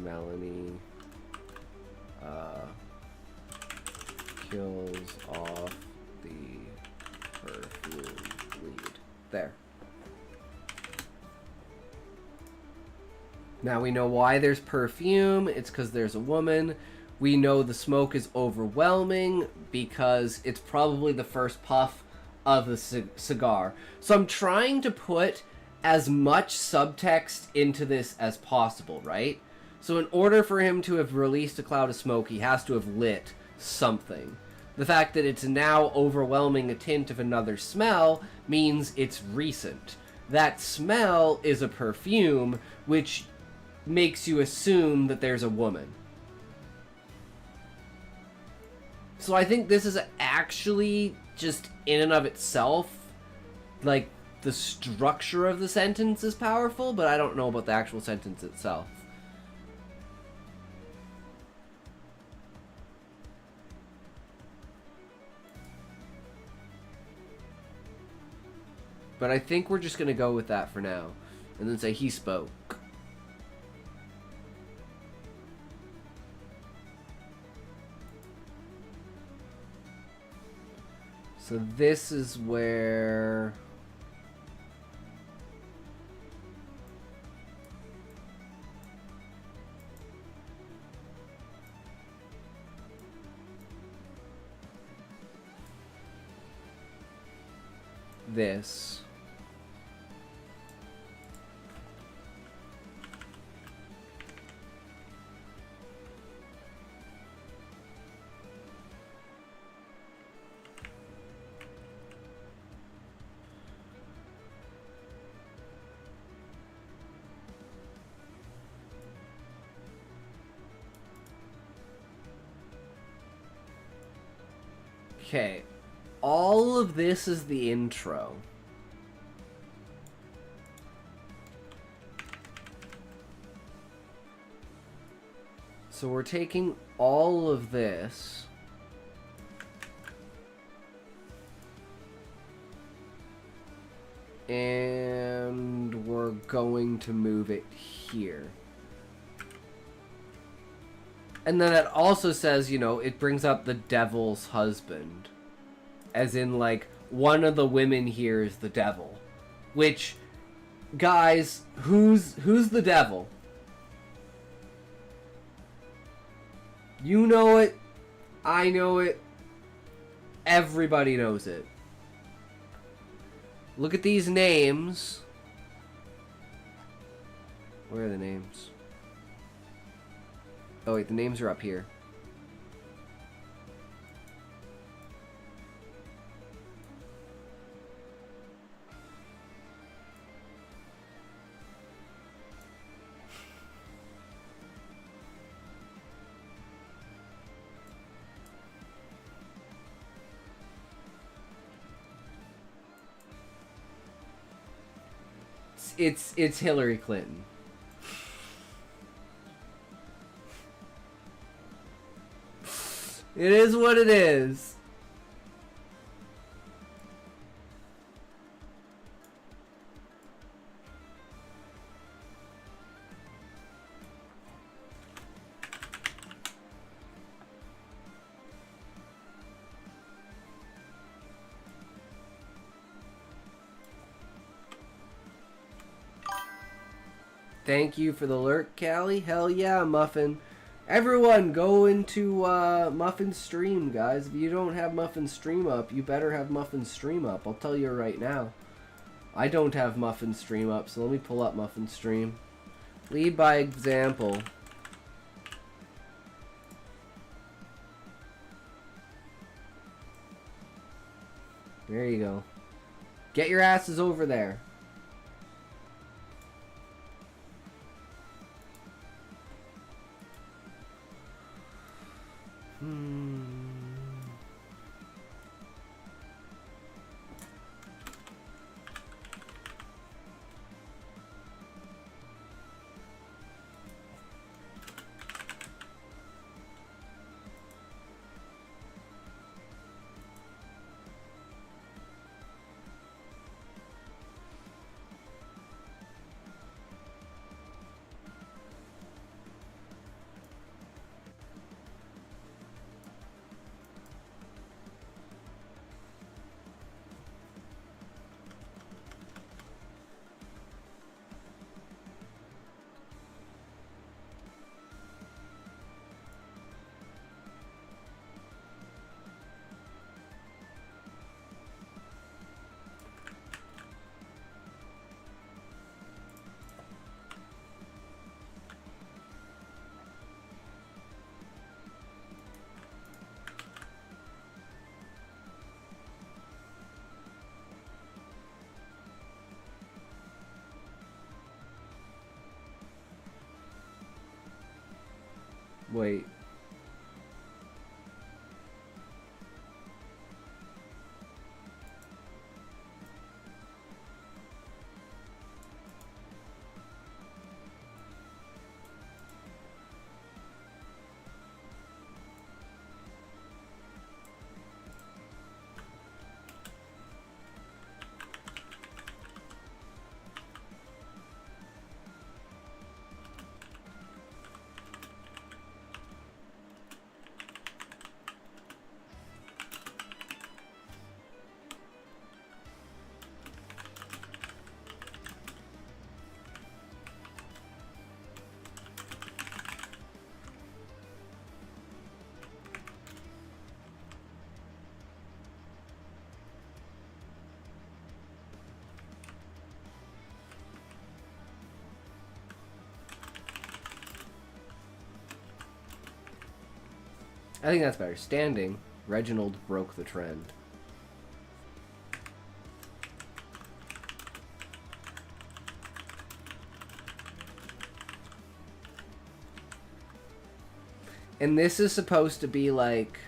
Melanie, kills off the perfume lead. There. Now we know why there's perfume. It's because there's a woman. We know the smoke is overwhelming because it's probably the first puff of the cigar. So I'm trying to put as much subtext into this as possible, right? So in order for him to have released a cloud of smoke, he has to have lit something. The fact that it's now overwhelming a tint of another smell means it's recent. That smell is a perfume, which makes you assume that there's a woman. So I think this is actually just in and of itself, like, the structure of the sentence is powerful, but I don't know about the actual sentence itself. But I think we're just going to go with that for now. And then say, he spoke. So this is where... this. Okay. All of this is the intro. So we're taking all of this. And we're going to move it here. And then it also says, you know, it brings up the devil's husband. As in, like, one of the women here is the devil. Which, guys, who's the devil? You know it. I know it. Everybody knows it. Look at these names. Where are the names? Oh wait, the names are up here. It's Hillary Clinton. It is what it is. Thank you for the lurk, Callie. Hell yeah, Muffin. Everyone, go into Muffin's stream, guys. If you don't have Muffin's stream up, you better have Muffin's stream up. I'll tell you right now. I don't have Muffin's stream up, so let me pull up Muffin's stream. Lead by example. There you go. Get your asses over there. Wait. I think that's better. Standing, Reginald broke the trend. And this is supposed to be like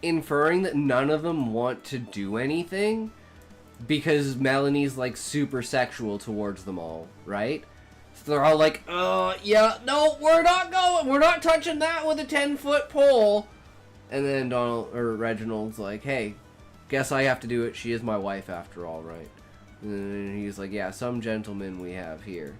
inferring that none of them want to do anything because Melanie's like super sexual towards them all, right? So they're all like, yeah, no, we're not going, we're not touching that with a 10-foot pole. And then Reginald's like, hey, guess I have to do it. She is my wife after all, right? And he's like, yeah, some gentlemen we have here.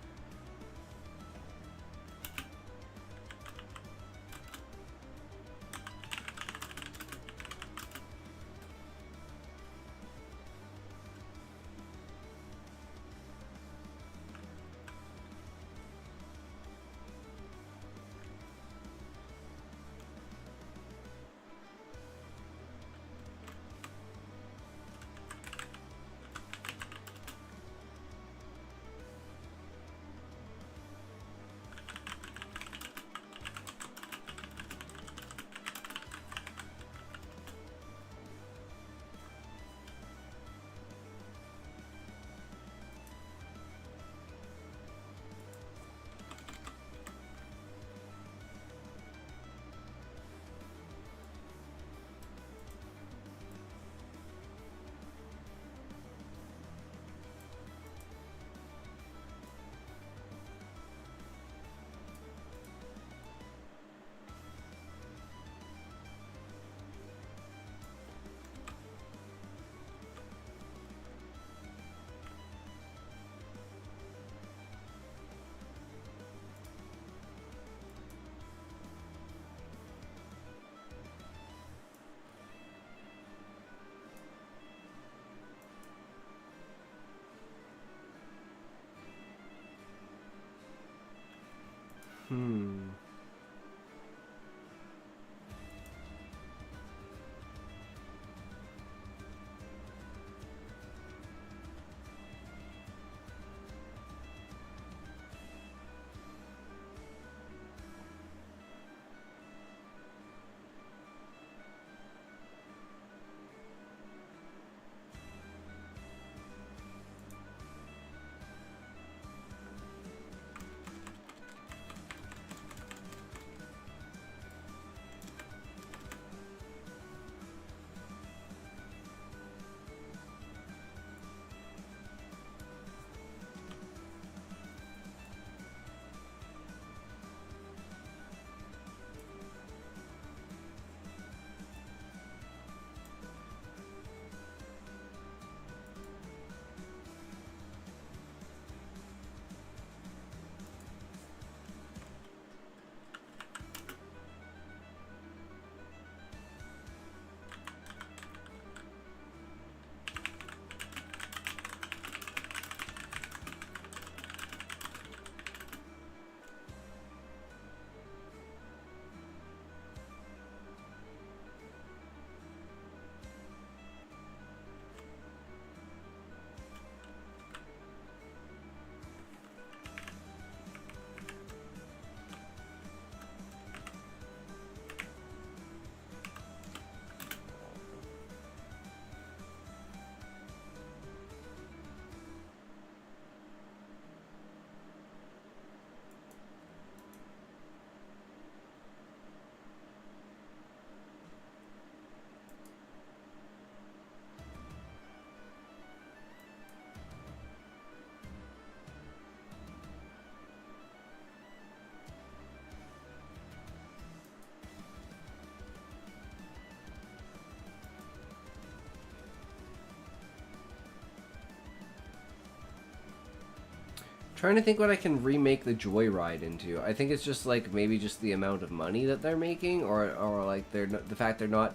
Trying to think what I can remake the Joyride into. I think it's just like maybe just the amount of money that they're making, or like the fact they're not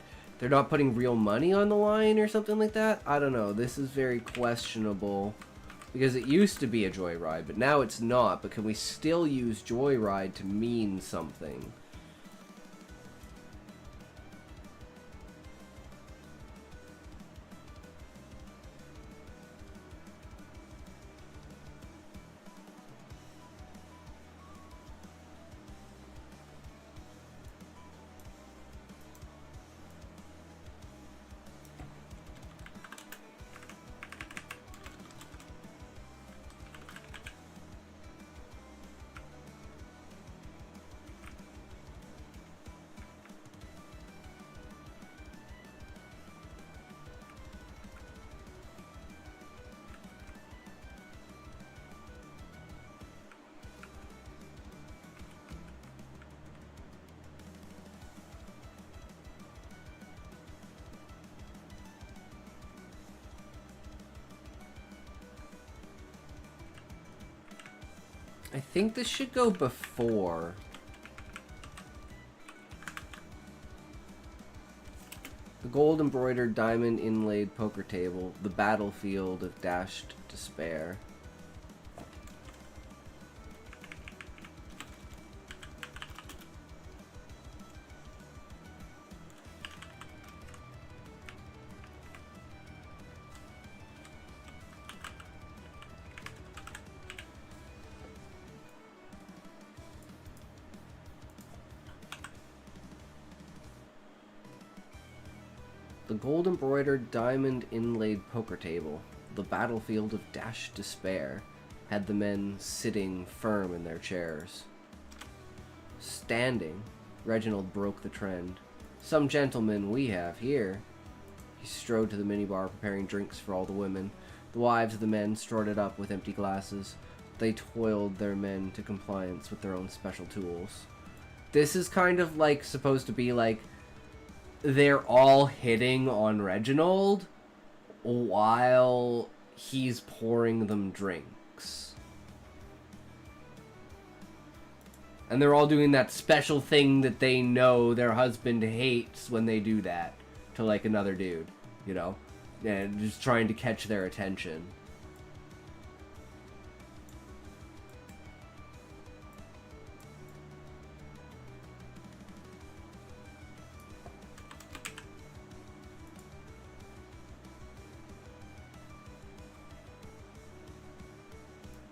putting real money on the line or something like that. I don't know. This is very questionable because it used to be a Joyride, but now it's not. But can we still use Joyride to mean something? I think this should go before. The gold embroidered diamond inlaid poker table, the battlefield of dashed despair. The gold embroidered diamond inlaid poker table, the battlefield of dashed despair, had the men sitting firm in their chairs. Standing, Reginald broke the trend. Some gentlemen we have here. He strode to the minibar, preparing drinks for all the women. The wives of the men strutted up with empty glasses. They toiled their men to compliance with their own special tools. This is kind of like supposed to be like they're all hitting on Reginald while he's pouring them drinks. And they're all doing that special thing that they know their husband hates when they do that to like another dude, you know? And just trying to catch their attention.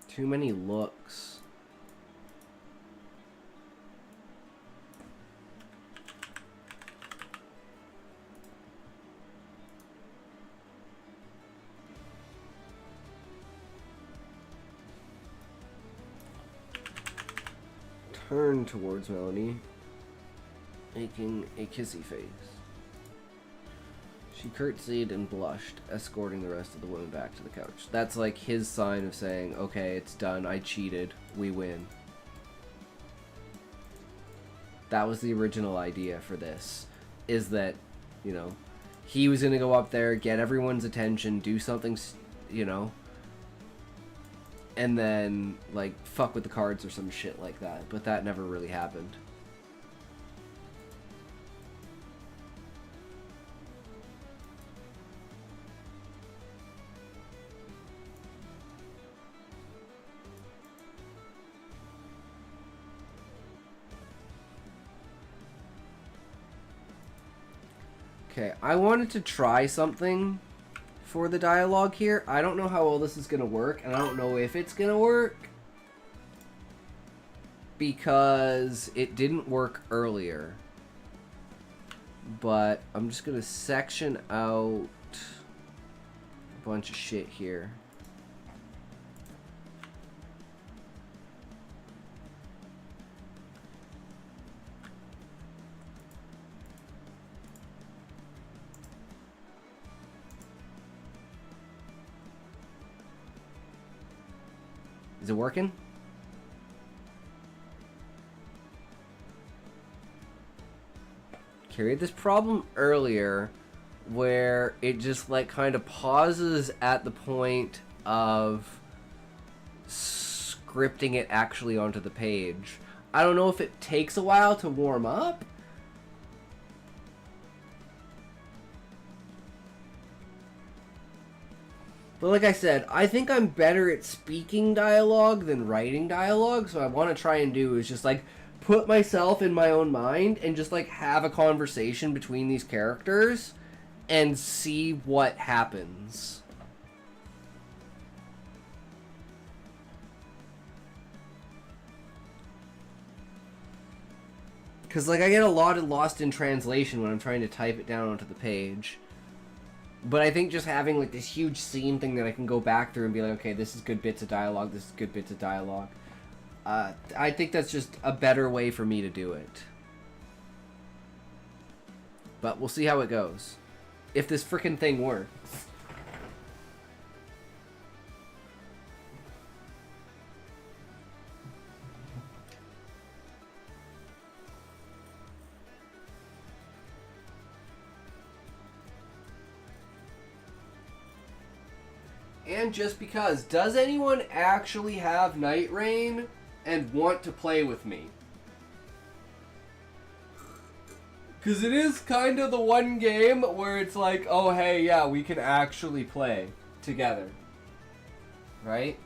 Too many looks. Turned towards Melanie, making a kissy face. She curtsied and blushed, escorting the rest of the women back to the couch. That's like his sign of saying, okay, it's done, I cheated, we win. That was the original idea for this, is that, you know, he was gonna go up there, get everyone's attention, do something, you know, and then, like, fuck with the cards or some shit like that. But that never really happened. Okay, I wanted to try something for the dialogue here. I don't know how well this is going to work, and I don't know if it's going to work. Because it didn't work earlier. But I'm just going to section out a bunch of shit here. Is it working? Okay, we had this problem earlier where it just like kind of pauses at the point of scripting it actually onto the page. I don't know if it takes a while to warm up. But like I said, I think I'm better at speaking dialogue than writing dialogue, so I want to try and do is just like put myself in my own mind and just like have a conversation between these characters and see what happens. Because like I get a lot of lost in translation when I'm trying to type it down onto the page. But I think just having like this huge scene thing that I can go back through and be like, okay, this is good bits of dialogue, this is good bits of dialogue. I think that's just a better way for me to do it. But we'll see how it goes. If this frickin' thing works. And just because, does anyone actually have Night Rain? and want to play with me. Because it is kind of the one game where it's like, oh hey, yeah, we can actually play together. Right?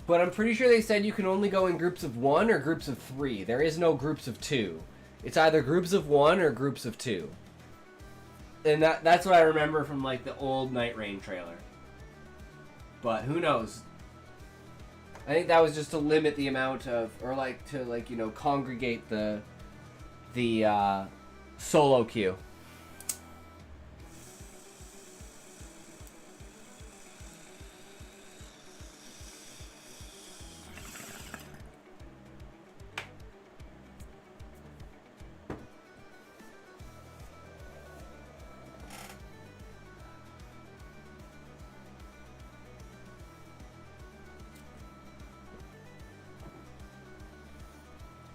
But I'm pretty sure they said you can only go in groups of 1 or groups of 3. There is no groups of 2. It's either groups of 1 or groups of 2. And that's what I remember from like the old Night Rain trailer. But who knows? I think that was just to limit the amount of, or like to like, you know, congregate the solo queue.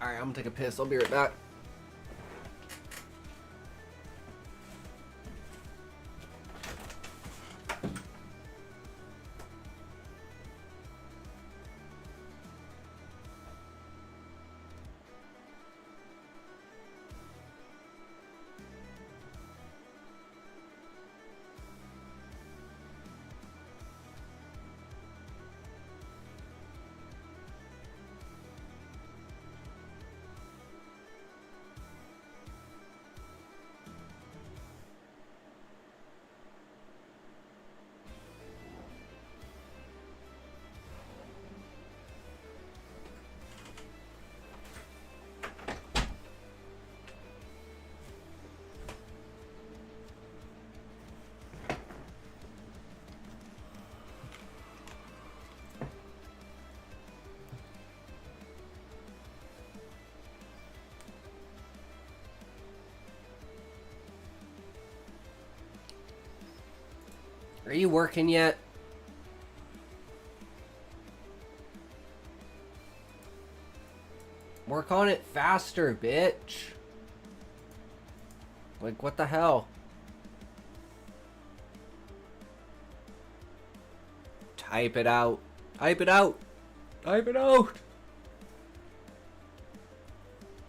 Alright, I'm gonna take a piss. I'll be right back. Are you working yet? Work on it faster, bitch. Like, what the hell? Type it out. Type it out. Type it out.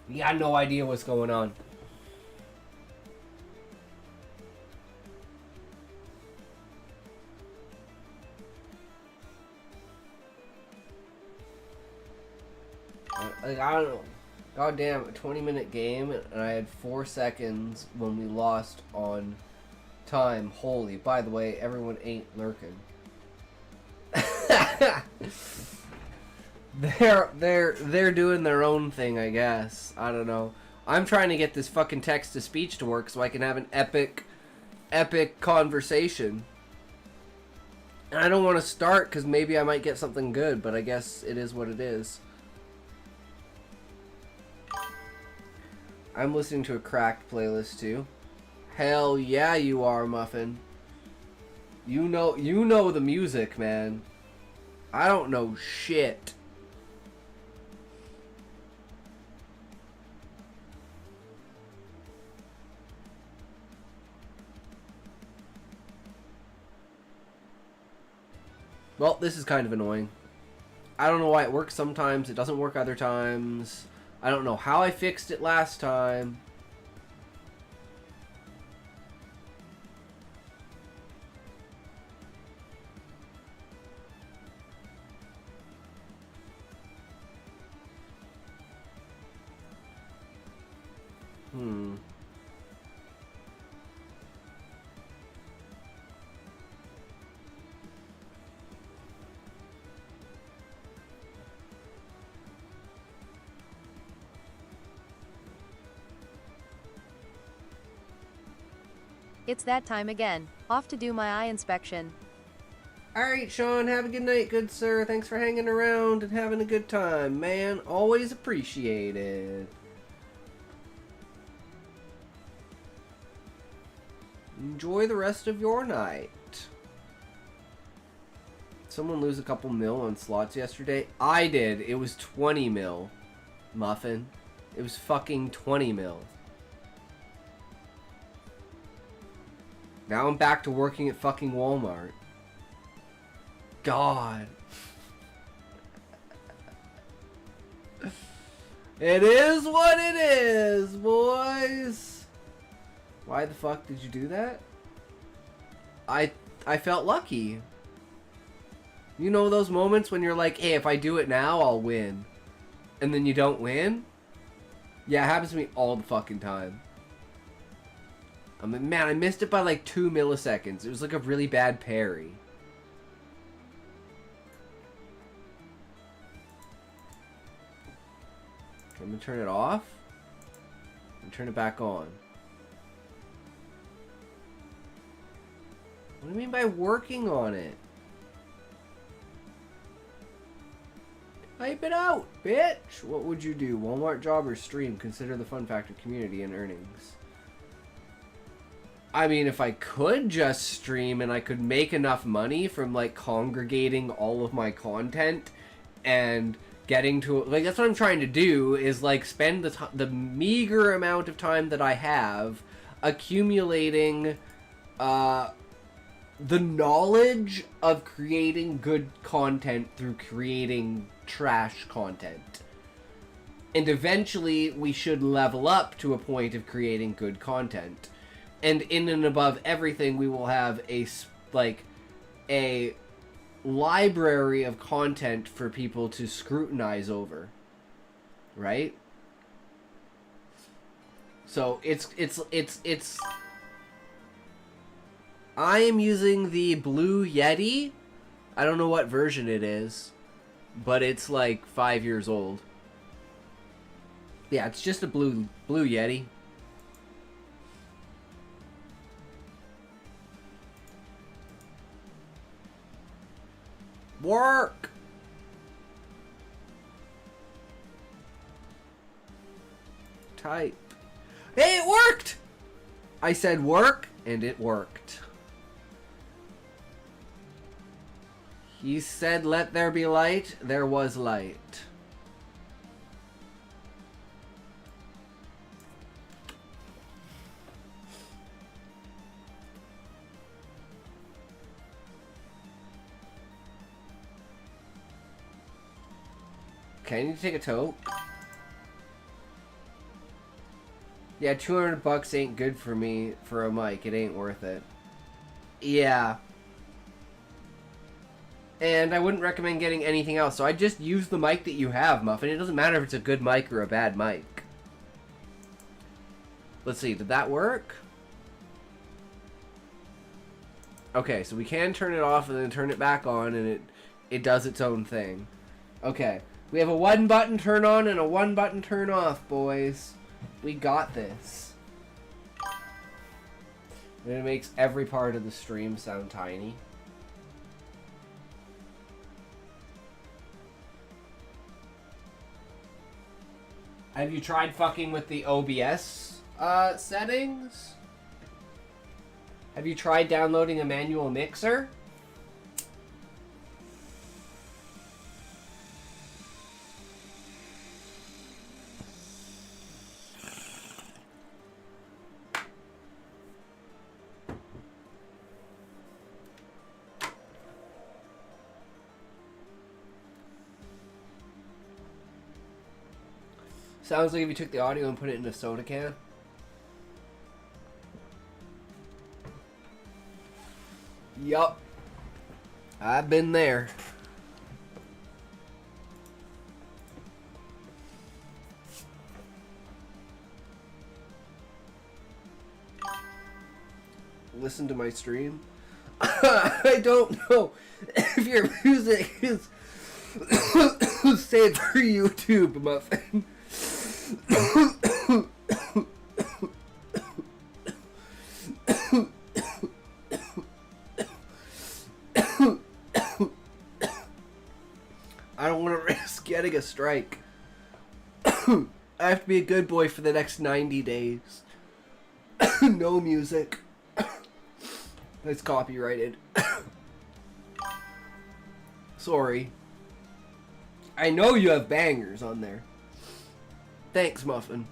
You got no idea what's going on. Like, I don't know. God damn, a 20-minute game, and I had 4 seconds when we lost on time. Holy, by the way, everyone ain't lurking. They're doing their own thing, I guess. I don't know. I'm trying to get this fucking text-to-speech to work so I can have an epic conversation. And I don't want to start because maybe I might get something good, but I guess it is what it is. I'm listening to a Cracked playlist too. Hell yeah, you are, Muffin. You know the music, man. I don't know shit. Well, this is kind of annoying. I don't know why it works sometimes, it doesn't work other times. I don't know how I fixed it last time. It's that time again. Off to do my eye inspection. Alright, Sean, have a good night, good sir. Thanks for hanging around and having a good time, man. Always appreciated. Enjoy the rest of your night. Someone lose a couple mil on slots yesterday? I did. It was 20 mil, Muffin. It was fucking 20 mil. Now I'm back to working at fucking Walmart. God. It is what it is, boys. Why the fuck did you do that? I felt lucky. You know those moments when you're like, hey, if I do it now, I'll win. And then you don't win? Yeah, it happens to me all the fucking time. I mean, man, I missed it by like 2 milliseconds. It was like a really bad parry. I'm gonna turn it off and turn it back on. What do you mean by working on it? Type it out, bitch! What would you do? Walmart job or stream? Consider the fun factor, community, and earnings. I mean, if I could just stream and I could make enough money from, like, congregating all of my content and getting to... Like, that's what I'm trying to do, is, like, spend the meager amount of time that I have accumulating, the knowledge of creating good content through creating trash content. And eventually, we should level up to a point of creating good content. And in and above everything, we will have a library of content for people to scrutinize over. Right? So, it's I am using the Blue Yeti. I don't know what version it is, but it's like 5 years old. Yeah, it's just a Blue Yeti. Work! Type. Hey, it worked! I said work, and it worked. He said, let there be light. There was light. Okay, I need to take a tote. Yeah, $200 ain't good for me for a mic. It ain't worth it. Yeah. And I wouldn't recommend getting anything else. So I just use the mic that you have, Muffin. It doesn't matter if it's a good mic or a bad mic. Let's see, did that work? Okay, so we can turn it off and then turn it back on, and it does its own thing. Okay, we have a 1-button turn on and a 1-button turn off, boys. We got this. And it makes every part of the stream sound tiny. Have you tried fucking with the OBS settings? Have you tried downloading a manual mixer? Sounds like if you took the audio and put it in a soda can. Yup. I've been there. Listen to my stream. I don't know if your music is saved for YouTube, Muffin. I don't want to risk getting a strike. I have to be a good boy for the next 90 days. No music. That's copyrighted. Sorry. I know you have bangers on there. Thanks, Muffin.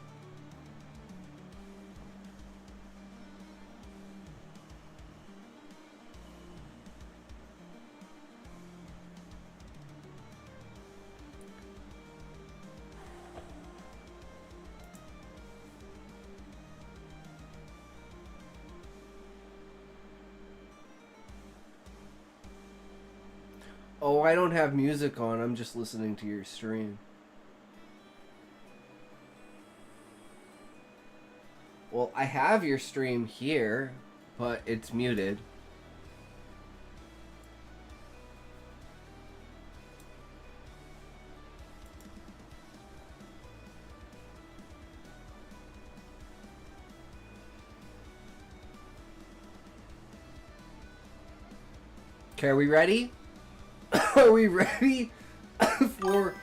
Oh, I don't have music on. I'm just listening to your stream. Well, I have your stream here, but it's muted. Okay, are we ready? Are we ready for...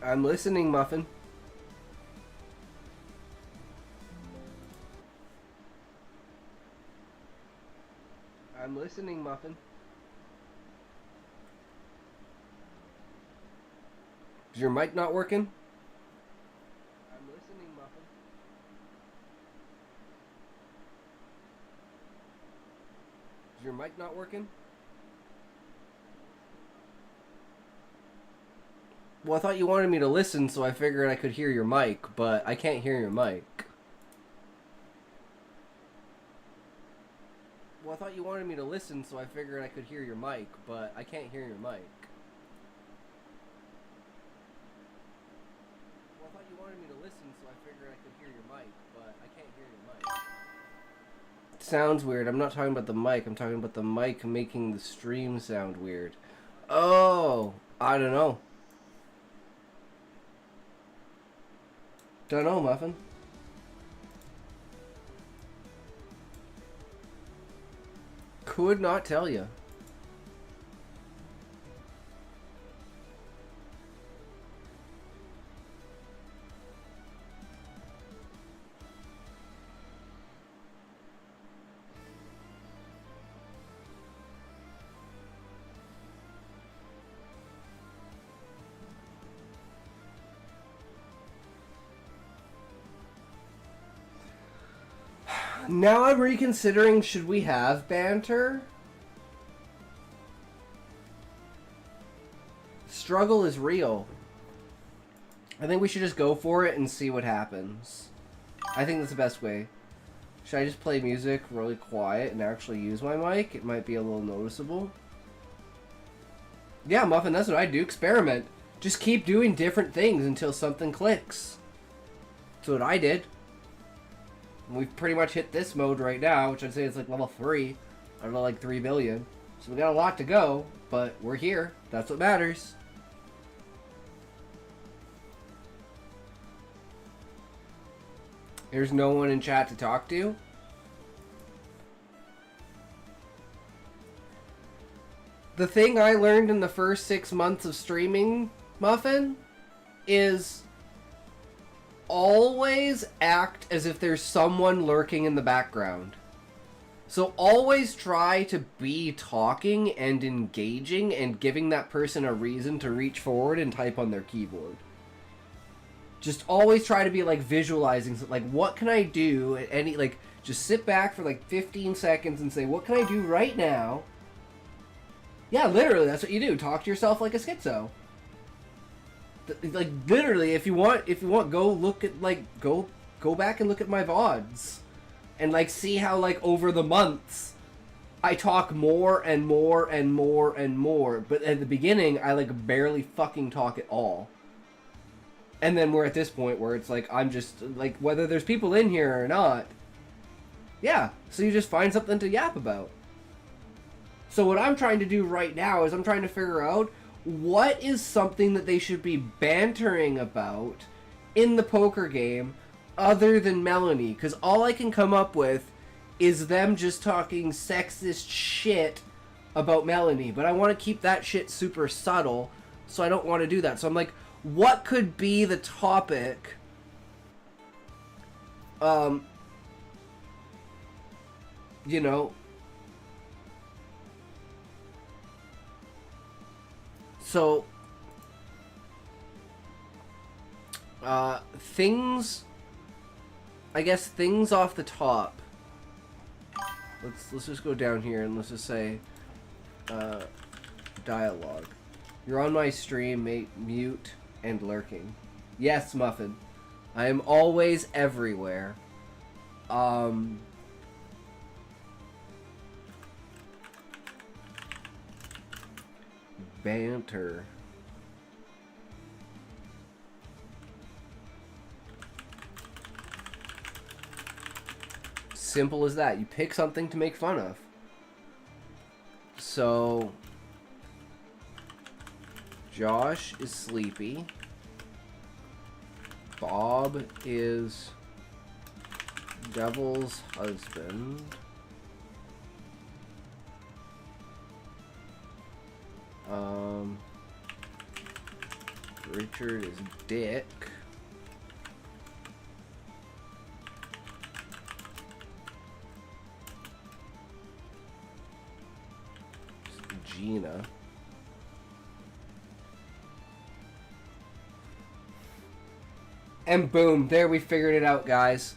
I'm listening, Muffin. I'm listening, Muffin. Is your mic not working? I'm listening, Muffin. Is your mic not working? Well, I thought you wanted me to listen, so I figured I could hear your mic, but I can't hear your mic. Well, I thought you wanted me to listen, so I figured I could hear your mic, but I can't hear your mic. Well, I thought you wanted me to listen, so I figured I could hear your mic, but I can't hear your mic. It sounds weird. I'm not talking about the mic. I'm talking about the mic making the stream sound weird. Oh, I don't know. Don't know, Muffin. Could not tell you. Now I'm reconsidering, should we have banter? Struggle is real. I think we should just go for it and see what happens. I think that's the best way. Should I just play music really quiet and actually use my mic? It might be a little noticeable. Yeah, Muffin, that's what I do. Experiment. Just keep doing different things until something clicks. That's what I did. We've pretty much hit this mode right now, which I'd say is like level 3. I don't know, like 3 billion. So we got a lot to go, but we're here. That's what matters. There's no one in chat to talk to. The thing I learned in the first 6 months of streaming, Muffin, is always act as if there's someone lurking in the background. So always try to be talking and engaging and giving that person a reason to reach forward and type on their keyboard. Just always try to be like visualizing, like what can I do at any, like just sit back for like 15 seconds and say, what can I do right now? Yeah, literally, that's what you do. Talk to yourself like a schizo. Like literally, if you want, go look at go back and look at my VODs, and like see how like over the months, I talk more and more and more and more. But at the beginning, I like barely fucking talk at all. And then we're at this point where it's like I'm just like whether there's people in here or not. Yeah, so you just find something to yap about. So what I'm trying to do right now is I'm trying to figure out what is something that they should be bantering about in the poker game other than Melanie? Because all I can come up with is them just talking sexist shit about Melanie. But I want to keep that shit super subtle, so I don't want to do that. So I'm like, what could be the topic You know, so things, I guess things off the top. Let's just go down here and let's just say dialogue. You're on my stream, mute and lurking. Yes, Muffin. I am always everywhere. Banter. Simple as that. You pick something to make fun of. So Josh is sleepy. Bob is Devil's husband. Richard is Dick. Gina. And boom, there we figured it out, guys.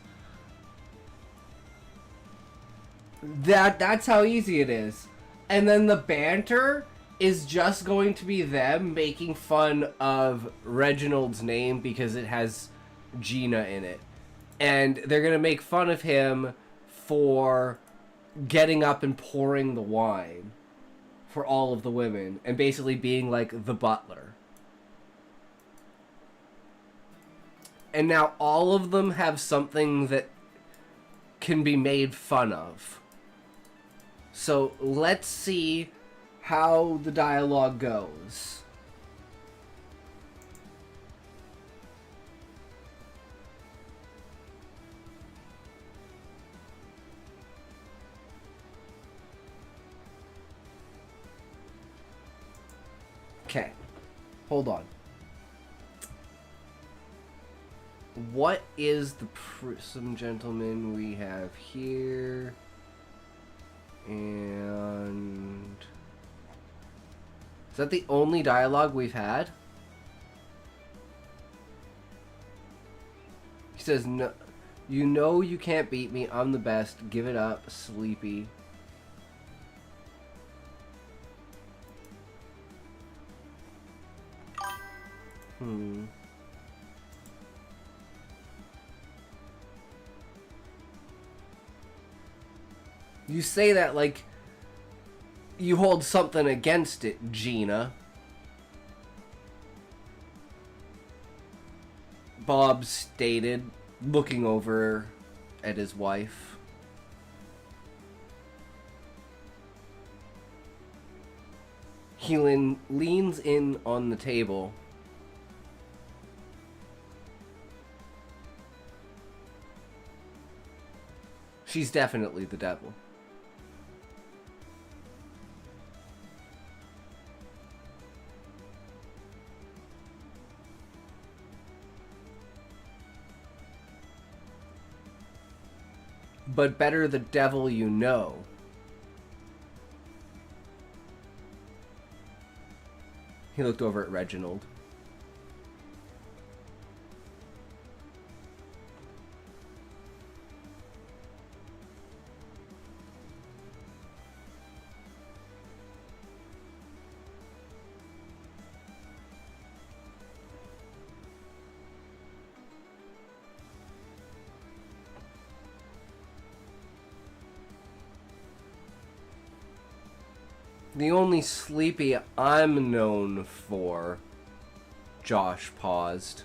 That's how easy it is. And then the banter is just going to be them making fun of Reginald's name because it has Gina in it. And they're going to make fun of him for getting up and pouring the wine for all of the women and basically being like the butler. And now all of them have something that can be made fun of. So let's see how the dialogue goes. Okay, hold on. What is the some gentleman we have here? And is that the only dialogue we've had? He says, "No, you know you can't beat me. I'm the best. Give it up, sleepy." You say that like you hold something against it, Gina. Bob stated, looking over at his wife. He leans in on the table. She's definitely the devil. But better the devil you know. He looked over at Reginald. The only sleepy I'm known for, Josh paused,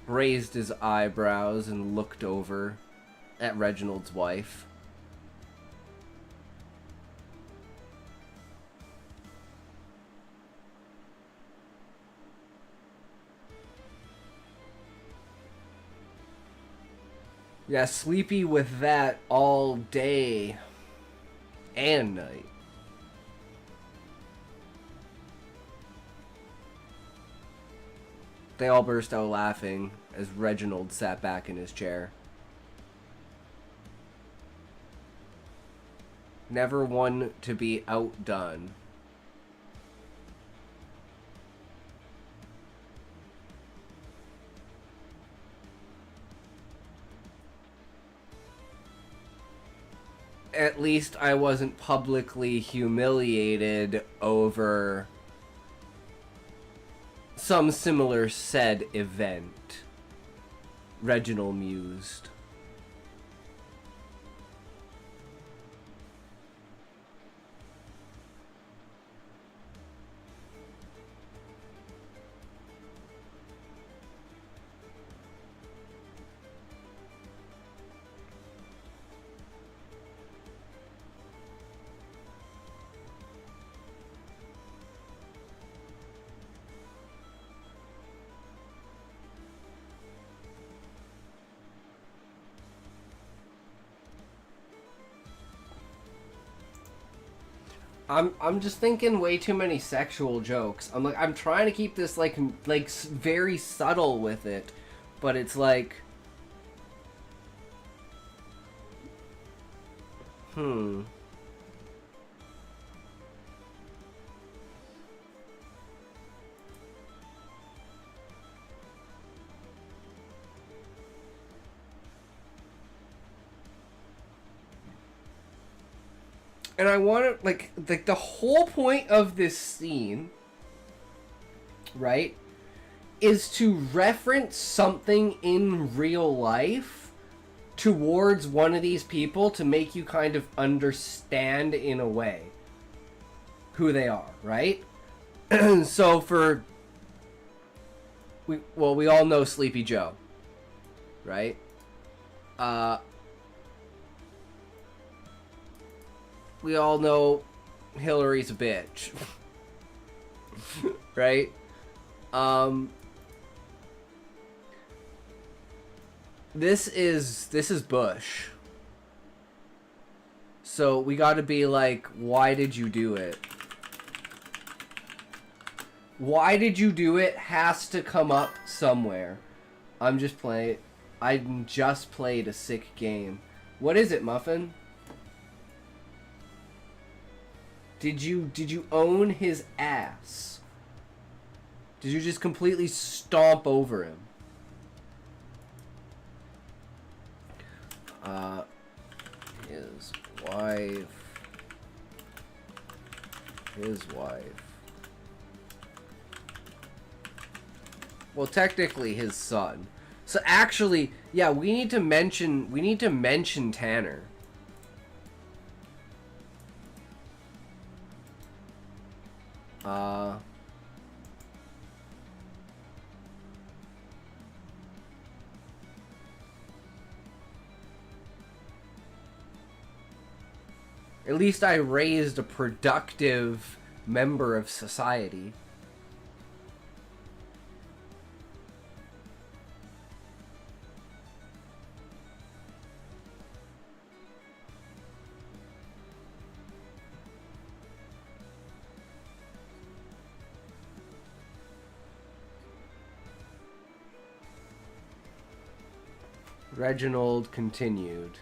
raised his eyebrows and looked over at Reginald's wife. Yeah, sleepy with that all day and night. They all burst out laughing as Reginald sat back in his chair. Never one to be outdone. At least I wasn't publicly humiliated over some similar said event, Reginald mused. I'm just thinking way too many sexual jokes. I'm trying to keep this like very subtle with it, but it's like And I want to, like the whole point of this scene, right, is to reference something in real life towards one of these people to make you kind of understand, in a way, who they are, right? So we all know Sleepy Joe, right? We all know Hillary's a bitch. Right? This is Bush. So we gotta be like, why did you do it? Why did you do it has to come up somewhere. I just played a sick game. What is it, Muffin? Did you own his ass? Did you just completely stomp over him? His wife. Well, technically his son. So actually, yeah, we need to mention Tanner. At least I raised a productive member of society. Reginald continued.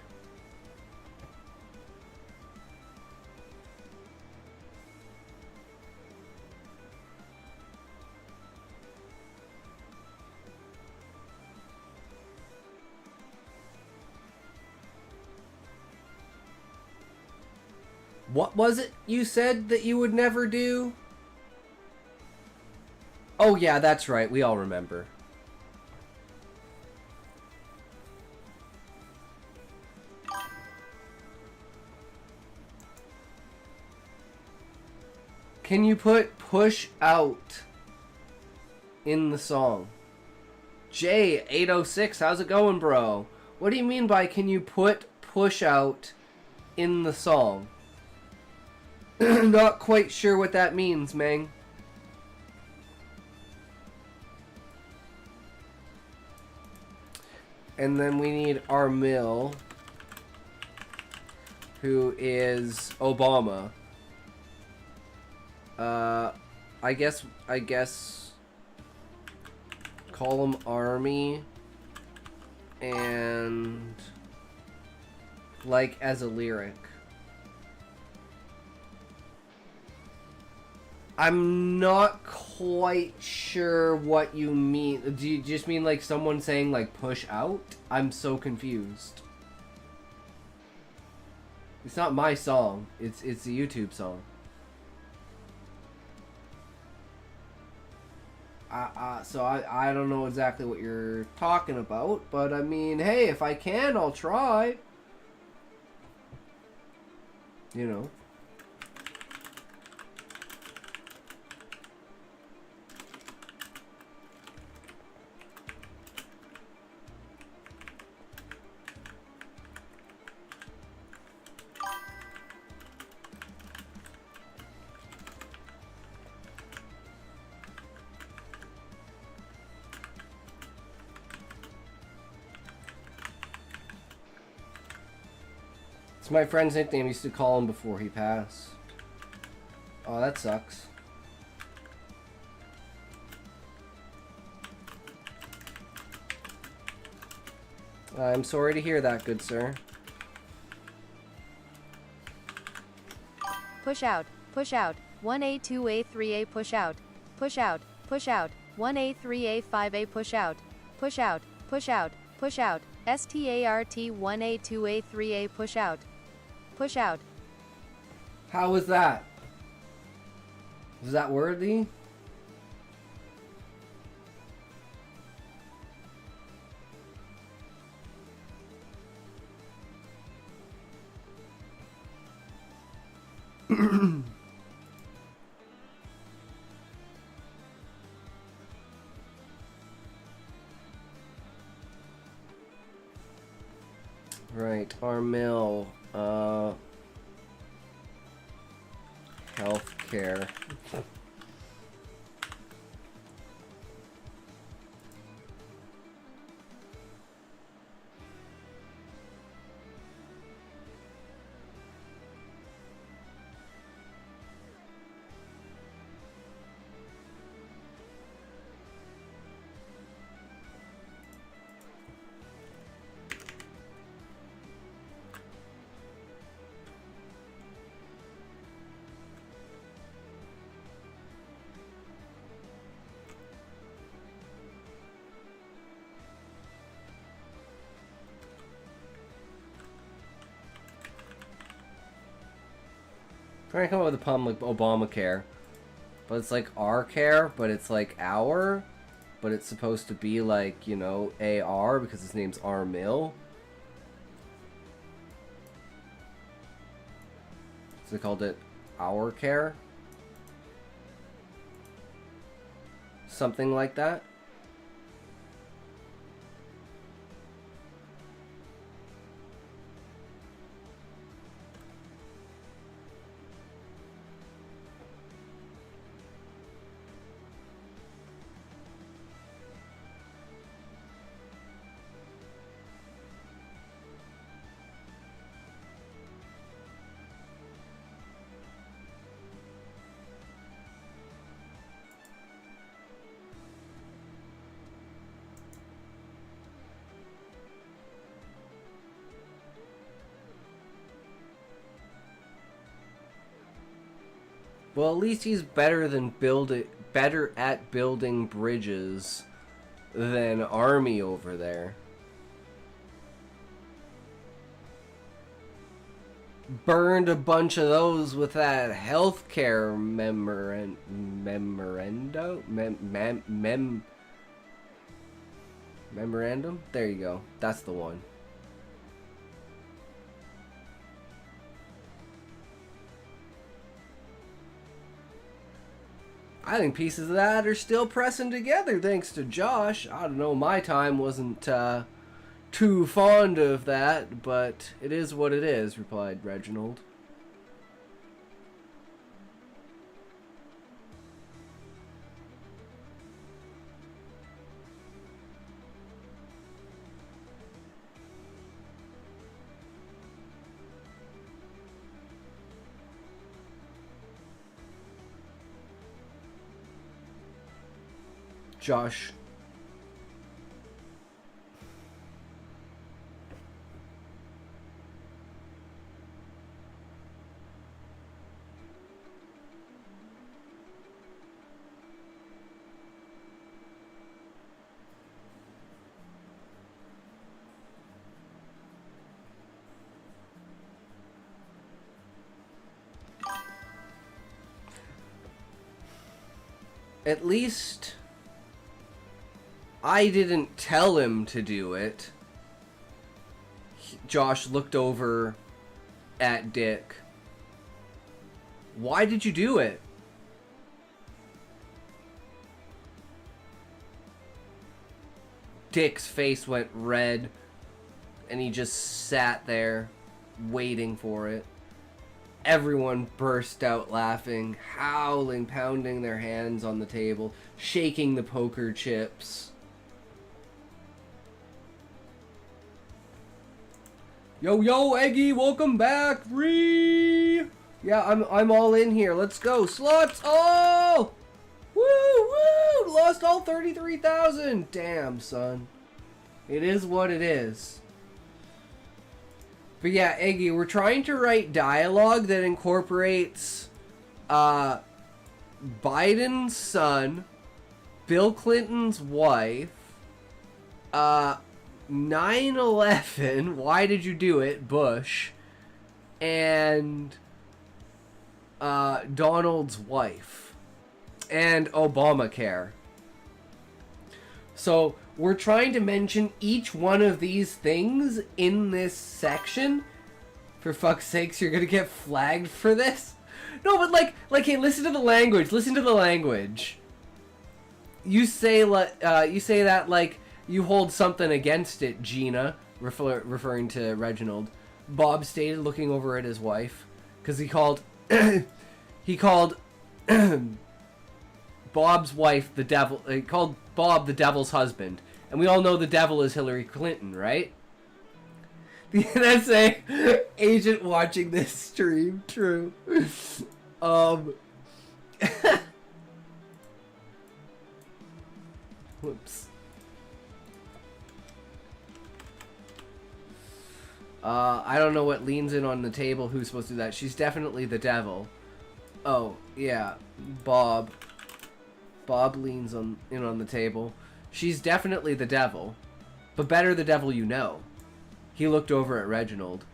What was it you said that you would never do? Oh yeah, that's right. We all remember. Can you put push out in the song? J806, how's it going, bro? What do you mean by can you put push out in the song? Not quite sure what that means, Meng. And then we need our Mill, who is Obama. I guess call him Army, and like as a lyric. I'm not quite sure what you mean. Do you just mean like someone saying like push out? I'm so confused. It's not my song. It's a YouTube song. So I don't know exactly what you're talking about, but I mean, hey, if I can, I'll try. You know. It's my friend's nickname. I used to call him before he passed. Oh, that sucks. I'm sorry to hear that, good sir. Push out, push out. 1A, 2A, 3A, push out. Push out, push out. 1A, 3A, 5A, push out. Push out, push out, push out. START 1A, 2A, 3A, push out. Push out. How was that? Was that worthy? Right, our mill, healthcare. Trying to come up with a pun like Obamacare. But it's like our care, but it's like our. But it's supposed to be like, you know, AR because his name's R Mill. So they called it Our Care. Something like that. Well, at least he's better at building bridges than Army over there. Burned a bunch of those with that healthcare memorandum. There you go. That's the one. I think pieces of that are still pressing together thanks to Josh. I don't know, my time wasn't too fond of that, but it is what it is, replied Reginald. Josh At least I didn't tell him to do it. Josh looked over at Dick. Why did you do it? Dick's face went red, and he just sat there, waiting for it. Everyone burst out laughing, howling, pounding their hands on the table, shaking the poker chips. Yo, yo, Eggy, welcome back, Ree! Yeah, I'm all in here. Let's go. Slots! Oh! Woo, woo! Lost all 33,000! Damn, son. It is what it is. But yeah, Eggy, we're trying to write dialogue that incorporates Biden's son, Bill Clinton's wife, 9/11, why did you do it, Bush, and Donald's wife, and Obamacare. So we're trying to mention each one of these things in this section. For fuck's sakes, you're gonna get flagged for this? No, but like, hey, listen to the language. Listen to the language. You say that like you hold something against it, Gina, referring to Reginald. Bob stated, looking over at his wife, because he called Bob's wife the devil. He called Bob the devil's husband, and we all know the devil is Hillary Clinton, right? The NSA agent watching this stream. True. Whoops. I don't know what leans in on the table. Who's supposed to do that? She's definitely the devil. Oh, yeah. Bob leans in on the table. She's definitely the devil. But better the devil you know. He looked over at Reginald.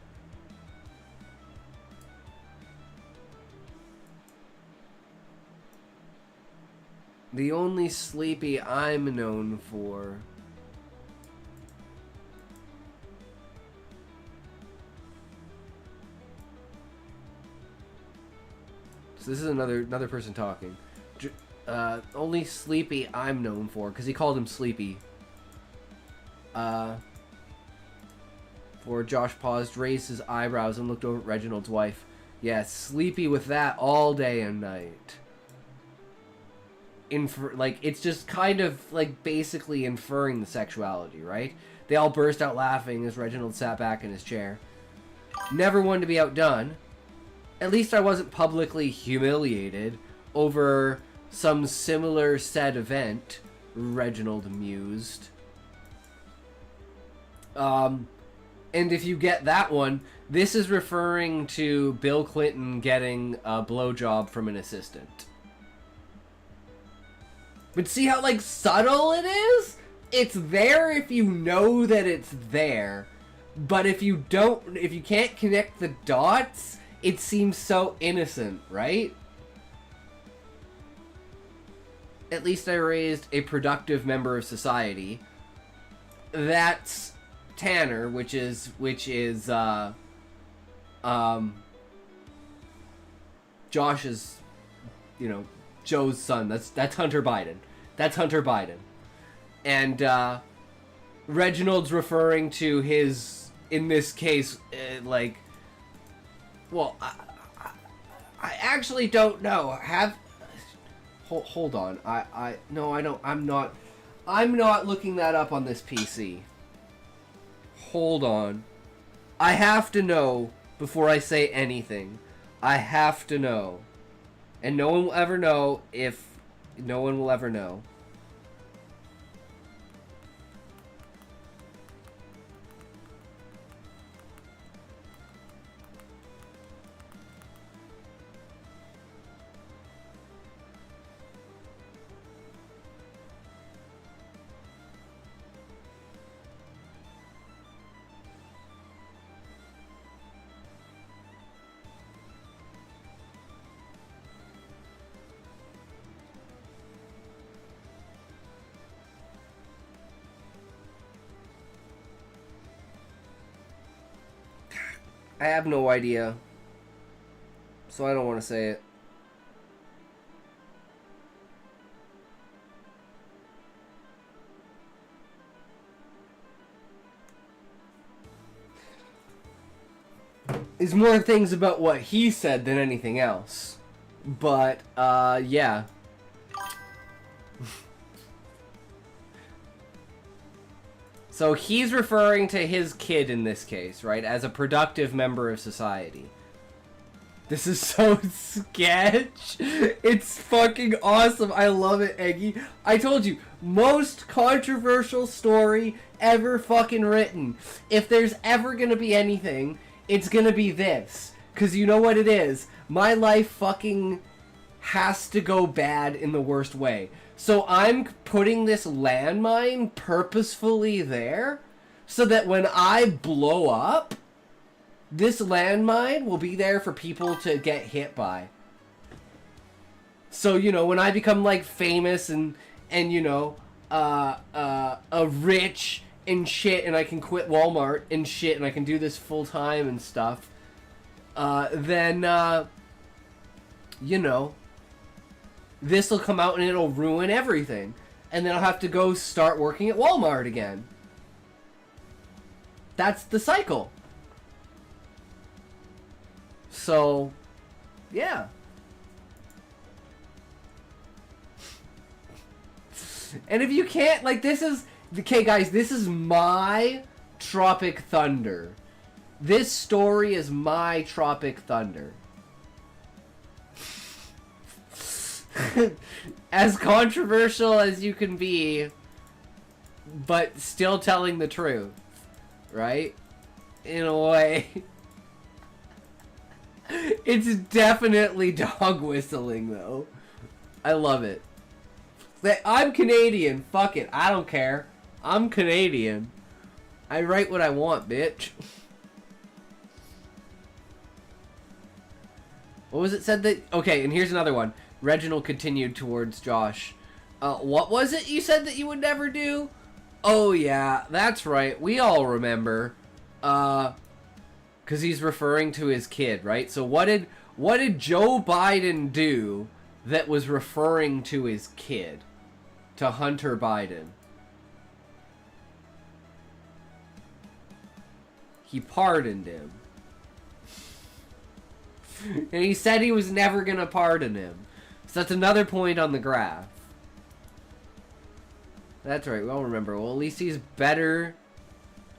The only sleepy I'm known for. So this is another person talking. Only sleepy I'm known for, because he called him Sleepy. For Josh paused, raised his eyebrows, and looked over at Reginald's wife. Yeah, sleepy with that all day and night. Like, it's just kind of, like, basically inferring the sexuality, right? They all burst out laughing as Reginald sat back in his chair. Never one to be outdone. At least I wasn't publicly humiliated over some similar said event, Reginald mused. And if you get that one, this is referring to Bill Clinton getting a blowjob from an assistant. But see how, like, subtle it is? It's there if you know that it's there. But if you can't connect the dots, it seems so innocent, right? At least I raised a productive member of society. That's Tanner, which is Josh's, Joe's son. That's Hunter Biden. That's Hunter Biden. And Reginald's referring to his, in this case, well, I actually don't know. Hold on. No, I don't. I'm not looking that up on this PC. Hold on. I have to know before I say anything. I have to know. And no one will ever know if no one will ever know. I have no idea. So I don't want to say it. There's more things about what he said than anything else. But, yeah. So he's referring to his kid in this case, right? As a productive member of society. This is so sketch. It's fucking awesome. I love it, Eggy. I told you, most controversial story ever fucking written. If there's ever gonna be anything, it's gonna be this. 'Cause you know what it is? My life fucking has to go bad in the worst way. So I'm putting this landmine purposefully there so that when I blow up, this landmine will be there for people to get hit by. So, you know, when I become, like, famous and you know, rich and shit, and I can quit Walmart and shit, and I can do this full-time and stuff, then, you know, this will come out and it'll ruin everything. And then I'll have to go start working at Walmart again. That's the cycle. So, yeah. And if you can't, like, this is... Okay, guys, this is my Tropic Thunder. This story is my Tropic Thunder. As controversial as you can be, but still telling the truth. Right? In a way. It's definitely dog whistling, though. I love it. I'm Canadian. Fuck it. I don't care. I'm Canadian. I write what I want, bitch. What was it said that... Okay, and here's another one. Reginald continued towards Josh. What was it you said that you would never do? Oh, yeah. That's right. We all remember. Because he's referring to his kid, right? So what did Joe Biden do that was referring to his kid? To Hunter Biden. He pardoned him. And he said he was never gonna pardon him. So that's another point on the graph. That's right, we all remember. Well, at least he's better.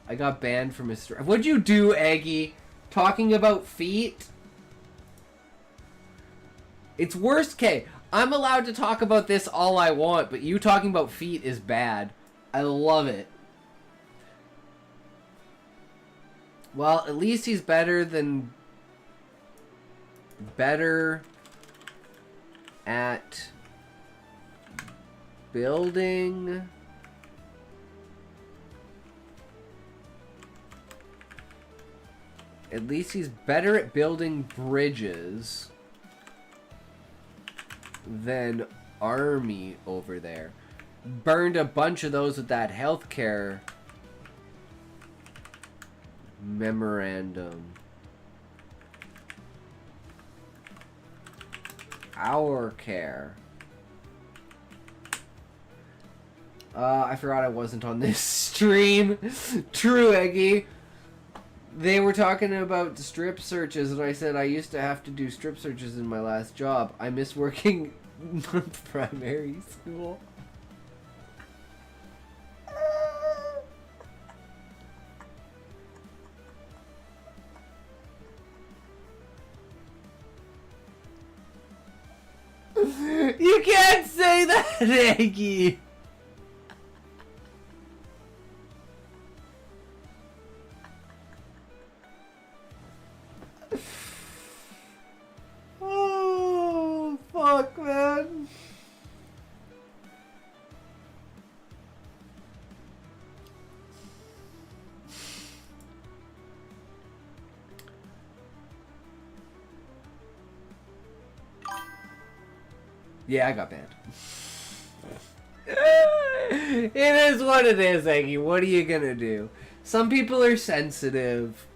I got banned from his stream. What'd you do, Eggy? Talking about feet? It's worse, K. I'm allowed to talk about this all I want, but you talking about feet is bad. I love it. Well, at least he's better than... Better at building... At least he's better at building bridges than Army over there. Burned a bunch of those with that healthcare memorandum. Our care. I forgot I wasn't on this stream. True, Eggy. They were talking about strip searches, and I said I used to have to do strip searches in my last job. I miss working primary school. You can't say that, Eggy! Oh, fuck, man. Yeah, I got banned. It is what it is, Eggy. What are you gonna do? Some people are sensitive.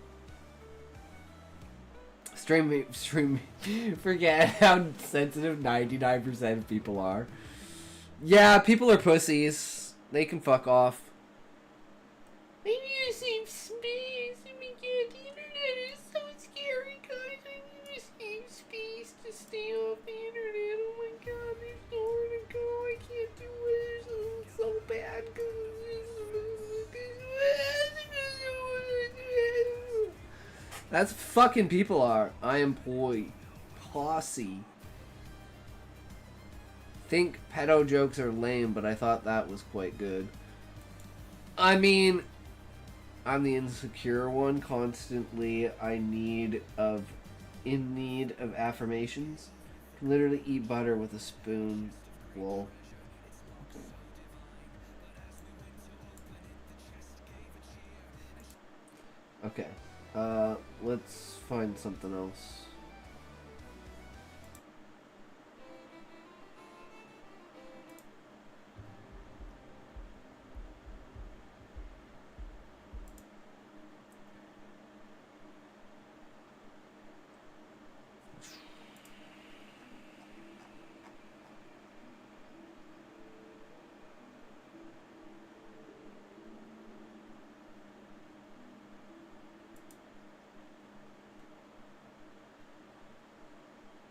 Extreme. Forget how sensitive 99% of people are. Yeah, people are pussies. They can fuck off. I need a safe space. Oh my god, the internet is so scary, guys. I need a safe space to stay off the internet. Oh my god, there's nowhere to go. I can't do it. It's so bad. That's fucking people are. I employ posse. Think pedo jokes are lame, but I thought that was quite good. I mean, I'm the insecure one. Constantly, in need of affirmations. Can literally eat butter with a spoon. Lol. Okay. Let's find something else.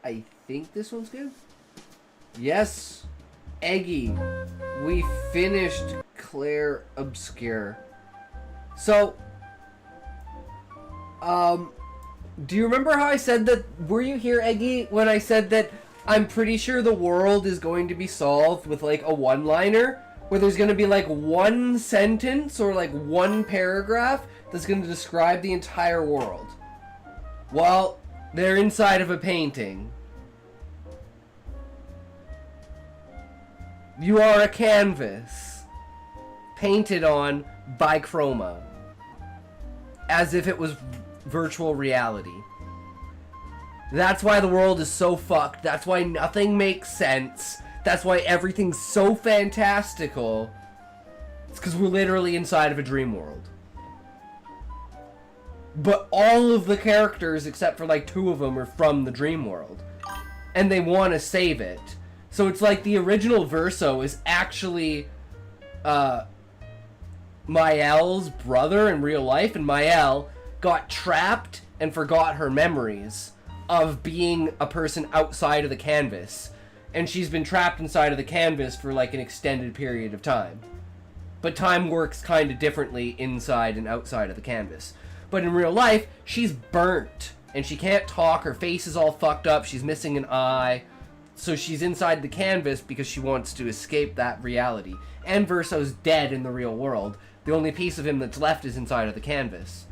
I think this one's good. Yes, Eggy. We finished Claire Obscure. So, do you remember how I said that? Were you here, Eggy, when I said that I'm pretty sure the world is going to be solved with like a one-liner? Where there's going to be like one sentence or like one paragraph that's going to describe the entire world. Well, they're inside of a painting. You are a canvas painted on by chroma as if it was virtual reality. That's why the world is so fucked. That's why nothing makes sense. That's why everything's so fantastical. It's because we're literally inside of a dream world. But all of the characters, except for like 2 of them, are from the dream world. And they want to save it. So it's like the original Verso is actually Mael's brother in real life. And Mael got trapped and forgot her memories of being a person outside of the canvas. And she's been trapped inside of the canvas for like an extended period of time. But time works kind of differently inside and outside of the canvas. But in real life, she's burnt. And she can't talk, her face is all fucked up, she's missing an eye. So she's inside the canvas because she wants to escape that reality. And Verso's dead in the real world. The only piece of him that's left is inside of the canvas.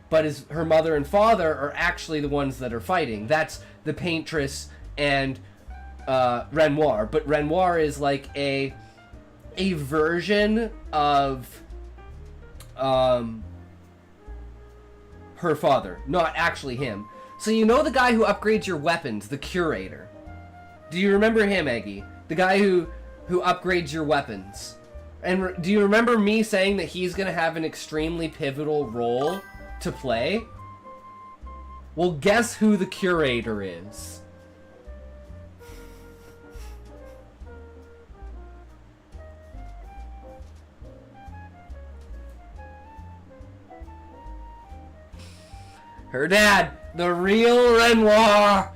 But her mother and father are actually the ones that are fighting. That's the Paintress and Renoir. But Renoir is like a version of her father, not actually him. So you know the guy who upgrades your weapons, the curator. Do you remember him, Eggy? The guy who upgrades your weapons. And do you remember me saying that he's gonna have an extremely pivotal role to play? Well, guess who the curator is? Her dad, the real Renoir,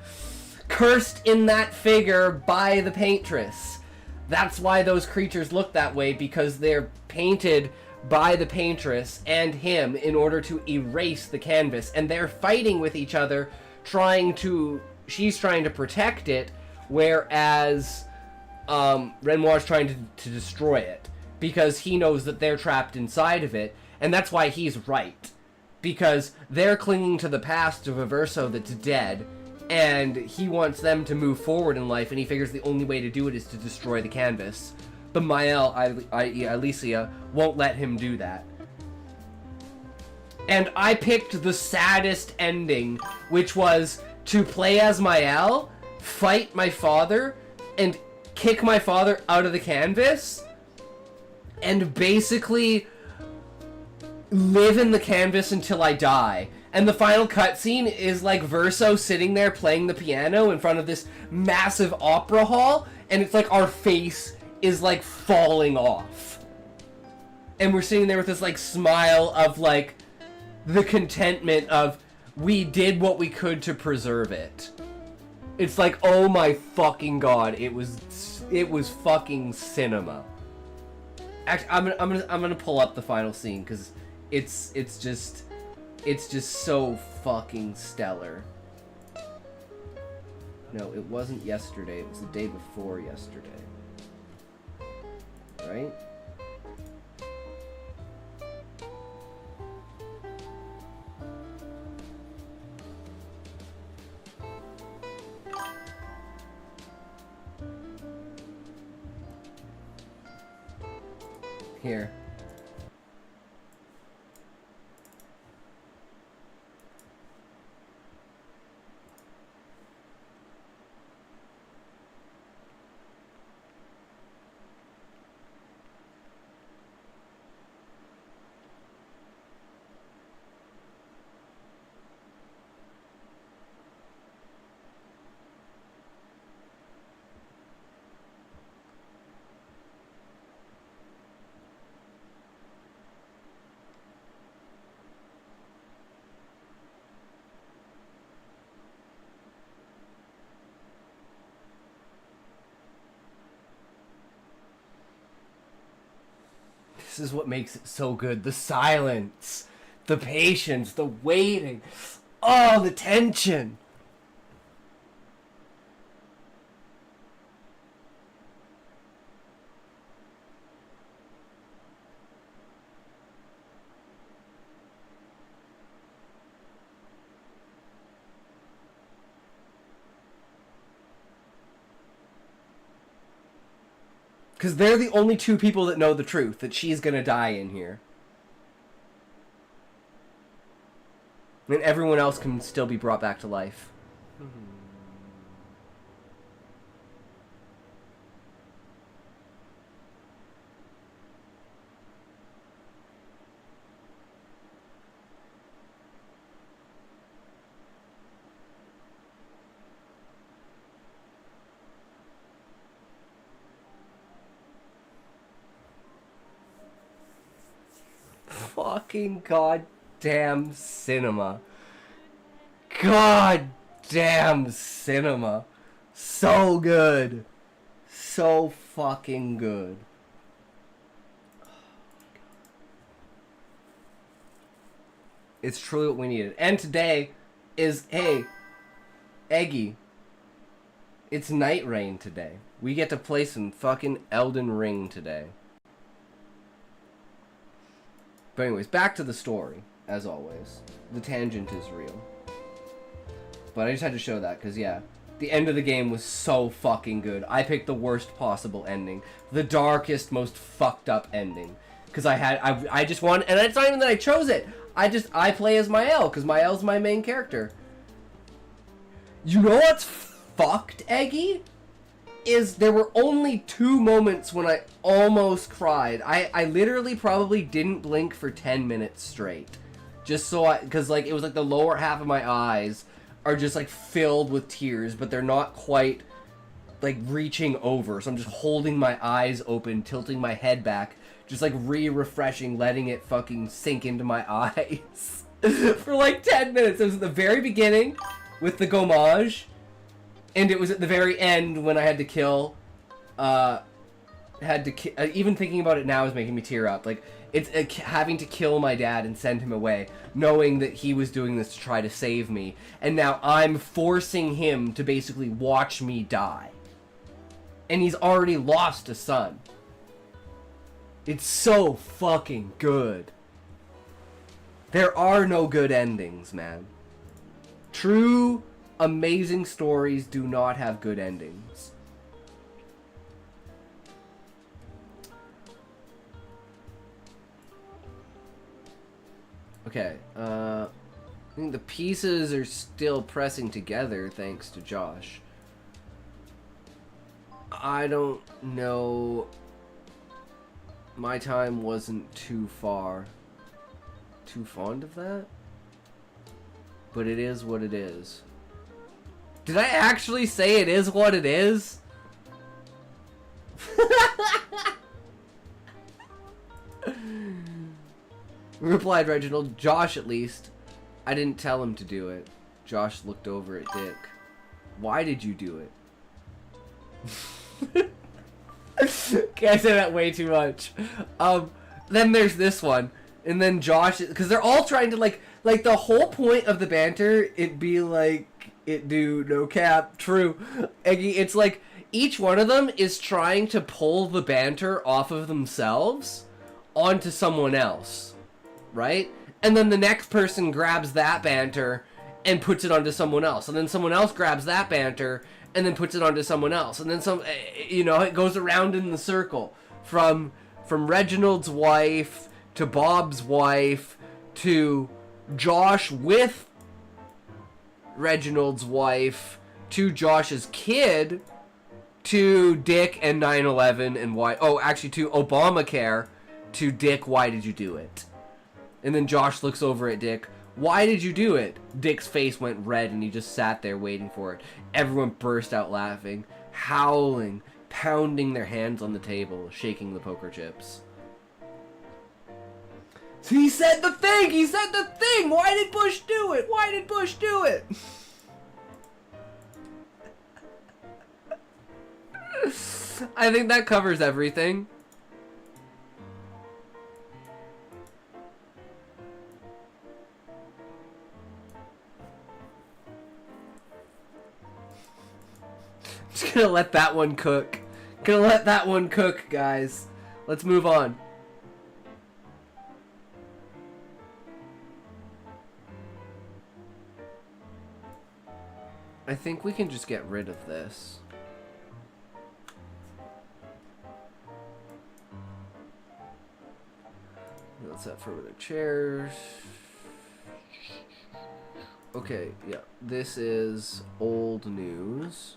cursed in that figure by the Paintress. That's why those creatures look that way, because they're painted by the Paintress and him in order to erase the canvas. And they're fighting with each other, she's trying to protect it, whereas Renoir's trying to destroy it. Because he knows that they're trapped inside of it, and that's why he's right. Because they're clinging to the past of a Verso that's dead, and he wants them to move forward in life, and he figures the only way to do it is to destroy the canvas. But Mael, i.e. Alicia, won't let him do that. And I picked the saddest ending, which was to play as Mael, fight my father, and kick my father out of the canvas, and basically live in the canvas until I die. And the final cutscene is like Verso sitting there playing the piano in front of this massive opera hall, and it's like our face is like falling off. And we're sitting there with this like smile of like the contentment of we did what we could to preserve it. It's like, oh my fucking god, it was fucking cinema. Actually, I'm gonna pull up the final scene because it's just so fucking stellar. No, it wasn't yesterday. It was the day before yesterday. Right? Here. This is what makes it so good. The silence, the patience, the waiting, oh, the tension. Because they're the only two people that know the truth, that she's gonna die in here. And everyone else can still be brought back to life. Fucking goddamn cinema. Goddamn cinema. So good. So fucking good. It's truly what we needed. And today is, hey, Eggy, it's Night Rain today. We get to play some fucking Elden Ring today. But anyways, back to the story, as always. The tangent is real. But I just had to show that, because yeah, the end of the game was so fucking good. I picked the worst possible ending. The darkest, most fucked up ending. Because I just wanted, and it's not even that I chose it. I play as Mael, because Mael's my main character. You know what's fucked, Eggy? Is there were only 2 moments when I almost cried. I literally probably didn't blink for 10 minutes straight. Just so because like it was like the lower half of my eyes are just like filled with tears, but they're not quite like reaching over. So I'm just holding my eyes open, tilting my head back, just like refreshing, letting it fucking sink into my eyes for like 10 minutes. It was at the very beginning with the gommage. And it was at the very end when I had to kill, even thinking about it now is making me tear up. Like, it's having to kill my dad and send him away, knowing that he was doing this to try to save me. And now I'm forcing him to basically watch me die. And he's already lost a son. It's so fucking good. There are no good endings, man. True amazing stories do not have good endings. Okay, I think the pieces are still pressing together thanks to Josh. I don't know. My time wasn't too far. too fond of that. But it is what it is. Did I actually say it is what it is? Replied Reginald. Josh, at least. I didn't tell him to do it. Josh looked over at Dick. Why did you do it? Okay, I said that way too much. Then there's this one. And then Josh, because they're all trying to like the whole point of the banter, it be like, it do, no cap, true. Eggy, it's like, each one of them is trying to pull the banter off of themselves onto someone else. Right? And then the next person grabs that banter and puts it onto someone else. And then someone else grabs that banter and then puts it onto someone else. And then some, you know, it goes around in the circle. From Reginald's wife to Bob's wife to Josh with Reginald's wife to Josh's kid to Dick and 9/11 and why. Oh, actually to Obamacare to Dick. Why did you do it? And then Josh looks over at Dick. Why did you do it? Dick's face went red and he just sat there waiting for it. Everyone burst out laughing, howling, pounding their hands on the table, shaking the poker chips. So he said the thing! He said the thing! Why did Bush do it? Why did Bush do it? I think that covers everything. Just gonna let that one cook. Gonna let that one cook, guys. Let's move on. I think we can just get rid of this. Let's set for the chairs. Okay, yeah. This is old news.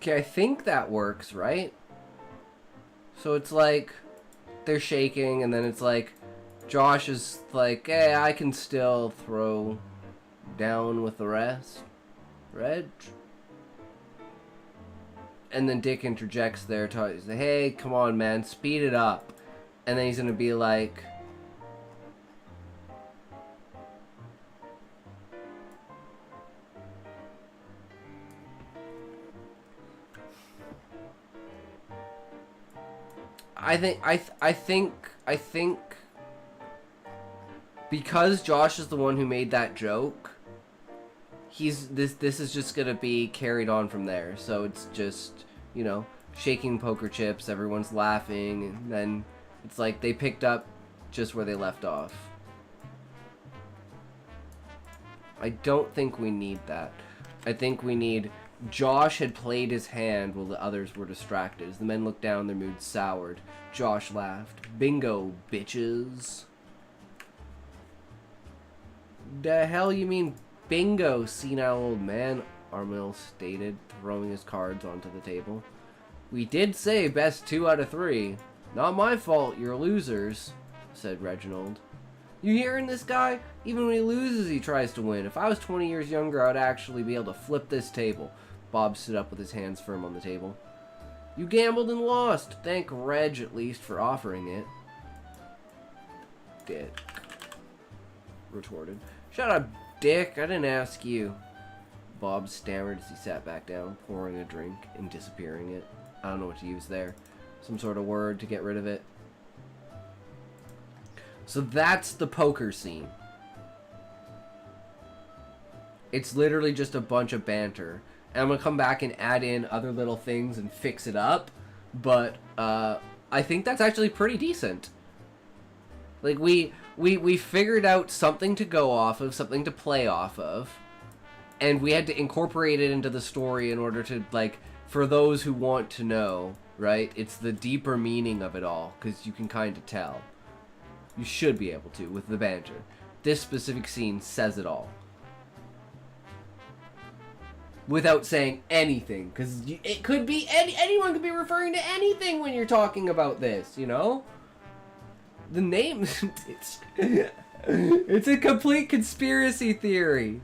Okay, I think that works, right? So it's like they're shaking, and then it's like Josh is like, hey, I can still throw down with the rest. Reg? And then Dick interjects there, he's like, hey, come on, man, speed it up. And then he's gonna be like, I think because Josh is the one who made that joke, this is just gonna be carried on from there. So it's just, you know, shaking poker chips, everyone's laughing, and then it's like they picked up just where they left off. I don't think we need that. I think we need Josh had played his hand while the others were distracted. As the men looked down, their moods soured. Josh laughed. Bingo, bitches. The hell you mean bingo, senile old man? Armel stated, throwing his cards onto the table. We did say best 2 out of 3. Not my fault, you're losers, said Reginald. You hearing this guy? Even when he loses, he tries to win. If I was 20 years younger, I'd actually be able to flip this table. Bob stood up with his hands firm on the table. You gambled and lost. Thank Reg, at least, for offering it. Dick. Retorted. Shut up, Dick. I didn't ask you. Bob stammered as he sat back down, pouring a drink and disappearing it. I don't know what to use there. Some sort of word to get rid of it. So that's the poker scene. It's literally just a bunch of banter. And I'm going to come back and add in other little things and fix it up. But I think that's actually pretty decent. Like, we figured out something to go off of, something to play off of. And we had to incorporate it into the story in order to, like, for those who want to know, right? It's the deeper meaning of it all, because you can kind of tell. You should be able to, with the banter. This specific scene says it all. Without saying anything, because it could be, anyone could be referring to anything when you're talking about this, you know? The name, it's a complete conspiracy theory.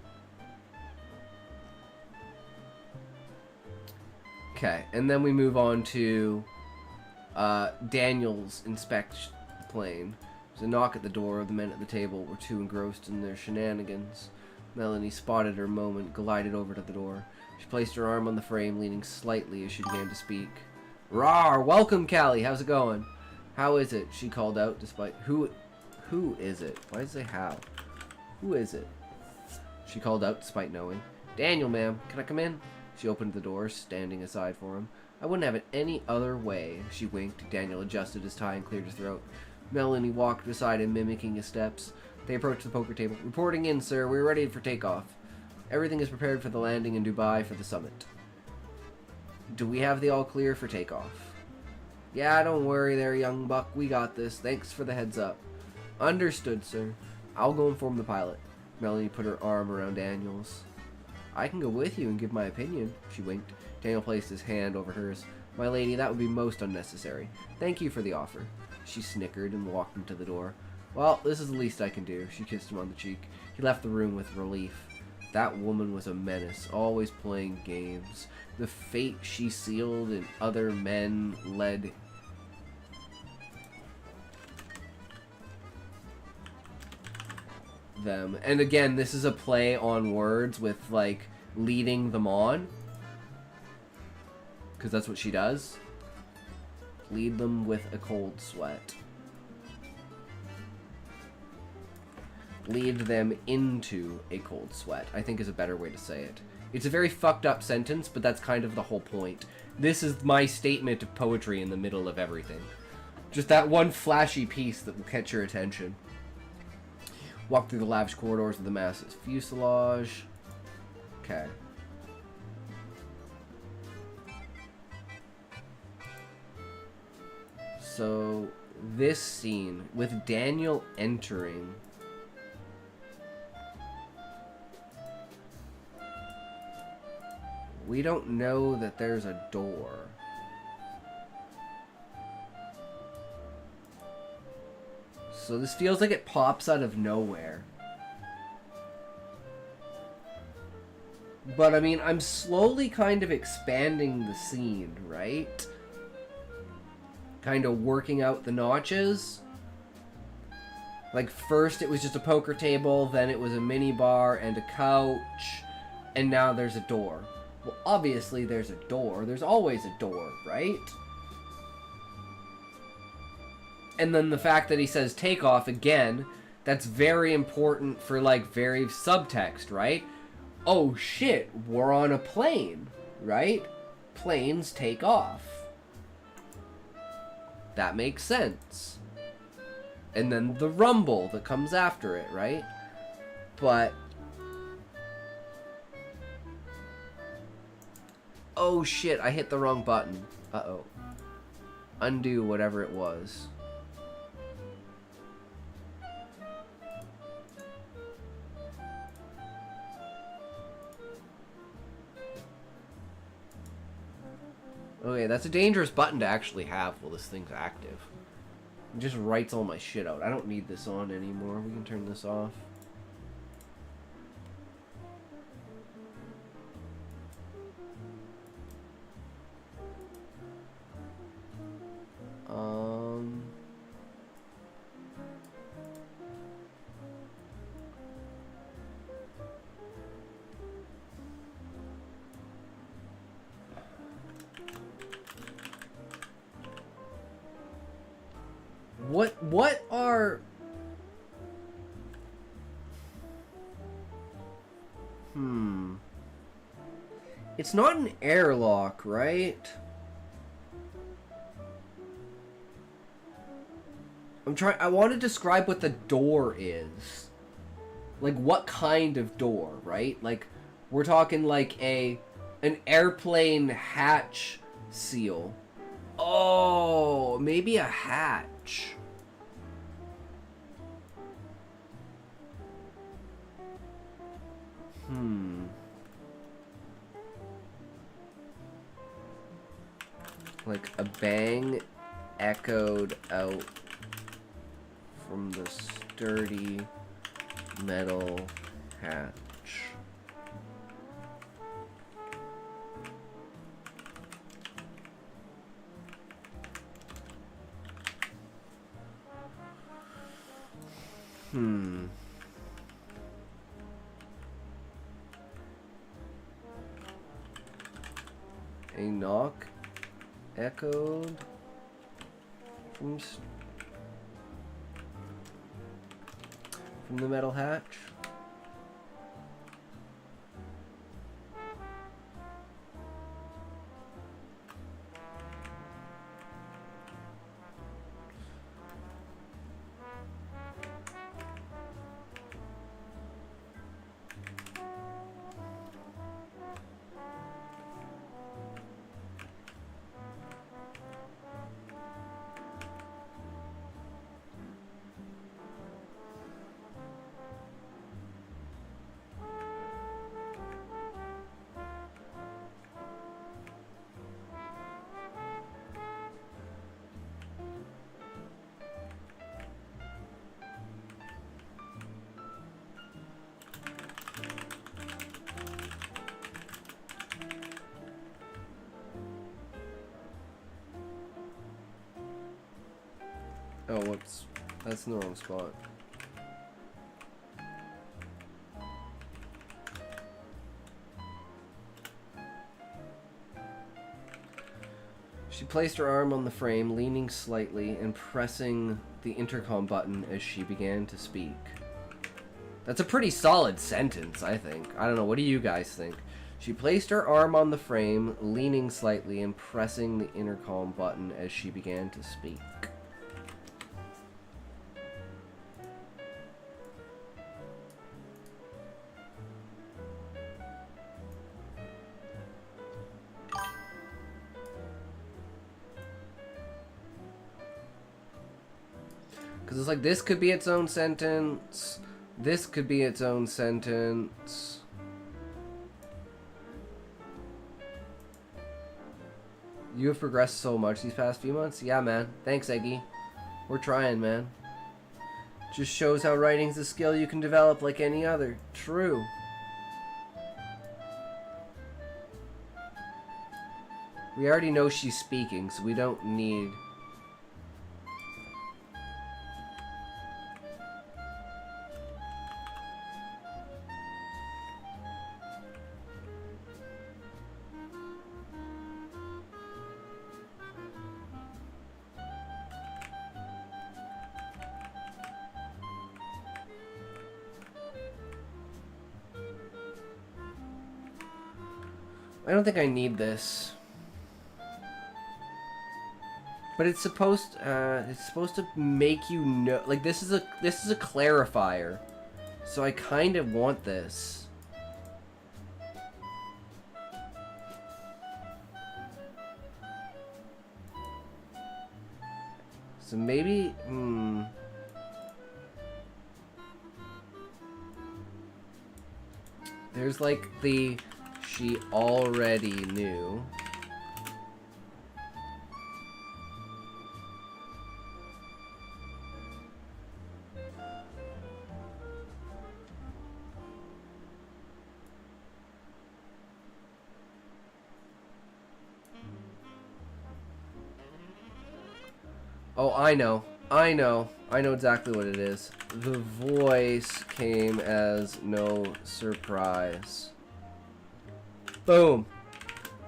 Okay, and then we move on to Daniel's inspect the plane. There's a knock at the door. The men at the table were too engrossed in their shenanigans. Melanie spotted her moment, glided over to the door. She placed her arm on the frame, leaning slightly as she began to speak. Rawr! Welcome, Callie. How's it going? How is it? She called out, despite... Who is it? Why does it say how? Who is it? She called out, despite knowing. Daniel, ma'am. Can I come in? She opened the door, standing aside for him. I wouldn't have it any other way. She winked. Daniel adjusted his tie and cleared his throat. Melanie walked beside him, mimicking his steps. They approached the poker table. Reporting in, sir. We're ready for takeoff. Everything is prepared for the landing in Dubai for the summit. Do we have the all clear for takeoff? Yeah, don't worry there, young buck. We got this. Thanks for the heads up. Understood, sir. I'll go inform the pilot. Melanie put her arm around Daniel's. I can go with you and give my opinion, she winked. Daniel placed his hand over hers. My lady, that would be most unnecessary. Thank you for the offer. She snickered and walked him to the door. Well, this is the least I can do. She kissed him on the cheek. He left the room with relief. That woman was a menace, always playing games. The fate she sealed and other men led them. And again, this is a play on words with, like, leading them on. Because that's what she does. Lead them with a cold sweat. Lead them into a cold sweat, I think is a better way to say it. It's a very fucked up sentence, but that's kind of the whole point. This is my statement of poetry in the middle of everything. Just that one flashy piece that will catch your attention. Walk through the lavish corridors of the massive fuselage. Okay. So, this scene, with Daniel entering... We don't know that there's a door. So this feels like it pops out of nowhere. But I mean, I'm slowly kind of expanding the scene, right? Kind of working out the notches. Like first it was just a poker table, then it was a mini bar and a couch, and now there's a door. Well, obviously there's a door. There's always a door, right? And then the fact that he says takeoff again, that's very important for, like, very subtext, right? Oh shit, we're on a plane, right? Planes take off. That makes sense. And then the rumble that comes after it, right? But... Oh shit, I hit the wrong button. Uh-oh. Undo whatever it was. Okay, that's a dangerous button to actually have while this thing's active. It just writes all my shit out. I don't need this on anymore. We can turn this off. What are... It's not an airlock, right? I want to describe what the door is. Like, what kind of door, right? Like, we're talking like an airplane hatch seal. Oh, maybe a hatch. Like a bang echoed out from the sturdy metal hatch. A knock echoed from the metal hatch. Oh, whoops. That's in the wrong spot. She placed her arm on the frame, leaning slightly and pressing the intercom button as she began to speak. That's a pretty solid sentence, I think. I don't know, what do you guys think? She placed her arm on the frame, leaning slightly and pressing the intercom button as she began to speak. Because it's like, this could be its own sentence. This could be its own sentence. You have progressed so much these past few months. Yeah, man. Thanks, Eggy. We're trying, man. Just shows how writing's a skill you can develop like any other. True. We already know she's speaking, so we don't need... I don't think I need this, but it's supposed to make you know. Like, this is a clarifier, so I kind of want this. So maybe, there's like the she already knew. Oh, I know. I know exactly what it is. The voice came as no surprise. Boom.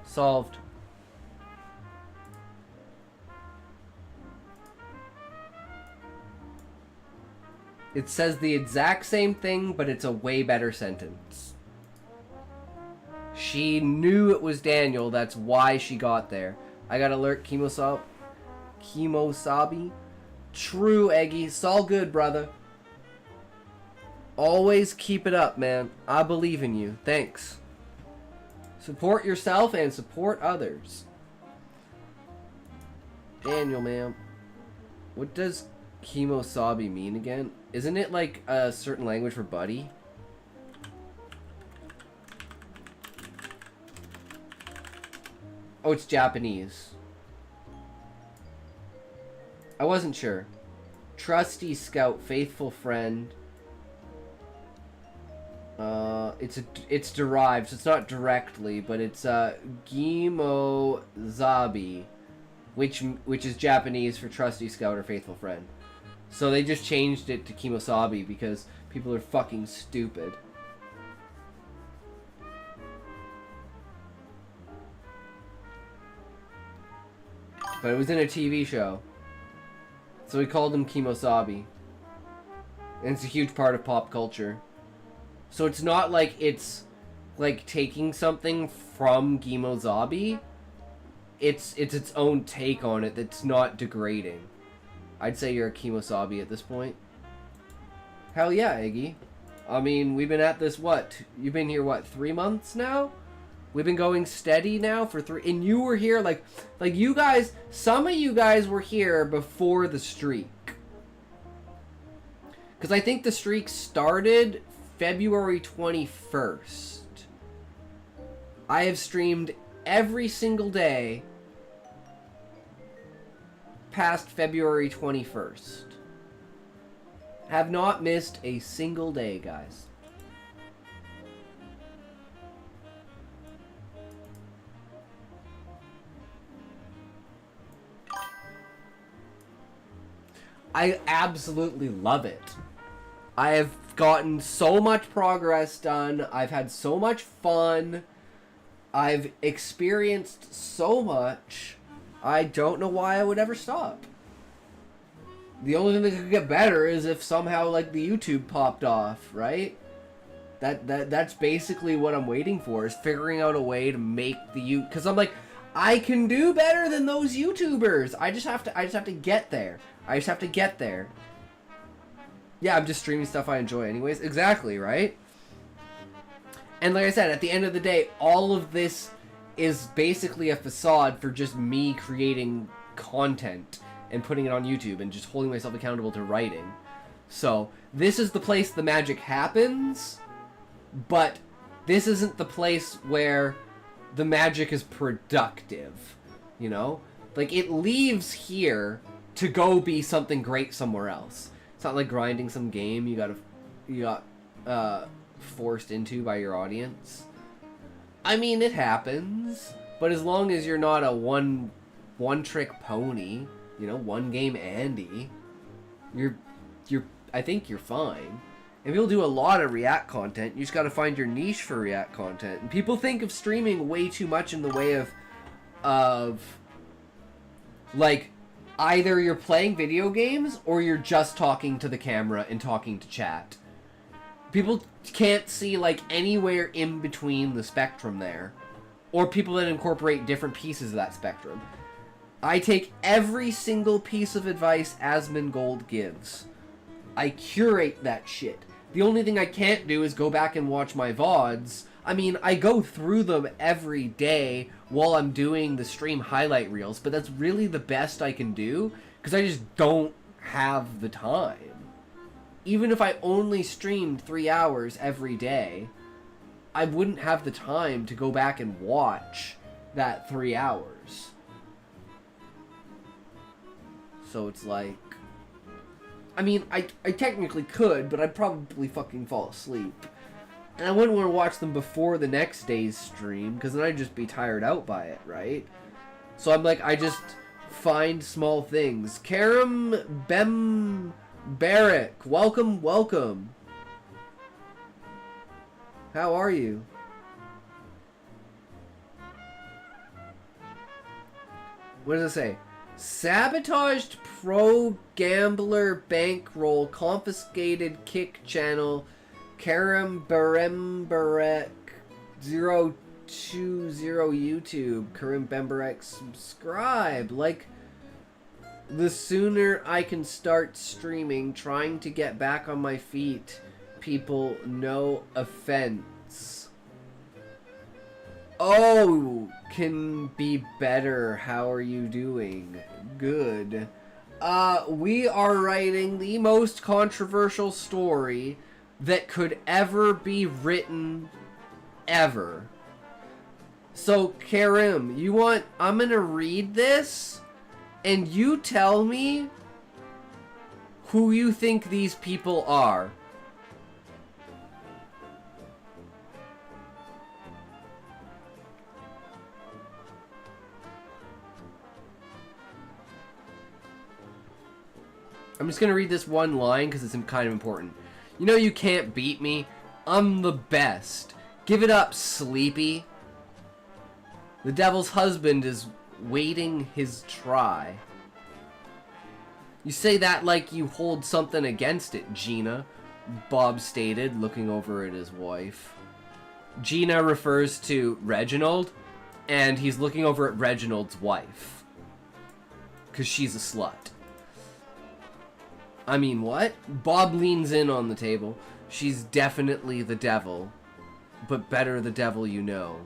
Solved. It says the exact same thing, but it's a way better sentence. She knew it was Daniel, that's why she got there. I got alert Kimosabi. True, Eggy. It's all good, brother. Always keep it up, man. I believe in you. Thanks. Support yourself and support others. Daniel, man. What does Kimosabi mean again? Isn't it like a certain language for buddy? Oh, it's Japanese. I wasn't sure. Trusty scout, faithful friend. It's derived, so it's not directly, but it's Gimo Zabi, which is Japanese for trusty scout or faithful friend. So they just changed it to Kimosabi because people are fucking stupid. But it was in a TV show. So we called him Kimosabi. And it's a huge part of pop culture. So it's not like it's like taking something from Gimozabi. It's its own take on it that's not degrading. I'd say you're a Kimosabi at this point. Hell yeah, Iggy. I mean, we've been at this, what? You've been here, what, 3 months now? We've been going steady now for 3... And you were here, like you guys... Some of you guys were here before the streak. Because I think the streak started February 21st. I have streamed every single day past February 21st. Have not missed a single day, guys. I absolutely love it. I have gotten so much progress done. I've had so much fun. I've experienced so much. I don't know why I would ever stop. The only thing that could get better is if somehow like the YouTube popped off, right? That's basically what I'm waiting for, is figuring out a way to make the because I'm like, I can do better than those YouTubers. I just have to get there. I just have to get there. Yeah, I'm just streaming stuff I enjoy anyways. Exactly, right? And like I said, at the end of the day, all of this is basically a facade for just me creating content and putting it on YouTube and just holding myself accountable to writing. So, this is the place the magic happens, but this isn't the place where the magic is productive, you know? Like, it leaves here to go be something great somewhere else. It's not like grinding some game you got forced into by your audience. I mean, it happens, but as long as you're not a one-trick pony, you know, one game Andy, I think you're fine. And people do a lot of React content. You just got to find your niche for React content. And people think of streaming way too much in the way of like, either you're playing video games or you're just talking to the camera and talking to chat. People can't see like anywhere in between the spectrum there, or people that incorporate different pieces of that spectrum. I take every single piece of advice Asmongold gives. I curate that shit. The only thing I can't do is go back and watch my VODs. I mean, I go through them every day while I'm doing the stream highlight reels, but that's really the best I can do, because I just don't have the time. Even if I only streamed 3 hours every day, I wouldn't have the time to go back and watch that 3 hours. So it's like... I mean, I technically could, but I'd probably fucking fall asleep. And I wouldn't want to watch them before the next day's stream, because then I'd just be tired out by it, right? So I'm like, I just find small things. Karam Bembarek, welcome, welcome. How are you? What does it say? Sabotaged pro gambler bankroll, confiscated kick channel, Karam Beremberek 020 YouTube. Karam Bemberek, subscribe. Like, the sooner I can start streaming, trying to get back on my feet, people, no offense. Oh, can be better. How are you doing? Good. We are writing the most controversial story that could ever be written ever. So, Karim, I'm gonna read this, and you tell me who you think these people are. I'm just gonna read this one line because it's kind of important. You know you can't beat me. I'm the best. Give it up, Sleepy. The devil's husband is waiting his try. You say that like you hold something against it, Gina, Bob stated, looking over at his wife. Gina refers to Reginald, and he's looking over at Reginald's wife. Because she's a slut. I mean, what? Bob leans in on the table. She's definitely the devil. But better the devil you know.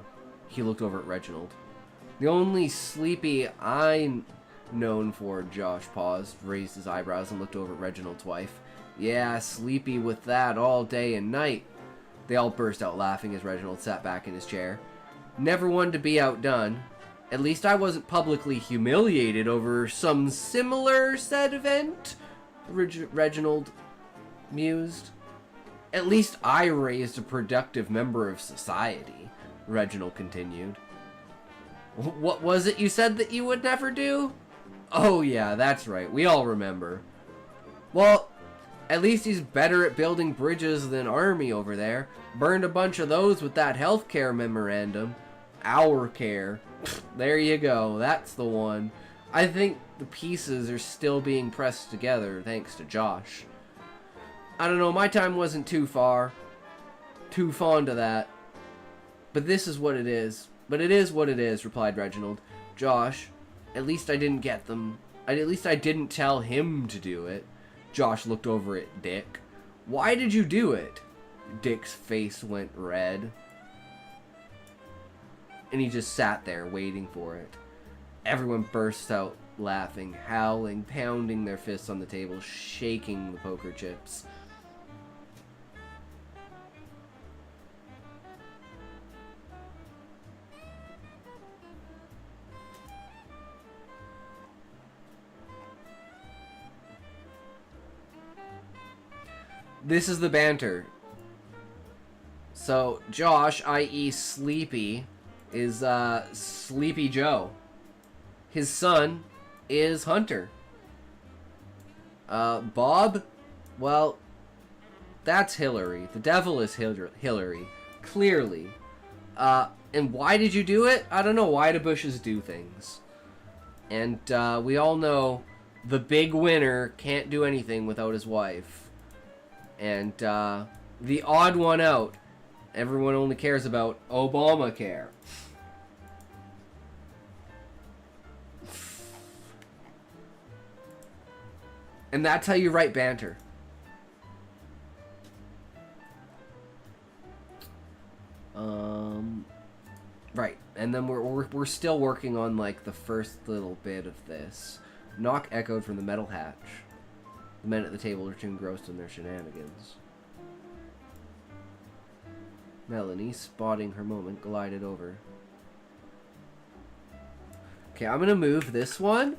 He looked over at Reginald. The only Sleepy I'm known for, Josh paused, raised his eyebrows, and looked over at Reginald's wife. Yeah, Sleepy with that all day and night. They all burst out laughing as Reginald sat back in his chair. Never one to be outdone. At least I wasn't publicly humiliated over some similar said event, Reginald mused. At least I raised a productive member of society, Reginald continued. What was it you said that you would never do? Oh yeah, that's right, we all remember. Well, at least he's better at building bridges than Army over there. Burned a bunch of those with that healthcare memorandum. Our care. There you go, that's the one. I think the pieces are still being pressed together thanks to Josh. I don't know, my time wasn't too fond of that. But this is what it is. But it is what it is, replied Reginald. Josh, at least I didn't get them. At least I didn't tell him to do it. Josh looked over at Dick. Why did you do it? Dick's face went red. And he just sat there waiting for it. Everyone burst out laughing, howling, pounding their fists on the table, shaking the poker chips. This is the banter. So, Josh, i.e. Sleepy, is Sleepy Joe. His son is Hunter. Bob, well, that's Hillary. The devil is Hillary, clearly. And why did you do it? I don't know. Why do Bushes do things? And we all know the big winner can't do anything without his wife. And the odd one out, everyone only cares about Obamacare. And that's how you write banter. Right, and then we're still working on like the first little bit of this. Knock echoed from the metal hatch. The men at the table are too engrossed in their shenanigans. Melanie, spotting her moment, glided over. Okay, I'm gonna move this one.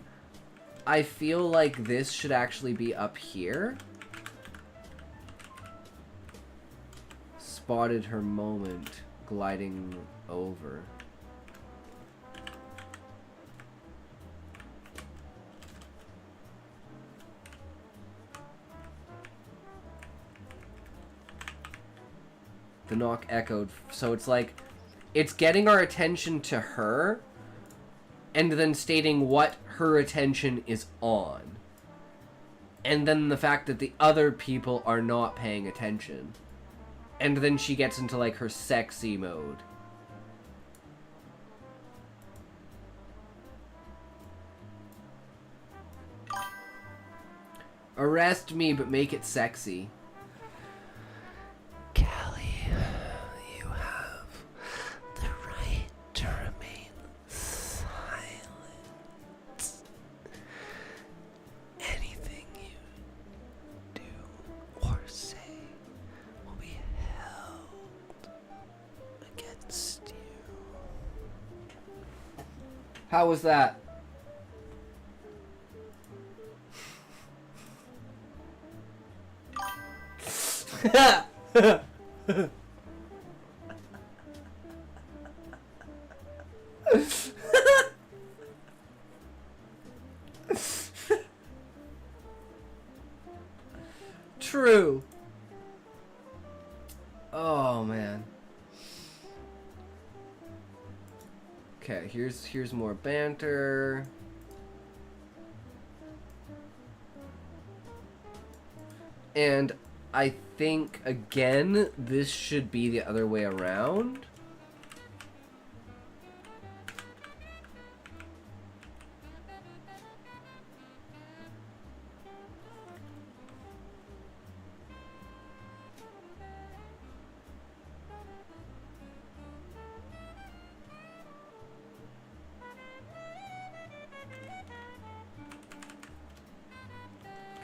I feel like this should actually be up here. Spotted her moment, gliding over. The knock echoed. So it's like, it's getting our attention to her, and then stating what her attention is on. And then the fact that the other people are not paying attention. And then she gets into, like, her sexy mode. Arrest me, but make it sexy. Callie, you have the right to remain silent. Anything you do or say will be held against you. How was that? True. Oh man. Okay, here's more banter. And I think, again, this should be the other way around.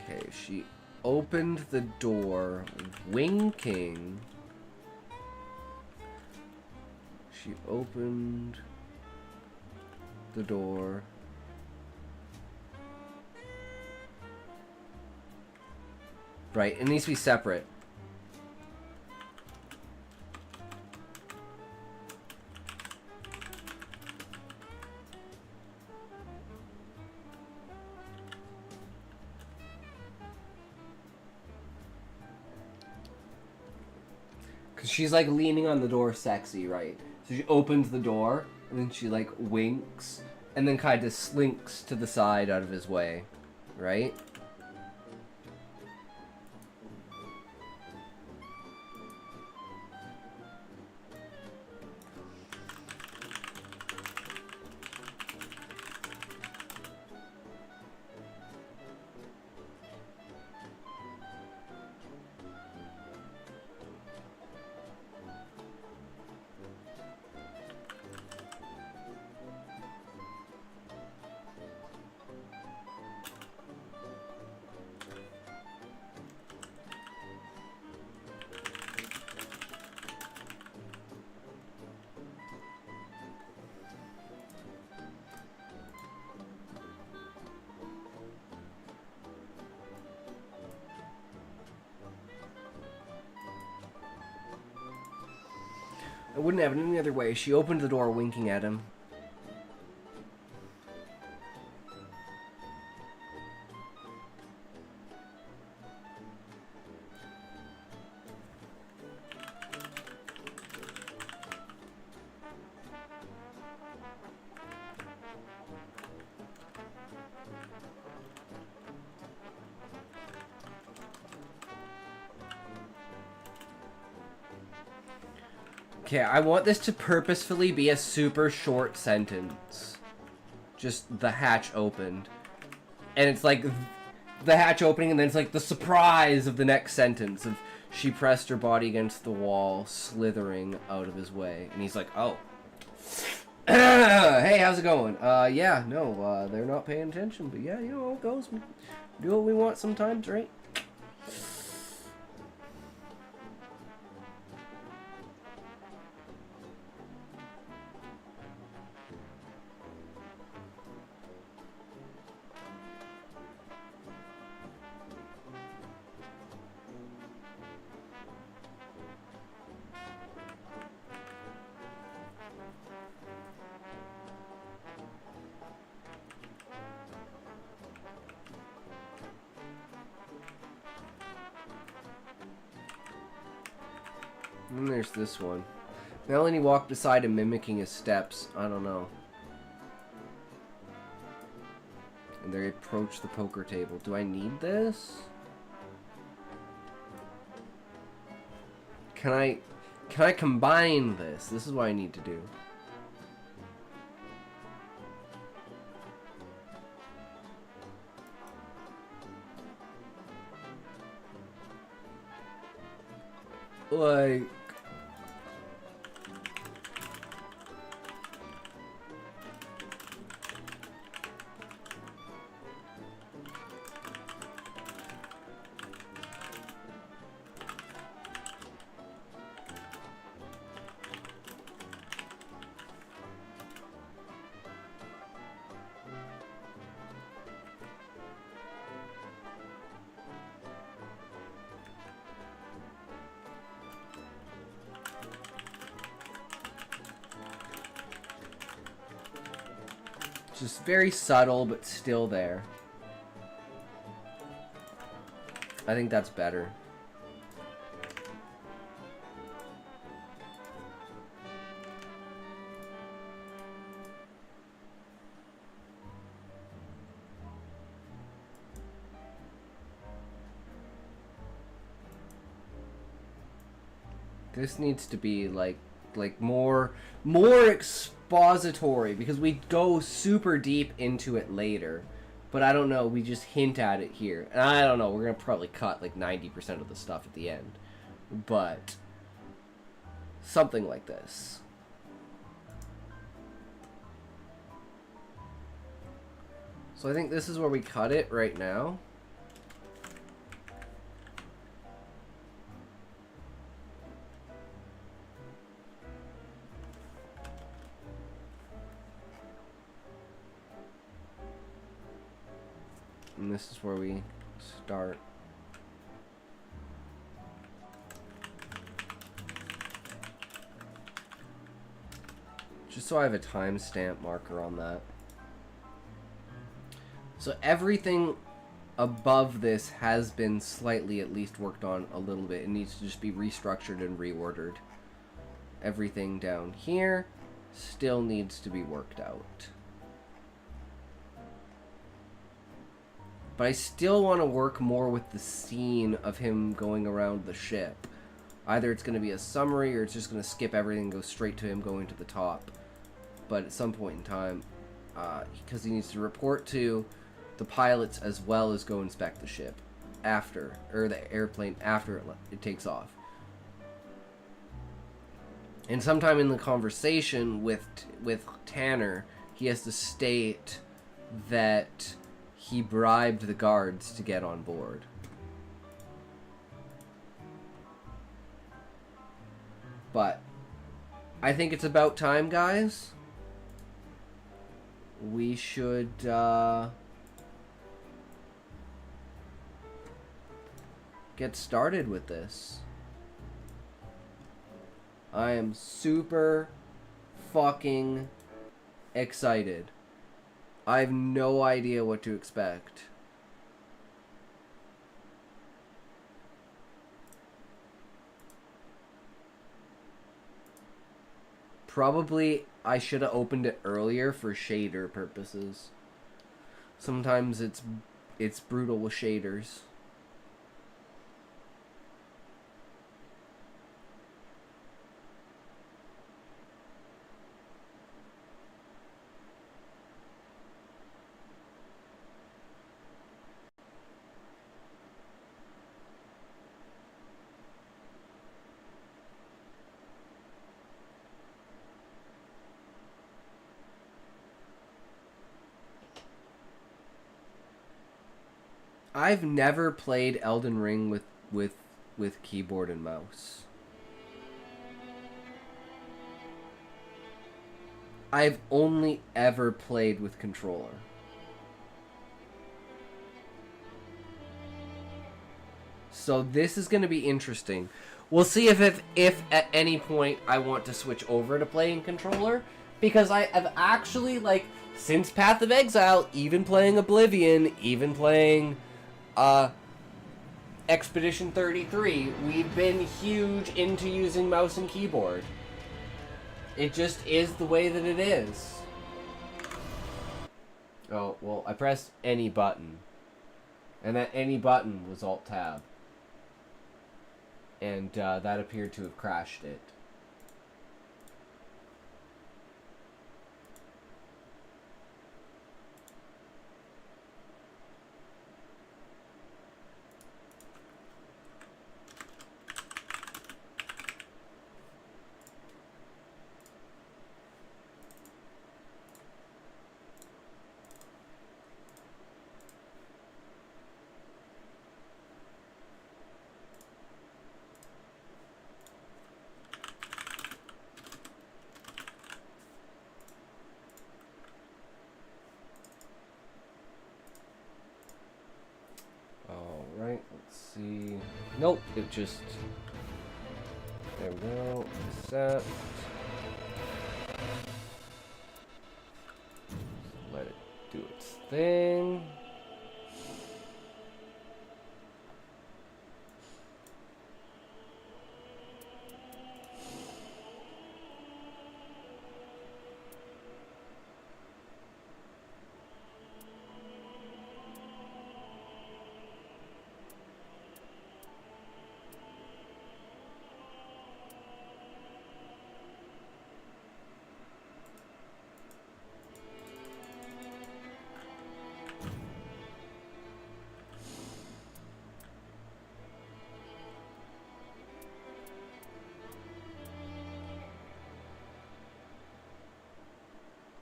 Okay, she opened the door, winking. She opened the door. Right, it needs to be separate. Cause she's like leaning on the door sexy, right? So she opens the door, and then she like winks, and then kind of slinks to the side out of his way, right? I wouldn't have it any other way. She opened the door, winking at him. Okay, I want this to purposefully be a super short sentence. Just the hatch opened. And it's like the hatch opening, and then it's like the surprise of the next sentence of she pressed her body against the wall, slithering out of his way. And he's like, oh. Hey, how's it going? Yeah, no, they're not paying attention, but yeah, you know how it goes. We do what we want sometimes, right? And then there's this one. Melanie walked beside him, mimicking his steps. I don't know. And they approach the poker table. Do I need this? Can I combine this? This is what I need to do. Like... Just very subtle, but still there. I think that's better. This needs to be like more expository, because we go super deep into it later, but I don't know, we just hint at it here, and I don't know, we're gonna probably cut like 90% of the stuff at the end, but something like this. So I think this is where we cut it right now. And this is where we start. Just so I have a timestamp marker on that. So everything above this has been slightly at least worked on a little bit. It needs to just be restructured and reordered. Everything down here still needs to be worked out. But I still want to work more with the scene of him going around the ship. Either it's going to be a summary, or it's just going to skip everything and go straight to him going to the top. But at some point in time, because he needs to report to the pilots as well as go inspect the ship after, or the airplane after it takes off. And sometime in the conversation with Tanner, he has to state that he bribed the guards to get on board. But I think it's about time, guys. We should get started with this. I am super fucking excited. I have no idea what to expect. Probably I should have opened it earlier for shader purposes. Sometimes it's brutal with shaders. I've never played Elden Ring with keyboard and mouse. I've only ever played with controller. So this is going to be interesting. We'll see if at any point I want to switch over to playing controller, because I have actually, like, since Path of Exile, even playing Oblivion, even playing Expedition 33, we've been huge into using mouse and keyboard. It just is the way that it is. Oh, well, I pressed any button. And that any button was Alt-Tab. And that appeared to have crashed it. Alright, let's see. Nope, it just... There we go. Accept. Let it do its thing.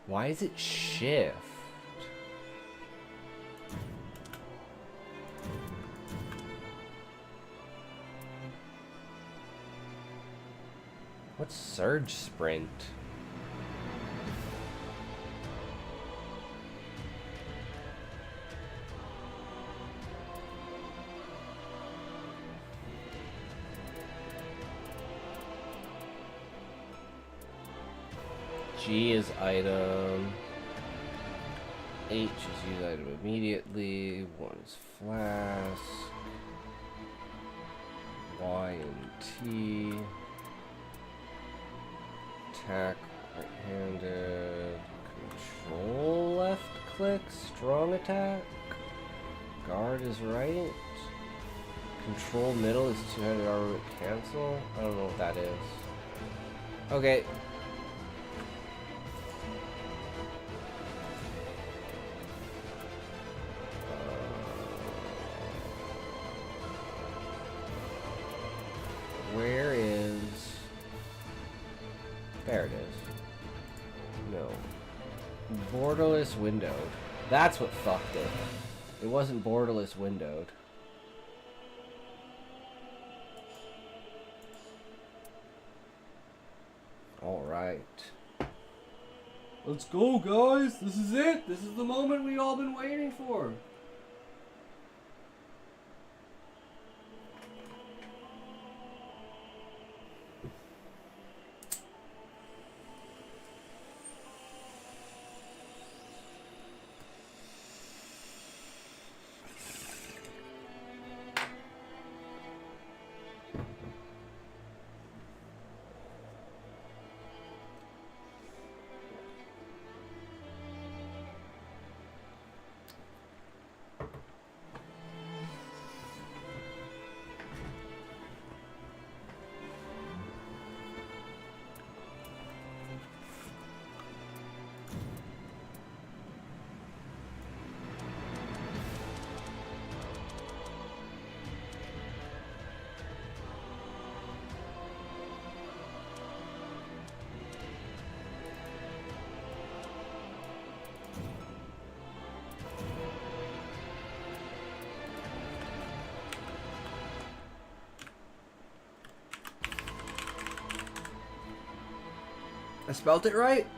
Why is it shift? What's surge sprint? G is item. H is use item immediately. 1 is flask. Y and T. Attack right-handed. Control left click. Strong attack. Guard is right. Control middle is two-handed armament cancel. I don't know what that is. Okay. Where is... There it is. No. Borderless windowed. That's what fucked it. It wasn't borderless windowed. Alright. Let's go, guys! This is it! This is the moment we've all been waiting for! I spelt it right?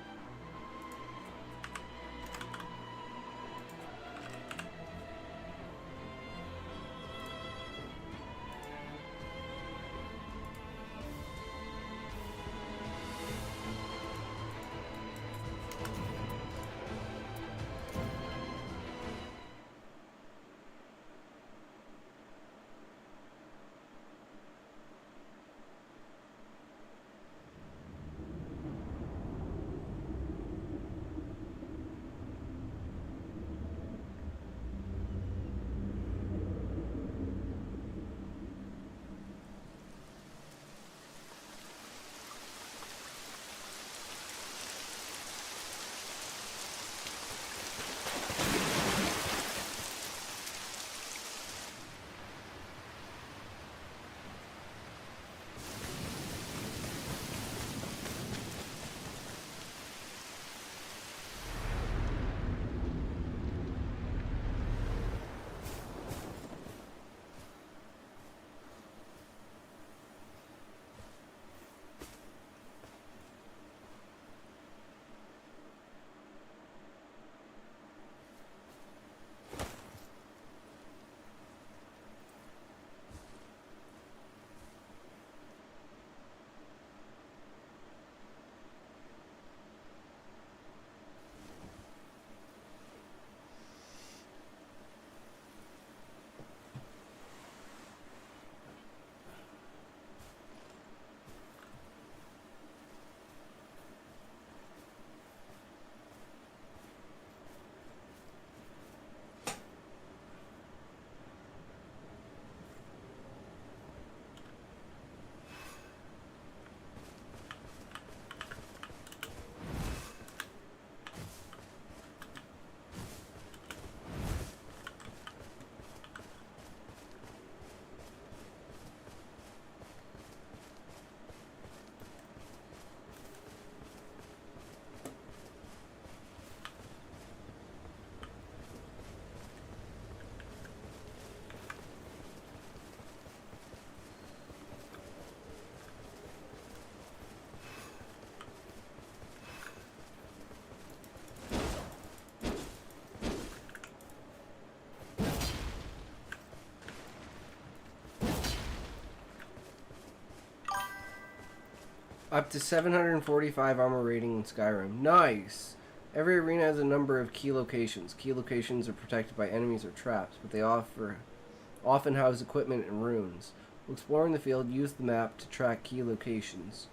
Up to 745 armor rating in Skyrim. Nice! Every arena has a number of key locations. Key locations are protected by enemies or traps, but they often house equipment and runes. While exploring the field, use the map to track key locations,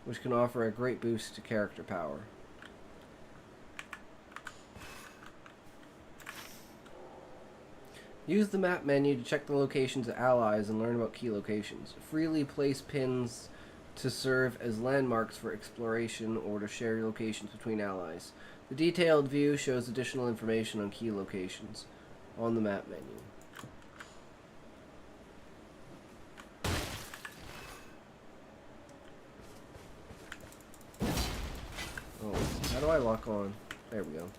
which can offer a great boost to character power. Use the map menu to check the locations of allies and learn about key locations. Freely place pins to serve as landmarks for exploration or to share locations between allies. The detailed view shows additional information on key locations on the map menu. Oh, how do I lock on? There we go.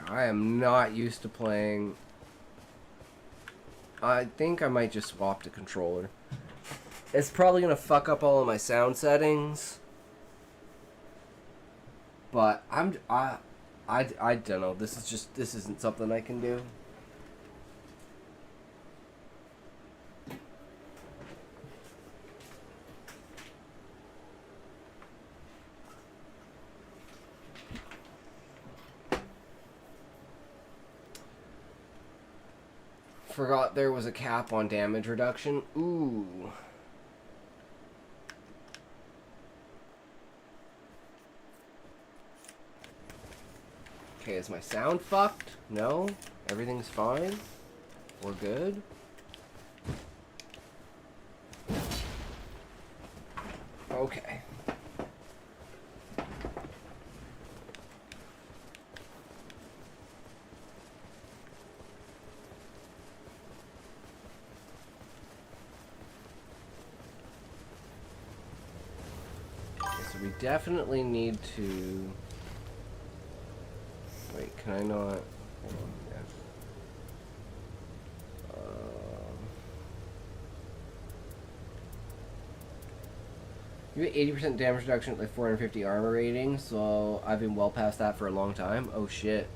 I am not used to playing. I think I might just swap the controller. It's probably gonna fuck up all of my sound settings. But I don't know. This isn't something I can do. Forgot there was a cap on damage reduction. Ooh. Okay, is my sound fucked? No? Everything's fine? We're good? Okay. So we definitely need to... Wait, can I not... Hold on, yeah. You get 80% damage reduction at like 450 armor rating, so I've been well past that for a long time. Oh shit.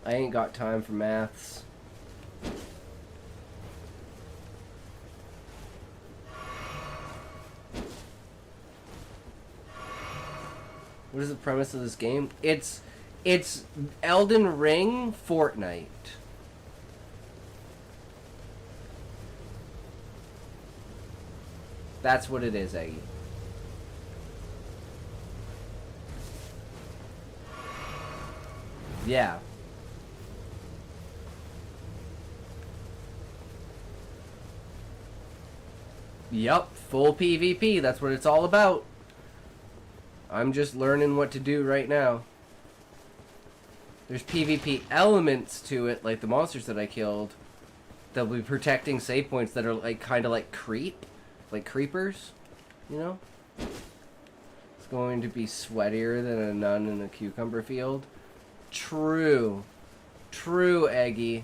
I ain't got time for maths. What is the premise of this game? It's Elden Ring Fortnite. That's what it is, Eggy. Yeah. Yup, full PvP, that's what it's all about. I'm just learning what to do right now. There's PvP elements to it, like the monsters that I killed. They'll be protecting save points that are like kind of like creepers, you know? It's going to be sweatier than a nun in a cucumber field. True. True, Eggy.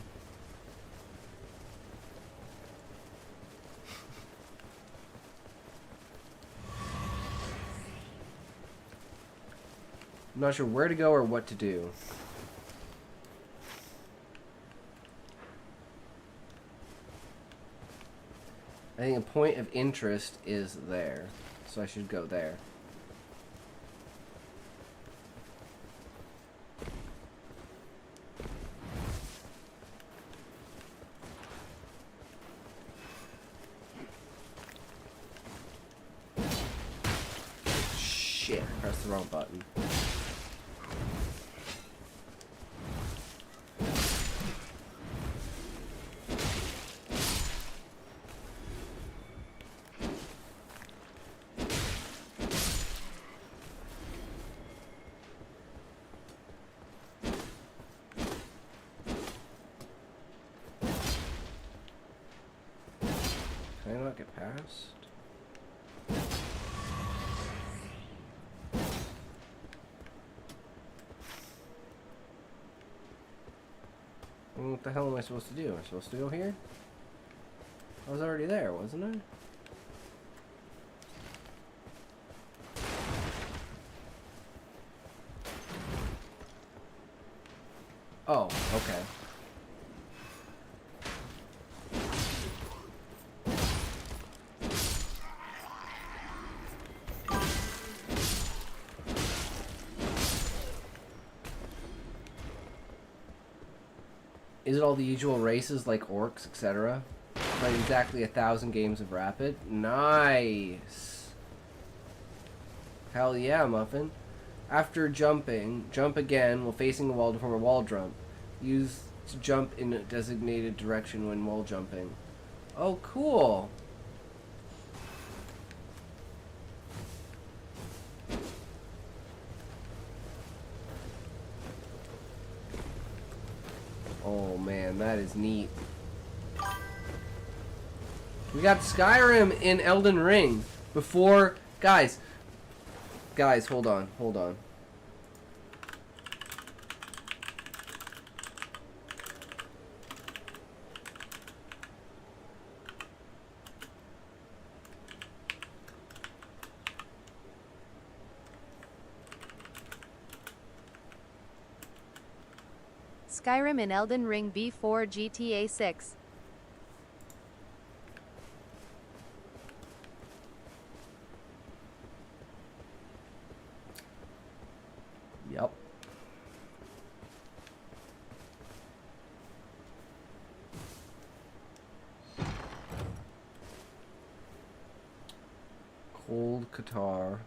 I'm not sure where to go or what to do. I think a point of interest is there, so I should go there. Shit, pressed the wrong button. past. What the hell am I supposed to do? Am I supposed to go here? I was already there, wasn't I? Oh, okay. Is it all the usual races like orcs, etc.? Like exactly 1,000 games of rapid? Nice! Hell yeah, Muffin. After jumping, jump again while facing a wall to form a wall jump. Use to jump in a designated direction when wall jumping. Oh, cool! Oh man, that is neat. We got Skyrim in Elden Ring before... Guys, hold on. Skyrim in Elden Ring before GTA 6. Yep. Cold Qatar.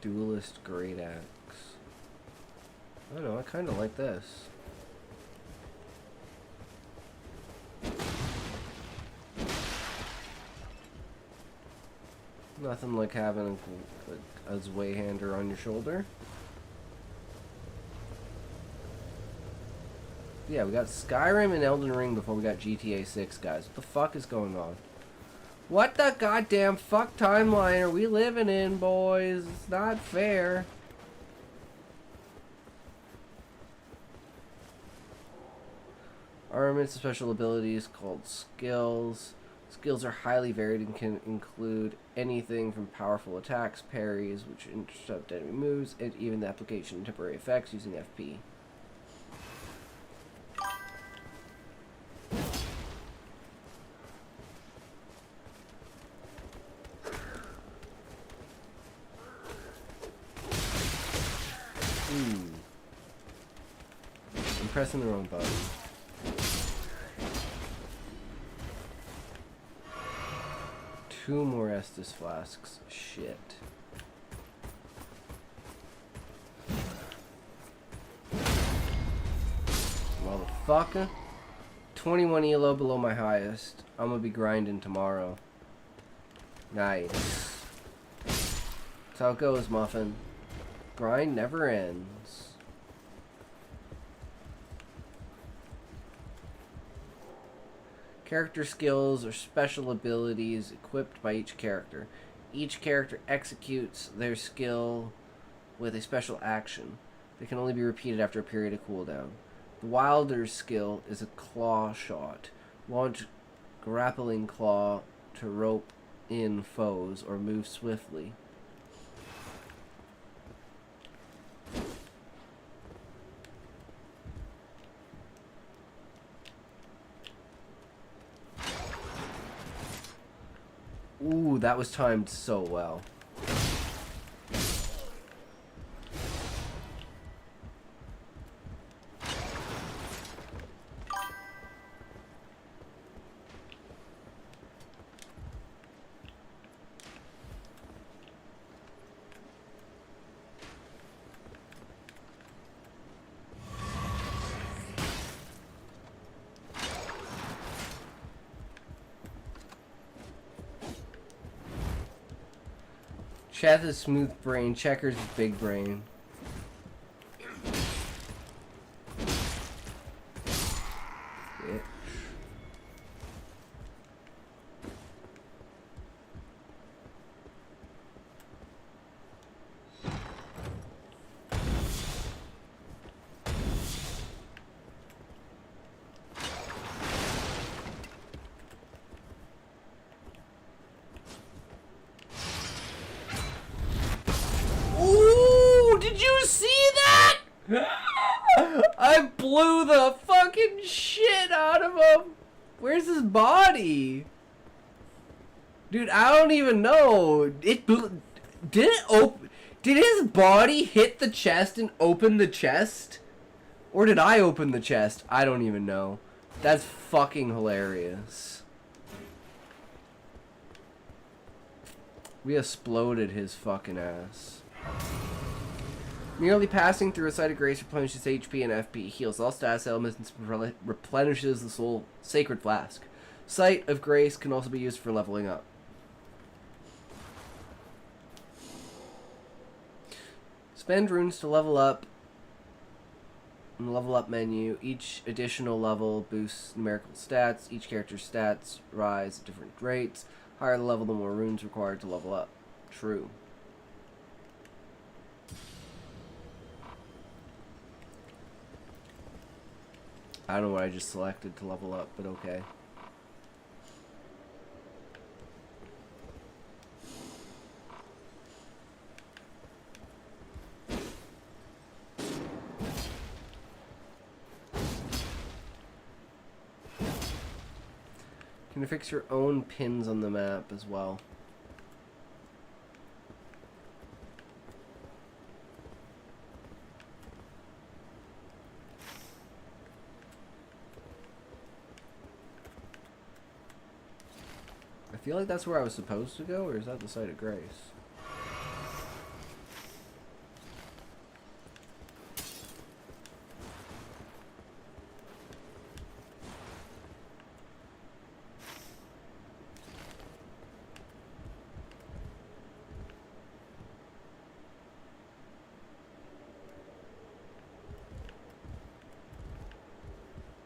Duelist Great Axe. I don't know, I kind of like this. Nothing like having a Zweihander on your shoulder. Yeah, we got Skyrim and Elden Ring before we got GTA 6, guys. What the fuck is going on? What the goddamn fuck timeline are we living in, boys? It's not fair. Armaments and special abilities called skills. Skills are highly varied and can include anything from powerful attacks, parries, which intercept enemy moves, and even the application of temporary effects using FP. I'm pressing the wrong button. Two more Estus flasks. Shit. Motherfucker. 21 elo below my highest. I'm gonna be grinding tomorrow. Nice. That's how it goes, Muffin. Grind never ends. Character skills are special abilities equipped by each character. Each character executes their skill with a special action. They can only be repeated after a period of cooldown. The Wilder's skill is a claw shot. Launch grappling claw to rope in foes or move swiftly. Ooh, that was timed so well. Cheth is smooth brain, Checkers is big brain. fucking shit out of him. Where's his body? Dude, I don't even know. Did it open? Did his body hit the chest and open the chest? Or did I open the chest? I don't even know. That's fucking hilarious. We exploded his fucking ass. Merely passing through a site of grace replenishes HP and FP, heals all status elements, and replenishes the soul sacred flask. Site of grace can also be used for leveling up. Spend runes to level up. In the level up menu, each additional level boosts numerical stats. Each character's stats rise at different rates. Higher the level, the more runes required to level up. True. I don't know what I just selected to level up, but okay. You can fix your own pins on the map as well. I feel like that's where I was supposed to go, or is that the site of grace?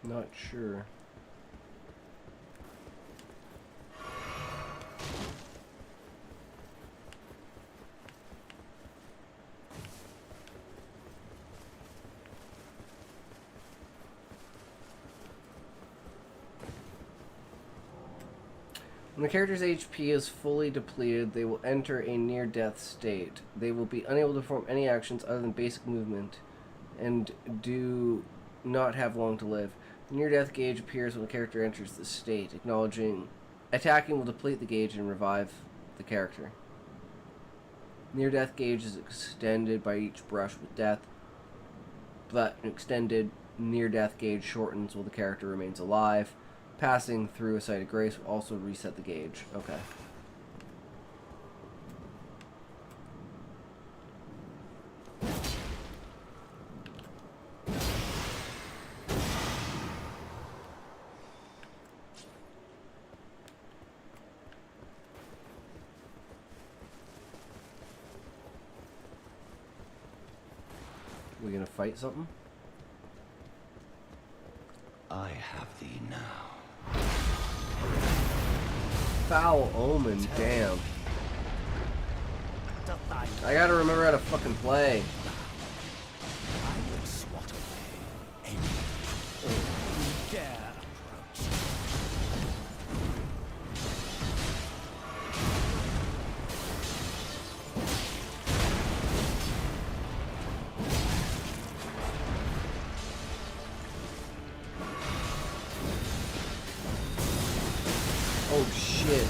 Not sure. When the character's HP is fully depleted, they will enter a near-death state. They will be unable to perform any actions other than basic movement and do not have long to live. The near-death gauge appears when the character enters the state. Attacking will deplete the gauge and revive the character. Near-death gauge is extended by each brush with death, but an extended near-death gauge shortens while the character remains alive. Passing through a site of grace will also reset the gauge. Okay. We gonna fight something? I have thee now. Foul omen, damn. I gotta remember how to fucking play. I will swat away any who dare approach. Oh shit.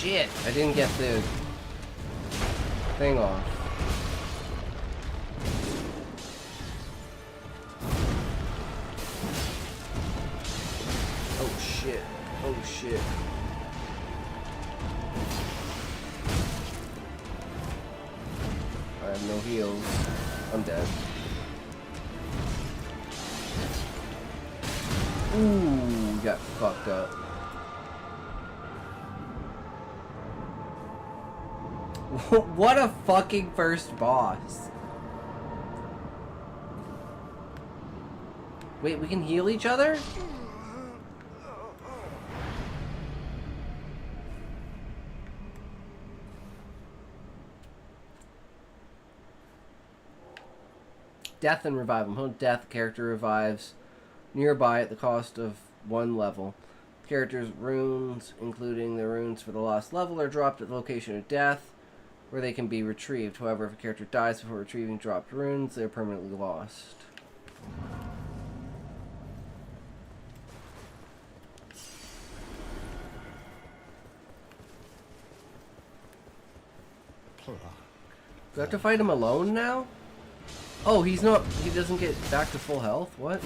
Shit, I didn't get the thing off. Oh shit. Oh shit. I have no heals. I'm dead. Ooh, got fucked up. What a fucking first boss. Wait, we can heal each other? Death and revive him. Hold death, character revives. nearby at the cost of 1 level. Characters' runes, including the runes for the lost level, are dropped at the location of death, where they can be retrieved. However, if a character dies before retrieving dropped runes, they are permanently lost. Do I have to fight him alone now? Oh, he doesn't get back to full health? What?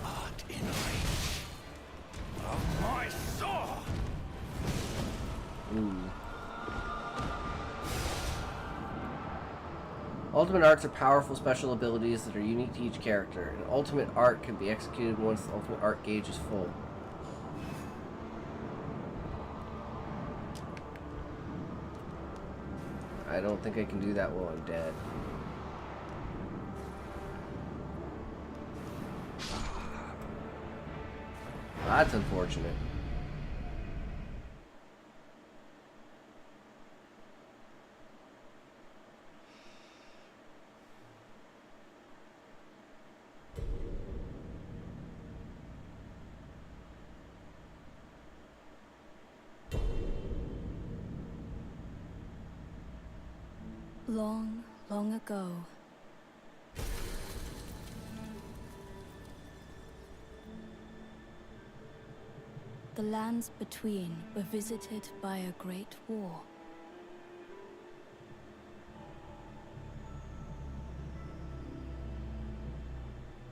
Art in reach of my sword. Ooh. Ultimate arts are powerful special abilities that are unique to each character. An ultimate art can be executed once the ultimate art gauge is full. I don't think I can do that while I'm dead. That's unfortunate. Long, long ago, the lands between were visited by a great war.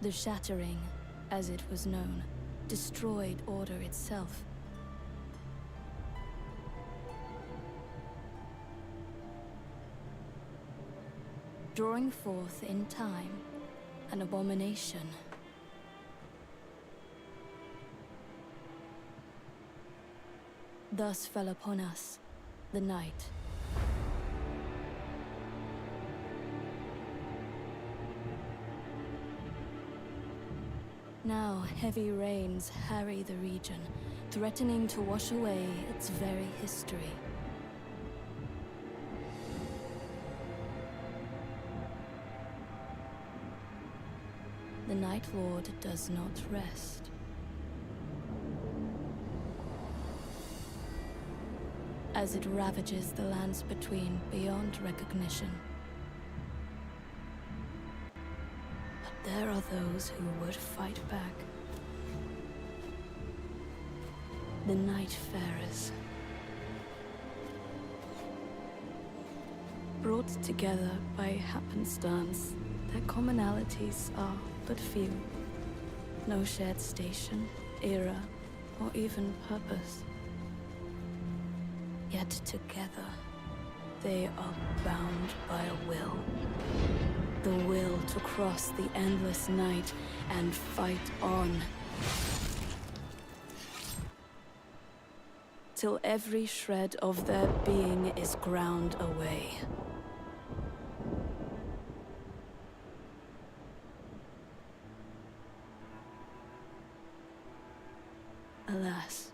The Shattering, as it was known, destroyed order itself. Drawing forth in time an abomination. Thus fell upon us the night. Now heavy rains harry the region, threatening to wash away its very history. The Night Lord does not rest. As it ravages the lands between beyond recognition. But there are those who would fight back. The Nightfarers. Brought together by happenstance, their commonalities are but few. No shared station, era, or even purpose. Yet together, they are bound by a will. The will to cross the endless night and fight on. Till every shred of their being is ground away. Alas,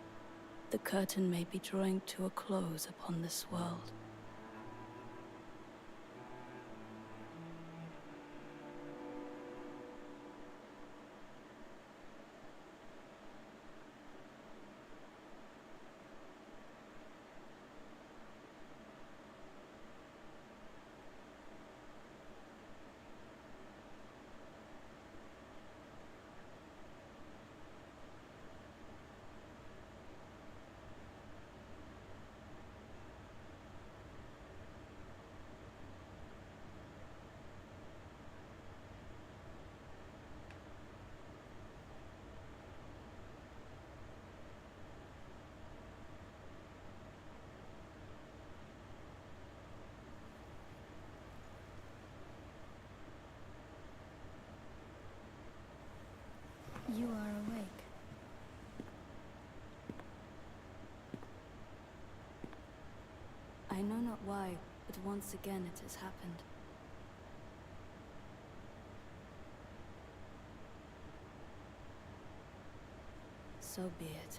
the curtain may be drawing to a close upon this world. You are awake. I know not why, but once again it has happened. So be it.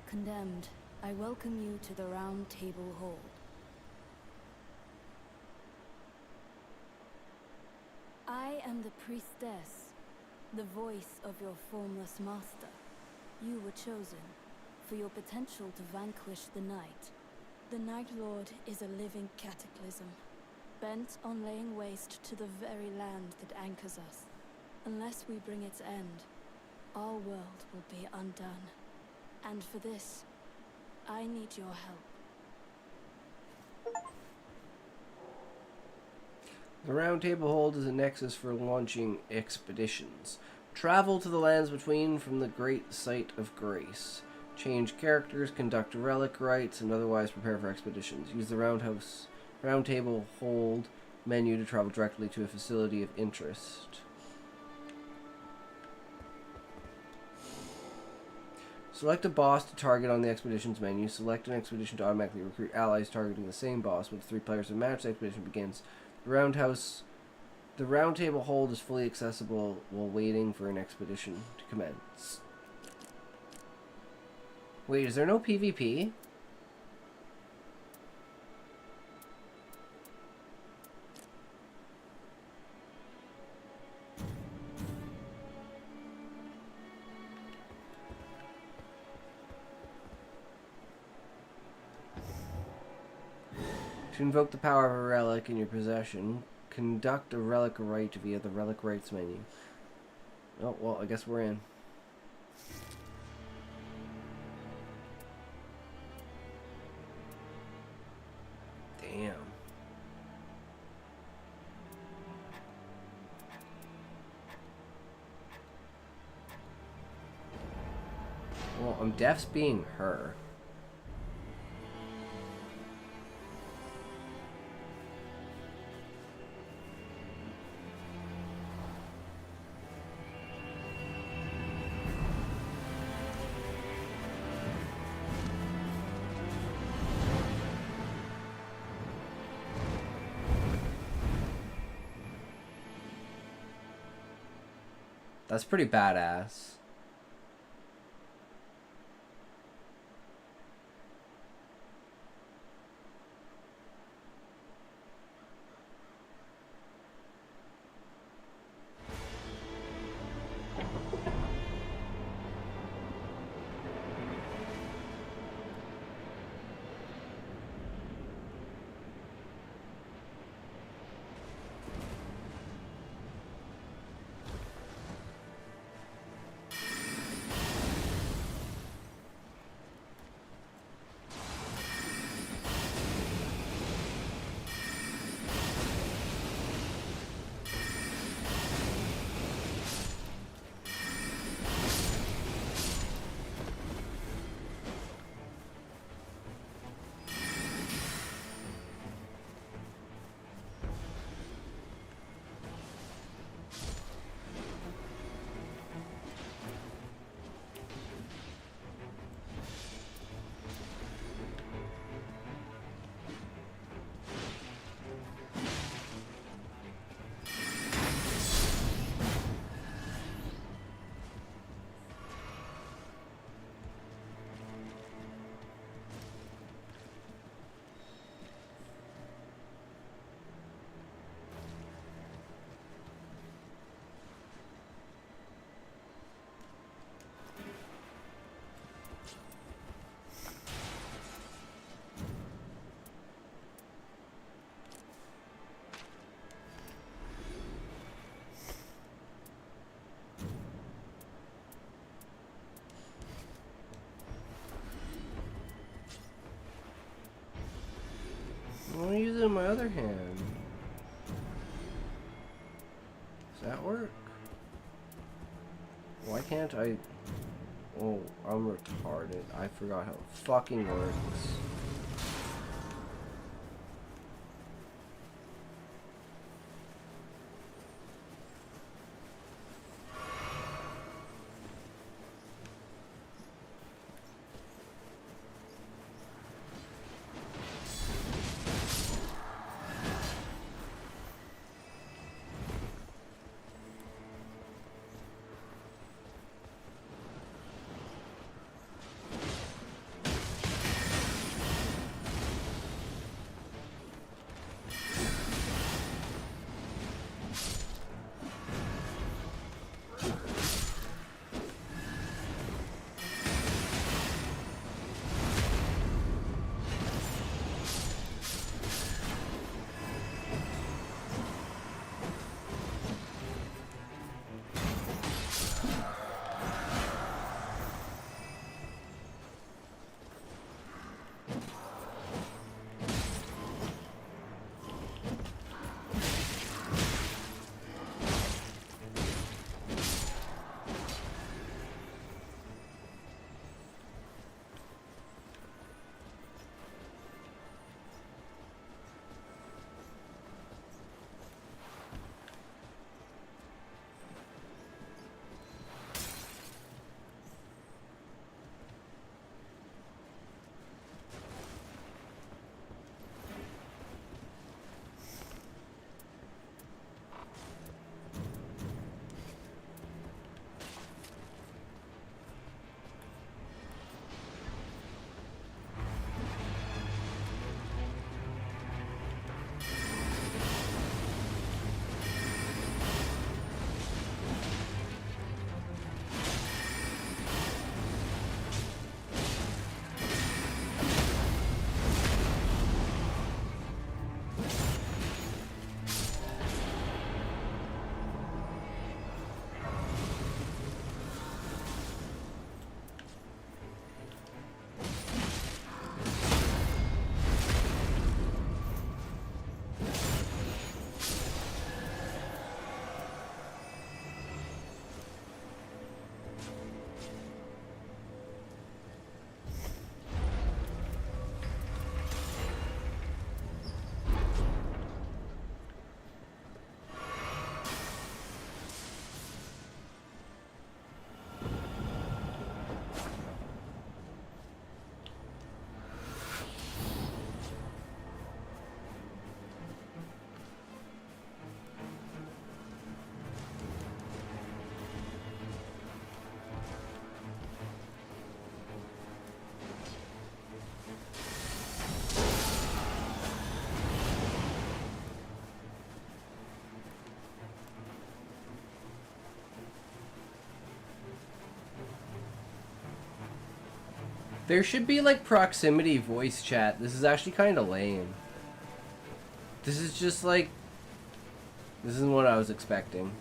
Condemned, I welcome you to the Round Table Hall. The priestess, the voice of your formless master. You were chosen for your potential to vanquish the Night. The Night Lord is a living cataclysm, bent on laying waste to the very land that anchors us. Unless we bring its end, our world will be undone. And for this, I need your help. The Round Table Hold is a nexus for launching expeditions. Travel to the lands between from the Great Site of Grace. Change characters, conduct relic rites, and otherwise prepare for expeditions. Use the Round Table Hold menu to travel directly to a facility of interest. Select a boss to target on the expeditions menu. Select an expedition to automatically recruit allies targeting the same boss. With 3 players to match, the expedition begins. The Round Table Hold is fully accessible while waiting for an expedition to commence. Wait, is there no PvP? To invoke the power of a relic in your possession, conduct a relic rite via the relic rites menu. Oh, well, I guess we're in. Damn. Well, I'm Def's being her. That's pretty badass. I'm using it in my other hand. Does that work? Why can't I? Oh, I'm retarded. I forgot how it fucking works. There should be like proximity voice chat. This is actually kind of lame. This is just like... This isn't what I was expecting.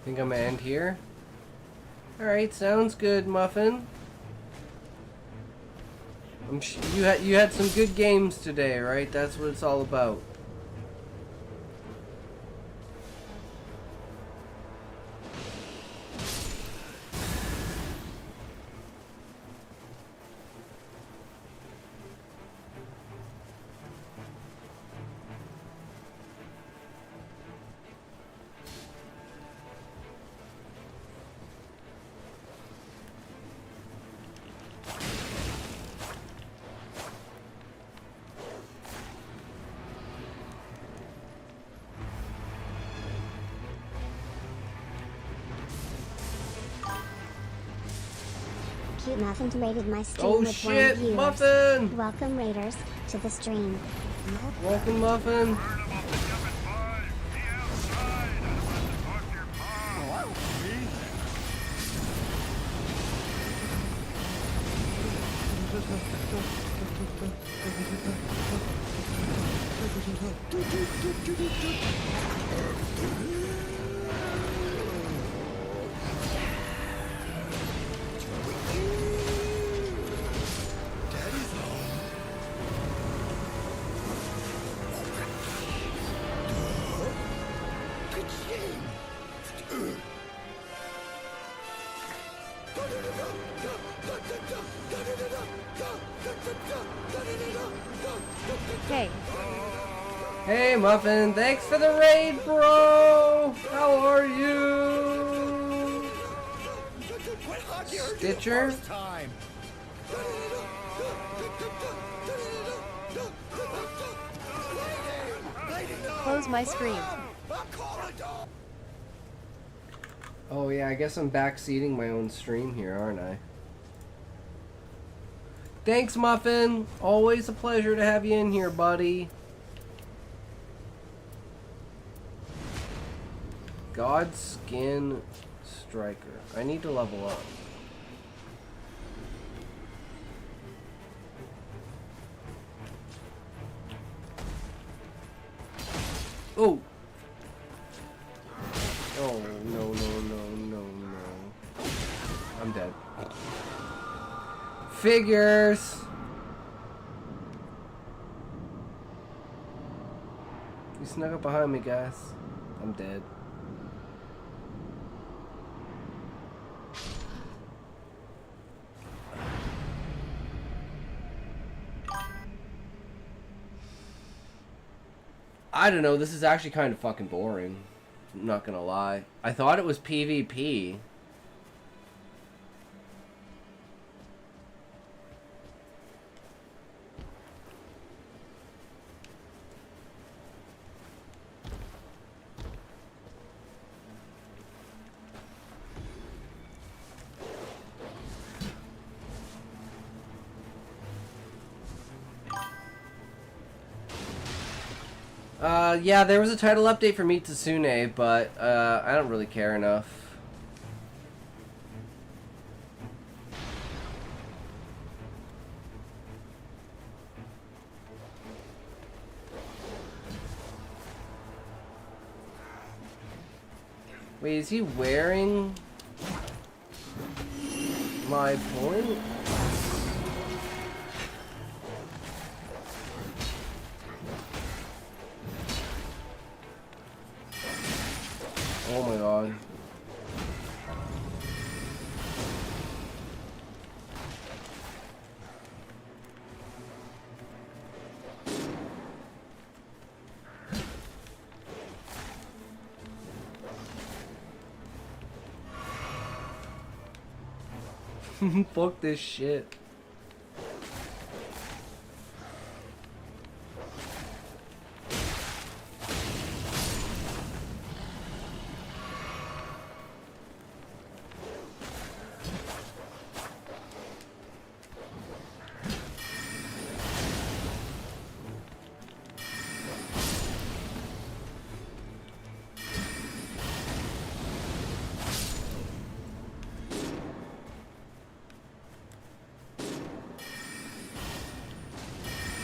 Think I'm gonna end here? Alright, sounds good, Muffin. You had some good games today, right? That's what it's all about. Cute Muffin rated my stream Oh with shit, 1 viewer. Muffin! Welcome Raiders to the stream. Welcome, Muffin. Hey. Hey, Muffin. Thanks for the raid, bro. How are you? Stitcher? Close my stream. Oh yeah, I guess I'm backseating my own stream here, aren't I? Thanks, Muffin. Always a pleasure to have you in here, buddy. Godskin Striker. I need to level up. Oh! Oh, no, no, no, no, no. I'm dead. Figures! You snuck up behind me, guys. I'm dead. I don't know, this is actually kind of fucking boring. I'm not gonna lie. I thought it was PvP. Yeah, there was a title update for Mitsune, but I don't really care enough. Wait, is he wearing my point? Fuck this shit.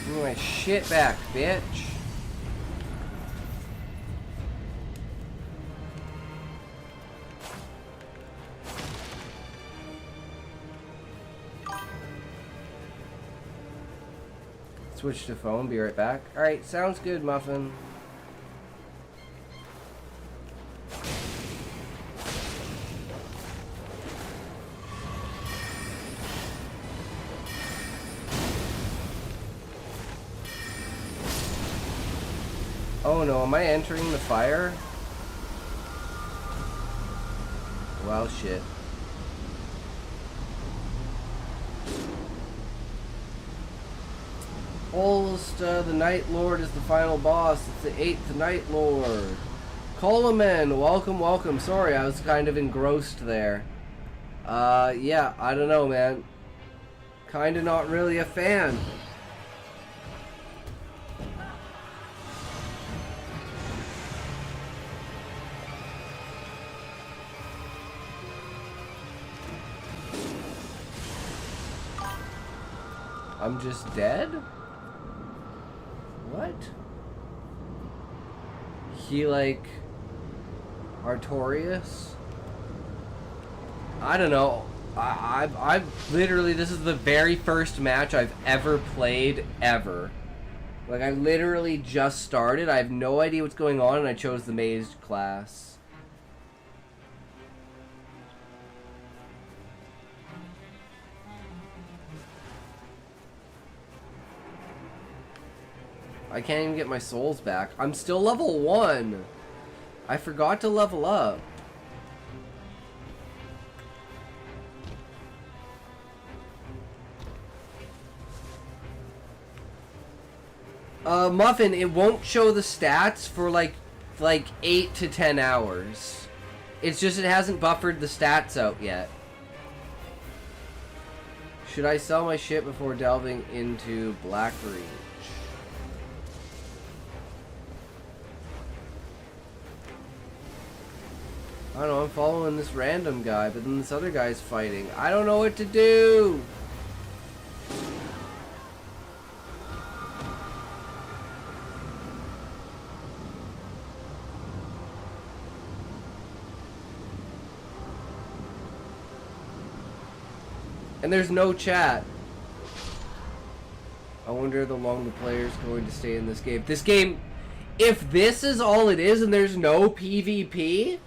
Give me my shit back, bitch. Switch to phone, be right back. Alright, sounds good, Muffin. Oh no, am I entering the fire? Well, shit. Holsta, the Night Lord, is the final boss. It's the 8th Night Lord. Coleman, welcome, welcome. Sorry, I was kind of engrossed there. Yeah, I don't know, man. Kinda not really a fan. I'm just dead? What? He like Artorias? I don't know. I've literally, this is the very first match I've ever played ever. Like, I literally just started. I have no idea what's going on, and I chose the mage class. I can't even get my souls back. I'm still level 1. I forgot to level up. Muffin, it won't show the stats for like 8 to 10 hours. It's just it hasn't buffered the stats out yet. Should I sell my shit before delving into Black Reach? I don't know, I'm following this random guy, but then this other guy's fighting. I don't know what to do! And there's no chat. I wonder how long the player's going to stay in this game. This game, if this is all it is and there's no PvP,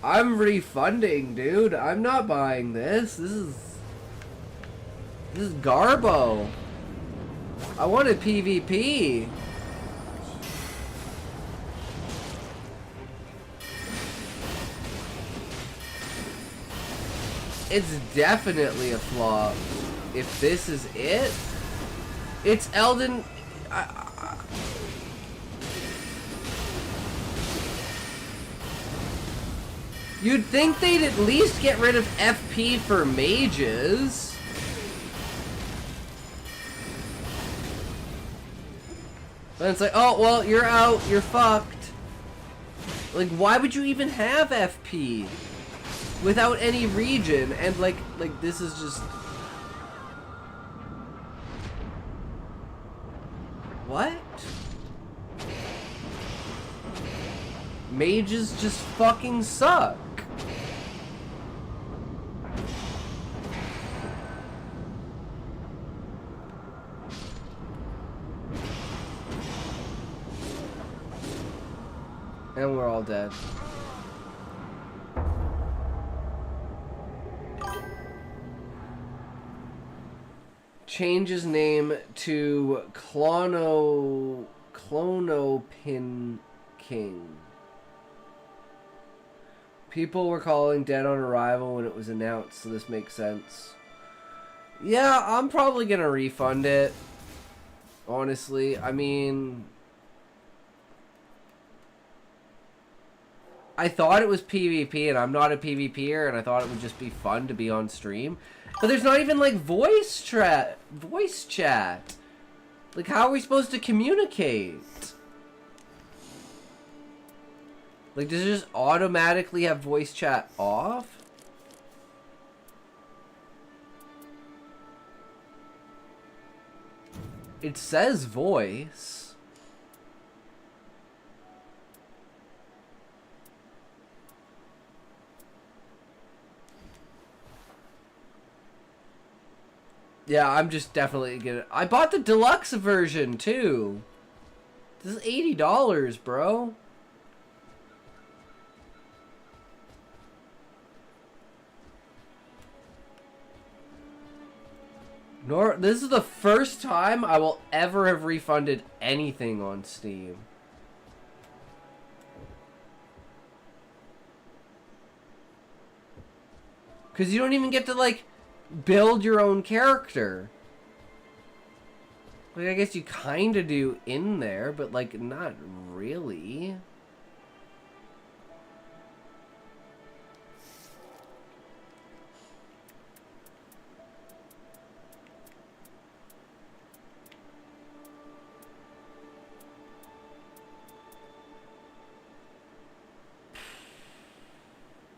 I'm refunding, dude. I'm not buying this. This is garbo. I wanted PvP. It's definitely a flop. If this is it, it's Elden. You'd think they'd at least get rid of FP for mages. But it's like, oh, well, you're out, you're fucked. Like, why would you even have FP? Without any region, and like this is just... What? Mages just fucking suck. And we're all dead. Change his name to Clonopin King. People were calling Dead on Arrival when it was announced, so this makes sense. Yeah, I'm probably gonna refund it. Honestly, I mean... I thought it was PvP, and I'm not a PvPer, and I thought it would just be fun to be on stream. But there's not even, like, voice chat. Like, how are we supposed to communicate? Like, does it just automatically have voice chat off? It says voice. Yeah, I'm just definitely gonna... I bought the deluxe version, too. This is $80, bro. This is the first time I will ever have refunded anything on Steam. Because you don't even get to, like, build your own character. Like, I guess you kind of do in there, but, like, not really.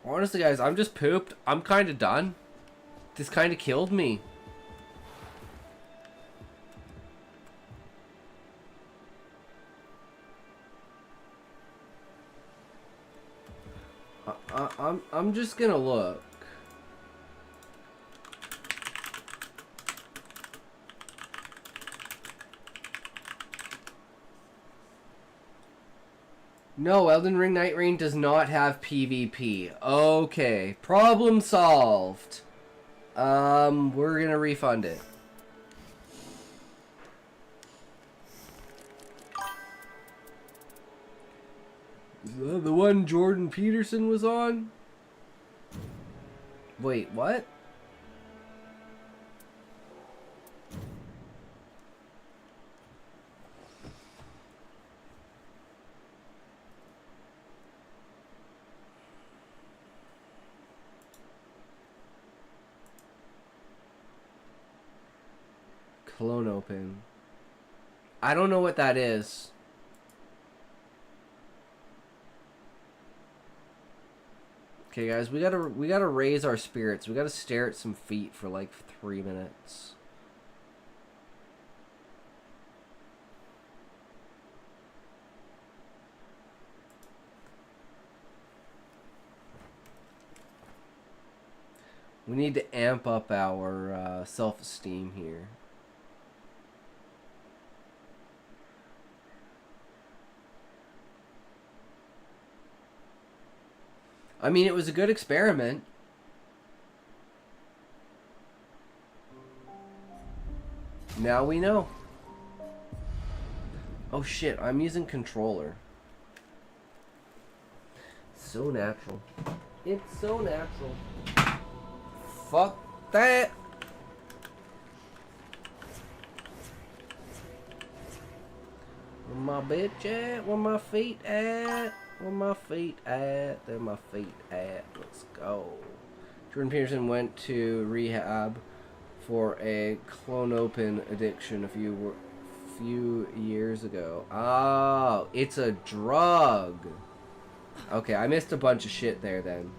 Honestly, guys, I'm just pooped. I'm kind of done. This kind of killed me. I'm just gonna look. No, Elden Ring Night Rain does not have PvP. Okay, problem solved. We're gonna refund it. Is that the one Jordan Peterson was on? Wait, what? Clone open. I don't know what that is. Okay, guys, we gotta raise our spirits. We gotta stare at some feet for like 3 minutes. We need to amp up our self-esteem here. I mean, it was a good experiment. Now we know. Oh shit, I'm using controller. So natural. It's so natural. Fuck that. Where my bitch at? Where my feet at? Where my feet at? There my feet at. Let's go. Jordan Peterson went to rehab for a clone open addiction a few years ago. Oh, it's a drug. Okay, I missed a bunch of shit there then.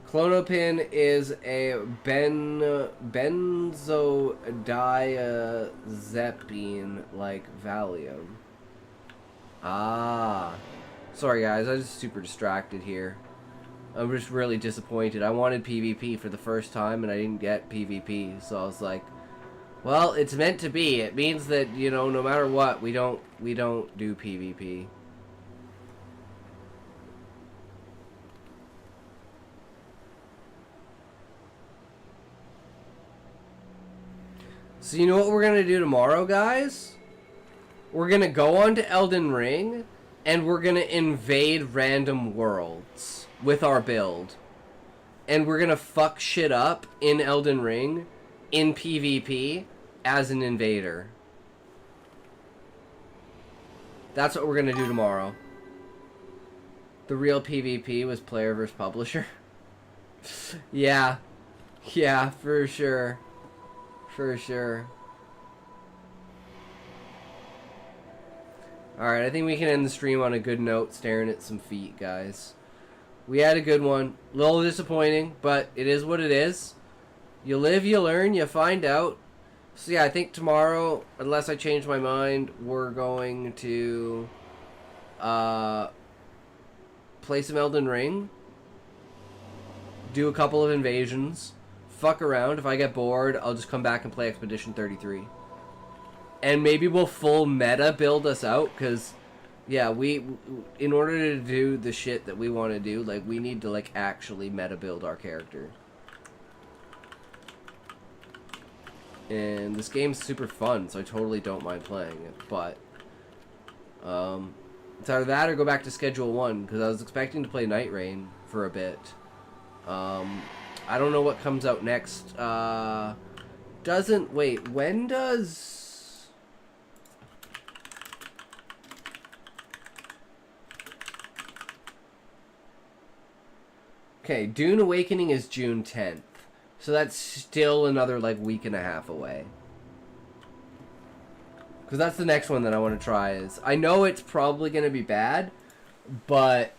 Clonopin is a benzodiazepine like Valium. Ah. Sorry guys, I was just super distracted here. I'm just really disappointed. I wanted PvP for the first time and I didn't get PvP, so I was like, well, it's meant to be. It means that, you know, no matter what, we don't do PvP. So you know what we're gonna do tomorrow, guys? We're gonna go on to Elden Ring and we're gonna invade random worlds. with our build. And we're gonna fuck shit up in Elden Ring, in PvP, as an invader. That's what we're gonna do tomorrow. The real PvP was player versus publisher. Yeah. Yeah, for sure. For sure. Alright, I think we can end the stream on a good note, staring at some feet, guys. We had a good one. A little disappointing, but it is what it is. You live, you learn, you find out. So yeah, I think tomorrow, unless I change my mind, we're going to play some Elden Ring. Do a couple of invasions. Fuck around. If I get bored, I'll just come back and play Expedition 33. And maybe we'll full meta build us out, because, yeah, in order to do the shit that we want to do, like, we need to, like, actually meta build our character. And this game's super fun, so I totally don't mind playing it, but, it's either that or go back to Schedule 1, because I was expecting to play Night Rain for a bit. I don't know what comes out next. Wait, when does... Okay, Dune Awakening is June 10th. So that's still another, like, week and a half away. Because that's the next one that I want to try is... I know it's probably going to be bad, but...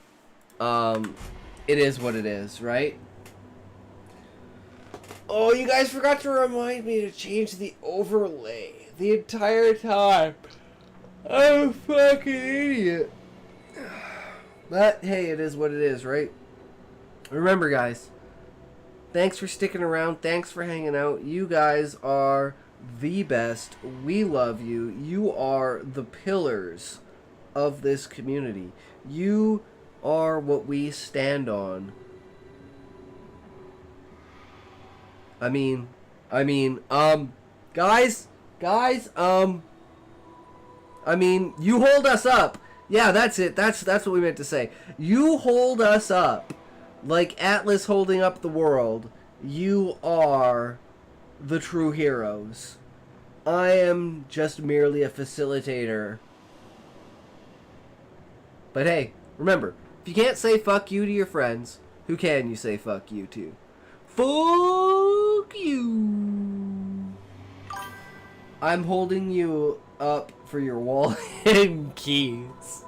it is what it is, right? Oh, you guys forgot to remind me to change the overlay the entire time. I'm a fucking idiot. But, hey, it is what it is, right? Remember, guys, thanks for sticking around. Thanks for hanging out. You guys are the best. We love you. You are the pillars of this community. You are what we stand on. Guys, you hold us up. Yeah, that's it. That's what we meant to say. You hold us up. Like Atlas holding up the world. You are the true heroes. I am just merely a facilitator. But hey, remember, if you can't say fuck you to your friends, who can you say fuck you to? Fuck you! I'm holding you up for your wallet and keys.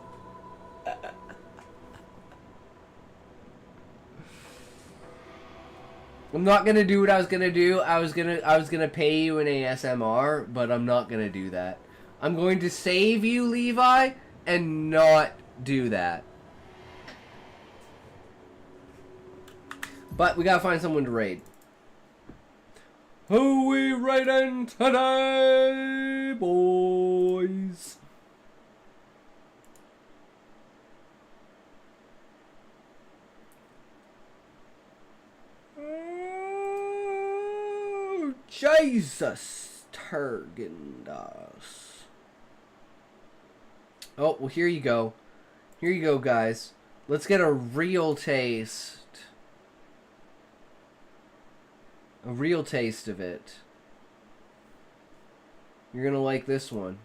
I'm not gonna do what I was gonna do. I was gonna pay you an ASMR, but I'm not gonna do that. I'm going to save you, Levi, and not do that. But we gotta find someone to raid. Who we raiding today, boys? Oh, Jesus, Turgendas. Oh, well, here you go. Here you go, guys. Let's get a real taste. A real taste of it. You're gonna like this one.